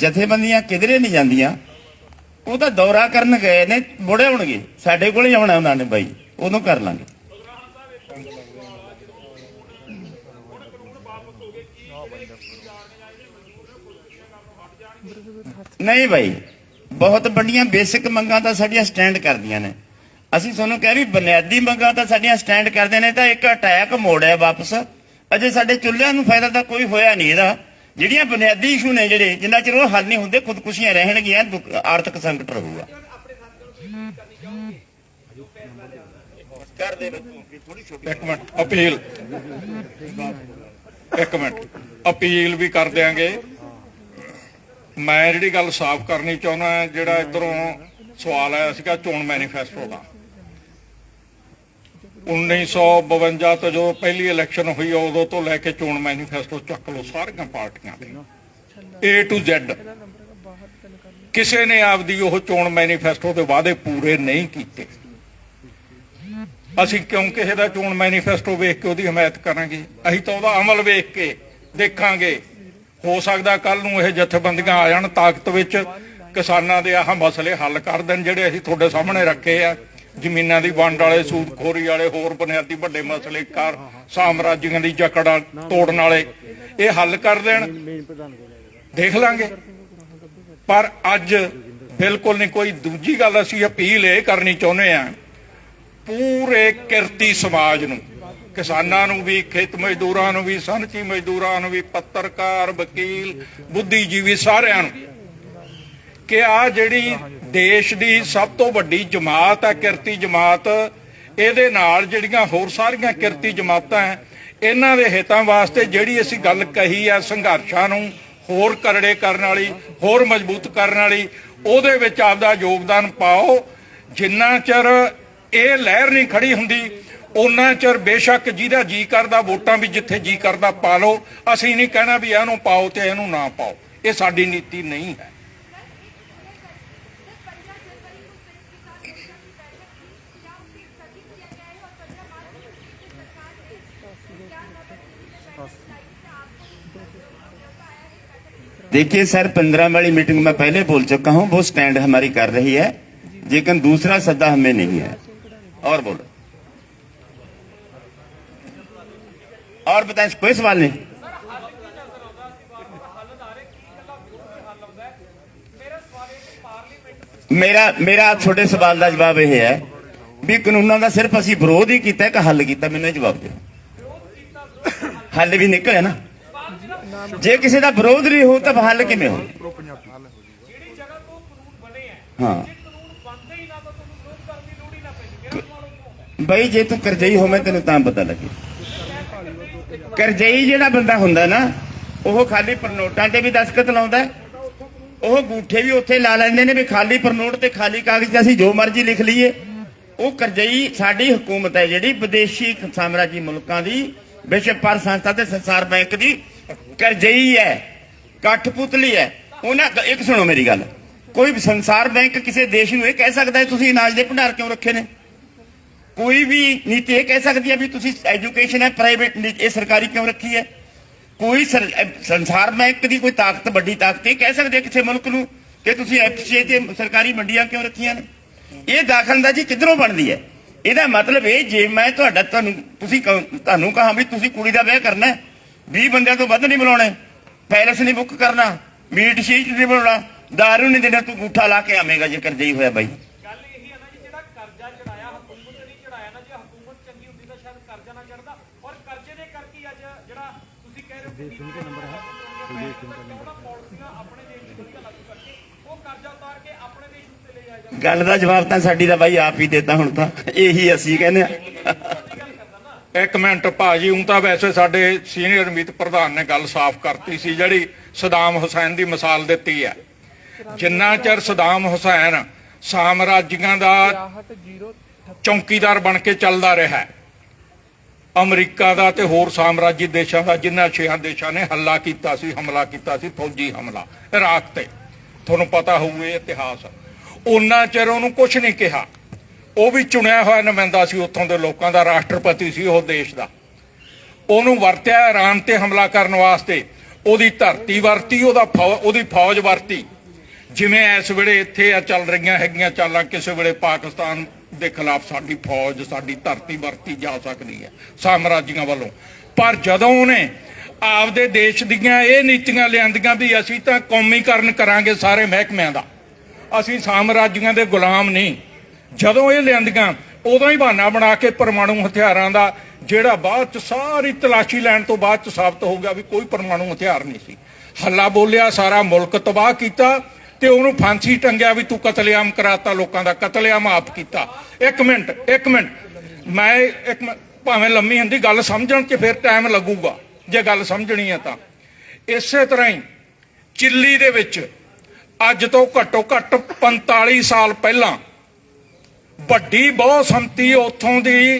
ਜਥੇਬੰਦੀਆਂ ਕਿਧਰੇ ਨਹੀਂ ਜਾਂਦੀਆਂ, ਉਹ ਤਾਂ ਦੌਰਾ ਕਰਨ ਗਏ ਨੇ, ਮੁੜੇ ਹੋਣਗੇ, ਸਾਡੇ ਕੋਲ ਹੀ ਆਉਣਾ ਉਹਨਾਂ ਨੇ ਬਾਈ, ਉਦੋਂ ਕਰ ਲਾਂਗੇ। ਨਹੀਂ ਬਾਈ, ਬਹੁਤ ਵੱਡੀਆਂ ਬੇਸਿਕ ਮੰਗਾਂ ਤਾਂ ਸਾਡੀਆਂ ਸਟੈਂਡ ਕਰਦੀਆਂ ਨੇ। ਅਸੀਂ ਤੁਹਾਨੂੰ ਕਹਿ ਵੀ ਬੁਨਿਆਦੀ ਮੰਗਾਂ ਤਾਂ ਸਾਡੀਆਂ ਸਟੈਂਡ ਕਰਦੇ ਨੇ, ਤਾਂ ਇੱਕ ਅਟੈਕ ਮੋੜਿਆ ਵਾਪਸ। ਅਜੇ ਸਾਡੇ ਚੁੱਲ੍ਹਿਆਂ ਨੂੰ ਫਾਇਦਾ ਤਾਂ ਕੋਈ ਹੋਇਆ ਨਹੀਂ ਇਹਦਾ। ਜਿਹੜੀਆਂ ਬੁਨਿਆਦੀ ਇਸ਼ੂ ਨੇ, ਜਿਹੜੇ ਜਿੰਨਾ ਚਿਰ ਉਹ ਹੱਲ ਨਹੀਂ ਹੁੰਦੇ, ਖੁਦਕੁਸ਼ੀਆਂ ਰਹਿਣਗੀਆਂ, ਆਰਥਿਕ ਸੰਕਟ ਰਹੂਗਾ। ਇੱਕ ਮਿੰਟ, ਅਪੀਲ ਅਪੀਲ ਵੀ ਕਰ ਦਿਆਂਗੇ। ਮੈਂ ਜਿਹੜੀ ਗੱਲ ਸਾਫ਼ ਕਰਨੀ ਚਾਹੁੰਦਾ, ਜਿਹੜਾ ਇੱਧਰੋਂ ਸਵਾਲ ਆਇਆ ਸੀਗਾ ਚੋਣ ਮੈਨੀਫੈਸਟੋ ਦਾ, 1952 ਤੋਂ ਜਦੋਂ ਪਹਿਲੀ ਇਲੈਕਸ਼ਨ ਹੋਈ, ਉਦੋਂ ਤੋਂ ਲੈ ਕੇ ਚੋਣ ਮੈਨੀਫੈਸਟੋ ਚੱਕ ਲਓ ਸਾਰੀਆਂ ਪਾਰਟੀਆਂ ਦੇ, A to Z। ਕਿਸੇ ਨੇ ਆਪਦੀ ਉਹ ਚੋਣ ਮੈਨੀਫੈਸਟੋ ਦੇ ਵਾਅਦੇ ਪੂਰੇ ਨਹੀਂ ਕੀਤੇ। ਅਸੀਂ ਕਿਉਂ ਕਿਸੇ ਦਾ ਚੋਣ ਮੈਨੀਫੈਸਟੋ ਵੇਖ ਕੇ ਉਹਦੀ ਹਮਾਇਤ ਕਰਾਂਗੇ? ਅਸੀਂ ਤਾਂ ਉਹਦਾ ਅਮਲ ਵੇਖ ਕੇ ਦੇਖਾਂਗੇ। ਹੋ ਸਕਦਾ ਕੱਲ ਨੂੰ ਇਹ ਜਥੇਬੰਦੀਆਂ ਆ ਜਾਣ ਤਾਕਤ ਵਿੱਚ, ਕਿਸਾਨਾਂ ਦੇ ਆਹ ਮਸਲੇ ਹੱਲ ਕਰ ਦੇਣ ਜਿਹੜੇ ਅਸੀਂ ਤੁਹਾਡੇ ਸਾਹਮਣੇ ਰੱਖੇ ਆ, ਜ਼ਮੀਨਾਂ ਦੀ ਵੰਡ ਵਾਲੇ, ਸੂਦਖੋਰੀ ਵਾਲੇ, ਹੋਰ ਬੁਨਿਆਦੀ ਵੱਡੇ ਮਸਲੇ, ਕਾਰ ਸਾਮਰਾਜੀਆਂ ਦੀ ਜਕੜ ਤੋੜਨ ਵਾਲੇ, ਇਹ ਹੱਲ ਕਰ ਦੇਣ, ਦੇਖ ਲਾਂਗੇ। ਪਰ ਅੱਜ ਬਿਲਕੁਲ ਨਹੀਂ। ਕੋਈ ਦੂਜੀ ਗੱਲ ਅਸੀਂ ਅਪੀਲ ਇਹ ਕਰਨੀ ਚਾਹੁੰਦੇ ਆ, ਪੂਰੇ ਕਿਰਤੀ ਸਮਾਜ ਨੂੰ, ਕਿਸਾਨਾਂ ਨੂੰ ਵੀ, ਖੇਤ ਮਜ਼ਦੂਰਾਂ ਨੂੰ ਵੀ, ਸਨਅਤੀ ਮਜ਼ਦੂਰਾਂ ਨੂੰ ਵੀ, ਪੱਤਰਕਾਰ, ਵਕੀਲ, ਬੁੱਧੀਜੀਵੀ, ਸਾਰਿਆਂ ਨੂੰ ਕਿ ਆ ਜਿਹੜੀ ਦੇਸ਼ ਦੀ ਸਭ ਤੋਂ ਵੱਡੀ ਜਮਾਤ ਹੈ, ਕਿਰਤੀ ਜਮਾਤ, ਇਹਦੇ ਨਾਲ ਜਿਹੜੀਆਂ ਹੋਰ ਸਾਰੀਆਂ ਕਿਰਤੀ ਜਮਾਤਾਂ ਹੈ, ਇਹਨਾਂ ਦੇ ਹਿੱਤਾਂ ਵਾਸਤੇ ਜਿਹੜੀ ਅਸੀਂ ਗੱਲ ਕਹੀ ਆ, ਸੰਘਰਸ਼ਾਂ ਨੂੰ ਹੋਰ ਕਰੜੇ ਕਰਨ ਵਾਲੀ, ਹੋਰ ਮਜ਼ਬੂਤ ਕਰਨ ਵਾਲੀ, ਉਹਦੇ ਵਿੱਚ ਆਪਦਾ ਯੋਗਦਾਨ ਪਾਓ। ਜਿੰਨਾ ਚਿਰ ਇਹ ਲਹਿਰ ਨਹੀਂ ਖੜੀ ਹੁੰਦੀ ਉਹਨਾਂ ਚਿਰ ਬੇਸ਼ੱਕ ਜਿਹਦਾ ਜੀ ਕਰਦਾ ਵੋਟਾਂ ਵੀ ਜਿੱਥੇ ਜੀ ਕਰਦਾ ਪਾ ਲਓ। ਅਸੀਂ ਨਹੀਂ ਕਹਿਣਾ ਵੀ ਇਹਨੂੰ ਪਾਓ ਤੇ ਇਹਨੂੰ ਨਾ ਪਾਓ, ਇਹ ਸਾਡੀ ਨੀਤੀ ਨਹੀਂ ਹੈ। देखिए सर, 15 वाली मीटिंग में पहले बोल चुका हूं, वो स्टैंड हमारी कर रही है, लेकिन दूसरा सद्दा हमें नहीं है। और बोलो, और बताएं, कोई सवाल नहीं। मेरा छोटे सवाल का जवाब यह है भी कानूनों का सिर्फ असी विरोध ही किया कि हल किया? मैंने जवाब दो, हल भी निकले ना। जे किसी का विरोध नहीं हो तो हल किमें हो? हाँ बई, जे तू करजई हो मैं तेन पता लगे। करजई जेड़ा बंदा हुंदा ना, वो खाली परनोटां ते भी दस्तखत लाउंदा है, वो गूठे भी उत्थे ला लैंदे ने भी खाली परनोट ते खाली कागज असीं जो मर्जी लिख लीए। वो करजई साडी हुकूमत है जिहड़ी विदेशी साम्राजी मुल्कां दी, विश्व पर संस्था ते संसार बैंक दी करजई है, कठपुतली है। उन्हें एक सुनो मेरी गल, कोई संसार बैंक किसी देश नूं कह सकता है तुसीं अनाज दे भंडार क्यों रखे ने? कोई भी नीति यह कह सकती है भी तुसीं एजुकेशन है प्राइवेट, ये सरकारी क्यों रखी है? कोई संसार बैंक की कोई ताकत, बड़ी ताकत ये कह सकते किसी मुल्क नूं कि तुसीं एफसीआई ते सरकारी मंडियां क्यों रखियां ने? ये दाखलअंदाजी किधरों बनती है? ਇਹਦਾ मतलब ये जे मैं ਤੁਹਾਨੂੰ कहा भी तुसीं कुड़ी दा विआह करना है, 20 ਬੰਦਿਆਂ ਤੋਂ ਵੱਧ नहीं बुलाने, पैलेस नहीं बुक करना, मीट शीट नहीं बनाना, दारू नहीं देना, तू अंगूठा ला के आवेगा जे करजई होया बाई। ਗੱਲ ਇਹੀ ਹੈ ਨਾ ਜੀ, ਜਿਹੜਾ ਕਰਜ਼ਾ ਚੜਾਇਆ ਹਕੂਮਤ ਨੇ ਚੜਾਇਆ ਨਾ, ਜੇ ਹਕੂਮਤ ਚੰਗੀ ਹੁੰਦੀ ਤਾਂ ਸ਼ਾਇਦ ਕਰਜ਼ਾ ਨਾ ਚੜਦਾ। ਔਰ ਕਰਜ਼ੇ ਦੇ ਕਰਕੇ ਹੀ ਅੱਜ ਜਿਹੜਾ ਤੁਸੀਂ ਕਹਿ ਰਹੇ ਹੋ ਕਿ ਪਾਲਿਸੀਆਂ ਆਪਣੇ ਦੇਸ਼ ਦੀ ਵਧੀਆ ਲਾਗੂ ਕਰਕੇ ਉਹ ਕਰਜ਼ਾ ਉਤਾਰ ਕੇ ਆਪਣੇ ਦੇਸ਼ ਉੱਤੇ ਲੈ ਜਾਇਆ ਜਾਂਦਾ। ਗੱਲ ਦਾ ਜਵਾਬ ਤਾਂ ਸਾਡੀ ਦਾ ਬਾਈ ਆਪ ਹੀ ਦੇਤਾ, ਹੁਣ ਤਾਂ ਇਹੀ ਅਸੀਂ ਕਹਿੰਦੇ ਆ। ਇੱਕ ਮਿੰਟ ਭਾਜੀ, ਹੁਣ ਤਾਂ ਵੈਸੇ ਸਾਡੇ ਸੀਨੀਅਰ ਮੀਤ ਪ੍ਰਧਾਨ ਨੇ ਗੱਲ ਸਾਫ਼ ਕਰਤੀ ਸੀ, ਜਿਹੜੀ ਸਦਾਮ ਹੁਸੈਨ ਦੀ ਮਿਸਾਲ ਦਿੱਤੀ ਹੈ। ਜਿੰਨਾ ਚਿਰ ਸਦਾਮ ਹੁਸੈਨ ਸਾਮਰਾਜੀਆਂ ਦਾ ਚੌਕੀਦਾਰ ਬਣ ਕੇ ਚੱਲਦਾ ਰਿਹਾ, ਅਮਰੀਕਾ ਦਾ ਤੇ ਹੋਰ ਸਾਮਰਾਜੀ ਦੇਸ਼ਾਂ ਦਾ, ਜਿਨ੍ਹਾਂ 6 ਦੇਸ਼ਾਂ ਨੇ ਹਮਲਾ ਕੀਤਾ ਸੀ ਫੌਜੀ ਹਮਲਾ ਇਰਾਕ ਤੇ, ਤੁਹਾਨੂੰ ਪਤਾ ਹੋਊ ਇਹ ਇਤਿਹਾਸ, ਉਹਨਾਂ ਚਿਰ ਉਹਨੂੰ ਕੁਝ ਨਹੀਂ ਕਿਹਾ। ਉਹ ਵੀ ਚੁਣਿਆ ਹੋਇਆ ਨੁਮਾਇੰਦਾ ਸੀ ਉੱਥੋਂ ਦੇ ਲੋਕਾਂ ਦਾ, ਰਾਸ਼ਟਰਪਤੀ ਸੀ ਉਹ ਦੇਸ਼ ਦਾ। ਉਹਨੂੰ ਵਰਤਿਆ ਇਰਾਨ ਤੇ ਹਮਲਾ ਕਰਨ ਵਾਸਤੇ, ਉਹਦੀ ਧਰਤੀ ਵਰਤੀ, ਉਹਦੀ ਫੌਜ ਵਰਤੀ। ਜਿਵੇਂ ਇਸ ਵੇਲੇ ਇੱਥੇ ਆ ਚੱਲ ਰਹੀਆਂ ਹੈਗੀਆਂ ਚਾਲਾਂ, ਕਿਸੇ ਵੇਲੇ ਪਾਕਿਸਤਾਨ ਦੇ ਖਿਲਾਫ ਸਾਡੀ ਫੌਜ, ਸਾਡੀ ਧਰਤੀ ਵਰਤੀ ਜਾ ਸਕਦੀ ਹੈ ਸਾਮਰਾਜੀਆਂ ਵੱਲੋਂ। ਪਰ ਜਦੋਂ ਉਹਨੇ ਆਪਦੇ ਦੇਸ਼ ਦੀਆਂ ਇਹ ਨੀਤੀਆਂ ਲਿਆਂਦੀਆਂ ਵੀ ਅਸੀਂ ਤਾਂ ਕੌਮੀਕਰਨ ਕਰਾਂਗੇ ਸਾਰੇ ਮਹਿਕਮਿਆਂ ਦਾ, ਅਸੀਂ ਸਾਮਰਾਜੀਆਂ ਦੇ ਗੁਲਾਮ ਨਹੀਂ, ਜਦੋਂ ਇਹ ਲਿਆਂਦੀਆਂ ਉਦੋਂ ਹੀ ਬਹਾਨਾ ਬਣਾ ਕੇ ਪਰਮਾਣੂ ਹਥਿਆਰਾਂ ਦਾ, ਜਿਹੜਾ ਬਾਅਦ ਚ ਸਾਰੀ ਤਲਾਸ਼ੀ ਲੈਣ ਤੋਂ ਬਾਅਦ ਚ ਸਾਬਤ ਹੋ ਗਿਆ ਵੀ ਕੋਈ ਪਰਮਾਣੂ ਹਥਿਆਰ ਨਹੀਂ ਸੀ, ਹੱਲਾ ਬੋਲਿਆ, ਸਾਰਾ ਮੁਲਕ ਤਬਾਹ ਕੀਤਾ ਤੇ ਉਹਨੂੰ ਫਾਂਸੀ ਟੰਗਿਆ ਵੀ ਤੂੰ ਕਤਲੇਆਮ ਕਰਾਤਾ, ਲੋਕਾਂ ਦਾ ਕਤਲੇਆਮ ਆਪ ਕੀਤਾ। ਇੱਕ ਮਿੰਟ ਮੈਂ ਭਾਵੇਂ ਲੰਮੀ ਹੁੰਦੀ ਗੱਲ ਸਮਝਣ ਚ ਫਿਰ ਟਾਈਮ ਲੱਗੂਗਾ, ਜੇ ਗੱਲ ਸਮਝਣੀ ਹੈ ਤਾਂ। ਇਸੇ ਤਰ੍ਹਾਂ ਹੀ ਚਿੱਲੀ ਦੇ ਵਿੱਚ ਅੱਜ ਤੋਂ ਘੱਟੋ ਘੱਟ 45 ਸਾਲ ਪਹਿਲਾਂ ਵੱਡੀ ਬਹੁਸੰਮਤੀ ਉੱਥੋਂ ਦੀ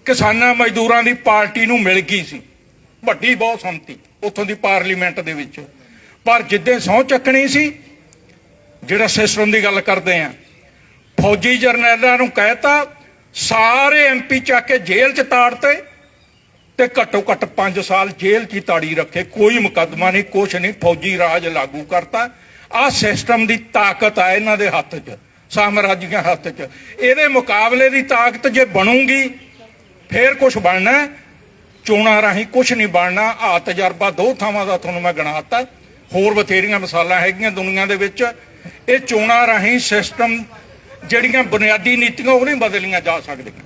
ਕਿਸਾਨਾਂ ਮਜ਼ਦੂਰਾਂ ਦੀ ਪਾਰਟੀ ਨੂੰ ਮਿਲ ਗਈ ਸੀ, ਵੱਡੀ ਬਹੁਸੰਮਤੀ ਉੱਥੋਂ ਦੀ ਪਾਰਲੀਮੈਂਟ ਦੇ ਵਿੱਚ। ਪਰ ਜਿੱਦਾਂ ਸਹੁੰ ਚੱਕਣੀ ਸੀ, ਜਿਹੜਾ ਸਿਸਟਮ ਦੀ ਗੱਲ ਕਰਦੇ ਆ, ਫੌਜੀ ਜਰਨੈਲਾਂ ਨੂੰ ਕਹਿਤਾ ਸਾਰੇ ਐਮਪੀ ਚੱਕ ਕੇ ਜੇਲ੍ਹ 'ਚ ਤਾੜਤੇ ਤੇ ਘੱਟੋ ਘੱਟ 5 ਸਾਲ ਜੇਲ੍ਹ 'ਚ ਹੀ ਤਾੜੀ ਰੱਖੇ, ਕੋਈ ਮੁਕੱਦਮਾ ਨਹੀਂ, ਕੁਛ ਨਹੀਂ, ਫੌਜੀ ਰਾਜ ਲਾਗੂ ਕਰਤਾ। ਆਹ ਸਿਸਟਮ ਦੀ ਤਾਕਤ ਆ ਇਹਨਾਂ ਦੇ ਹੱਥ 'ਚ, ਸਾਮਰਾਜੀਆਂ ਹੱਥ 'ਚ। ਇਹਦੇ ਮੁਕਾਬਲੇ ਦੀ ਤਾਕਤ ਜੇ ਬਣੂਗੀ ਫੇਰ ਕੁਛ ਬਣਨਾ, ਚੋਣਾਂ ਰਾਹੀਂ ਕੁਛ ਨਹੀਂ ਬਣਨਾ। ਆਹ ਤਜਰਬਾ 2 ਥਾਵਾਂ ਦਾ ਤੁਹਾਨੂੰ ਮੈਂ ਗਿਣਾਤਾ, ਹੋਰ ਬਥੇਰੀਆਂ ਮਿਸਾਲਾਂ ਹੈਗੀਆਂ ਦੁਨੀਆ ਦੇ ਵਿੱਚ। ਇਹ ਚੋਣਾਂ ਰਾਹੀਂ ਸਿਸਟਮ ਜਿਹੜੀਆਂ ਬੁਨਿਆਦੀ ਨੀਤੀਆਂ ਉਹ ਨਹੀਂ ਬਦਲੀਆਂ ਜਾ ਸਕਦੀਆਂ।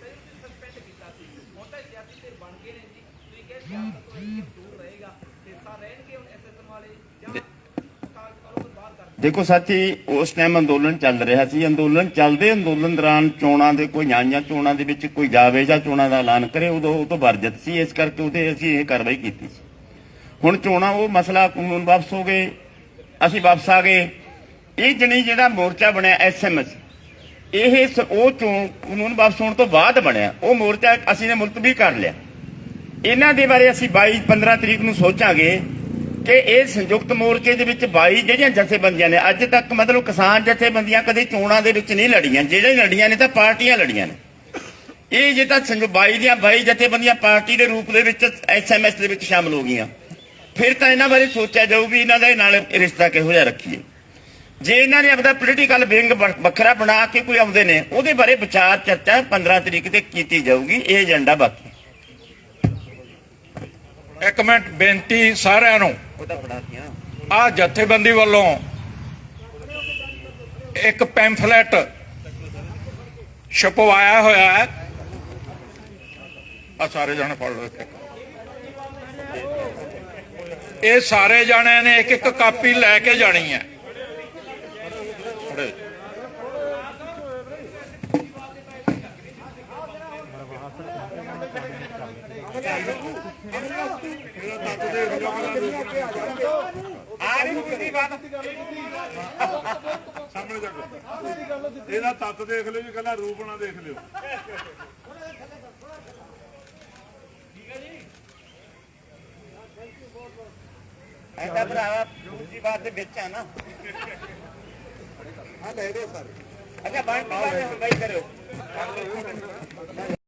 ਕੀਤਾ ਜੀ, ਤੁਸੀਂ ਸਸਪੈਂਡ ਕੀਤਾ ਸੀ। ਹੁਣ ਤਾਂ ਸਿਆਸੀ ਧਿਰ ਬਣ ਗਏ ਨੇ ਜੀ, ਤੁਸੀਂ ਕਿਹਾ ਸਿਆਸਤ ਤੋਂ ਇਹ ਦੂਰ ਰਹੇਗਾ, ਹਿੱਸਾ ਰਹਿਣਗੇ ਹੁਣ ਐਸਐਸਐਮ ਵਾਲੇ ਜਾਂ ਅਕਾਲ ਕਰੋ ਤੋਂ ਬਾਹਰ ਕਰ ਦੇਖੋ ਸਾਥੀ, ਉਸ ਟਾਈਮ ਅੰਦੋਲਨ ਚੱਲ ਰਿਹਾ ਸੀ। ਅੰਦੋਲਨ ਦੌਰਾਨ ਚੋਣਾਂ ਦੇ ਕੋਈ ਜਾਂ ਚੋਣਾਂ ਦੇ ਵਿੱਚ ਕੋਈ ਜਾਵੇ ਜਾਂ ਚੋਣਾਂ ਦਾ ਐਲਾਨ ਕਰੇ, ਉਦੋਂ ਉਹ ਤੋਂ ਵਰਜਿਤ ਸੀ। ਇਸ ਕਰਕੇ ਉਹਦੇ ਅਸੀਂ ਇਹ ਕਾਰਵਾਈ ਕੀਤੀ ਸੀ। ਹੁਣ ਚੋਣਾਂ ਉਹ ਮਸਲਾ ਕਾਨੂੰਨ ਵਾਪਸ ਹੋ ਗਏ, ਅਸੀਂ ਵਾਪਸ ਆ ਗਏ। ਇਹ ਜਿਹੜਾ ਮੋਰਚਾ ਬਣਿਆ ਐਸਐਮਐਸ, ਉਹ ਚੋਣ ਕਾਨੂੰਨ ਵਾਪਸ ਹੋਣ ਤੋਂ ਬਾਅਦ ਬਣਿਆ। ਉਹ ਮੋਰਚਾ ਅਸੀਂ ਨੇ ਮੁਲਤਵੀ ਕਰ ਲਿਆ। ਇਹਨਾਂ ਦੇ ਬਾਰੇ ਅਸੀਂ 22-15 ਤਰੀਕ ਨੂੰ ਸੋਚਾਂਗੇ ਕਿ ਇਹ ਸੰਯੁਕਤ ਮੋਰਚੇ ਦੇ ਵਿੱਚ 22 ਜਿਹੜੀਆਂ ਜਥੇਬੰਦੀਆਂ ਨੇ, ਅੱਜ ਤੱਕ ਮਤਲਬ ਕਿਸਾਨ ਜਥੇਬੰਦੀਆਂ ਕਦੇ ਚੋਣਾਂ ਦੇ ਵਿੱਚ ਨਹੀਂ ਲੜੀਆਂ। ਜਿਹੜੀਆਂ ਲੜੀਆਂ ਨੇ ਤਾਂ ਪਾਰਟੀਆਂ ਲੜੀਆਂ ਨੇ। ਇਹ ਜੇ ਤਾਂ 22 ਦੀਆਂ 22 ਜਥੇਬੰਦੀਆਂ ਪਾਰਟੀ ਦੇ ਰੂਪ ਦੇ ਵਿੱਚ ਐਸਐਮਐਸ ਦੇ ਵਿੱਚ ਸ਼ਾਮਲ ਹੋ ਗਈਆਂ, ਫਿਰ ਤਾਂ ਇਹਨਾਂ ਬਾਰੇ ਸੋਚਿਆ ਜਾਊ ਵੀ ਇਹਨਾਂ ਦਾ ਨਾਲ ਰਿਸ਼ਤਾ ਕਿਹੋ ਜਿਹਾ ਰੱਖੀਏ। ਜੇ ਇਹਨਾਂ ਨੇ ਆਪਦਾ ਪੋਲੀਟੀਕਲ ਵਿੰਗ ਵੱਖਰਾ ਬਣਾ ਕੇ ਕੋਈ ਆਉਂਦੇ ਨੇ, ਉਹਦੇ ਬਾਰੇ ਵਿਚਾਰ ਚਰਚਾ 15 ਤਰੀਕ ਤੇ ਕੀਤੀ ਜਾਊਗੀ। ਇਹ ਏਜੰਡਾ ਬਾਕੀ ਇੱਕ ਮਿੰਟ ਬੇਨਤੀ ਸਾਰਿਆਂ ਨੂੰ, ਉਹਦਾ ਬਣਾ ਆ ਜਥੇਬੰਦੀ ਵੱਲੋਂ ਇੱਕ ਪੈਂਫਲੇਟ ਛਪਵਾਇਆ ਹੋਇਆ ਹੈ, ਆ ਸਾਰੇ ਜਾਣੇ ਪੜ੍ਹ ਲਓ। ਇਹ ਸਾਰੇ ਜਾਣਿਆਂ ਨੇ ਇੱਕ ਇੱਕ ਕਾਪੀ ਲੈ ਕੇ ਜਾਣੀ ਹੈ। ਸਾਹਮਣੇ ਜਾ ਕੇ ਇਹਦਾ ਤੱਤ ਦੇਖ ਲਿਓ ਜੀ, ਕੱਲਾ ਰੂਪ ਨਾ ਦੇਖ ਲਿਓ। ਐਸਾ ਭਰਾ ਦੂਜੀ ਬਾਤ ਦੇ ਵਿੱਚ ਆ ਨਾ। ਹਾਂ ਲੈ ਰਹੇ ਸਾਰੇ। ਅੱਛਾ ਬਾਕੀ ਬਾਤ ਹੁਣ ਬਾਈ ਕਰਿਓ।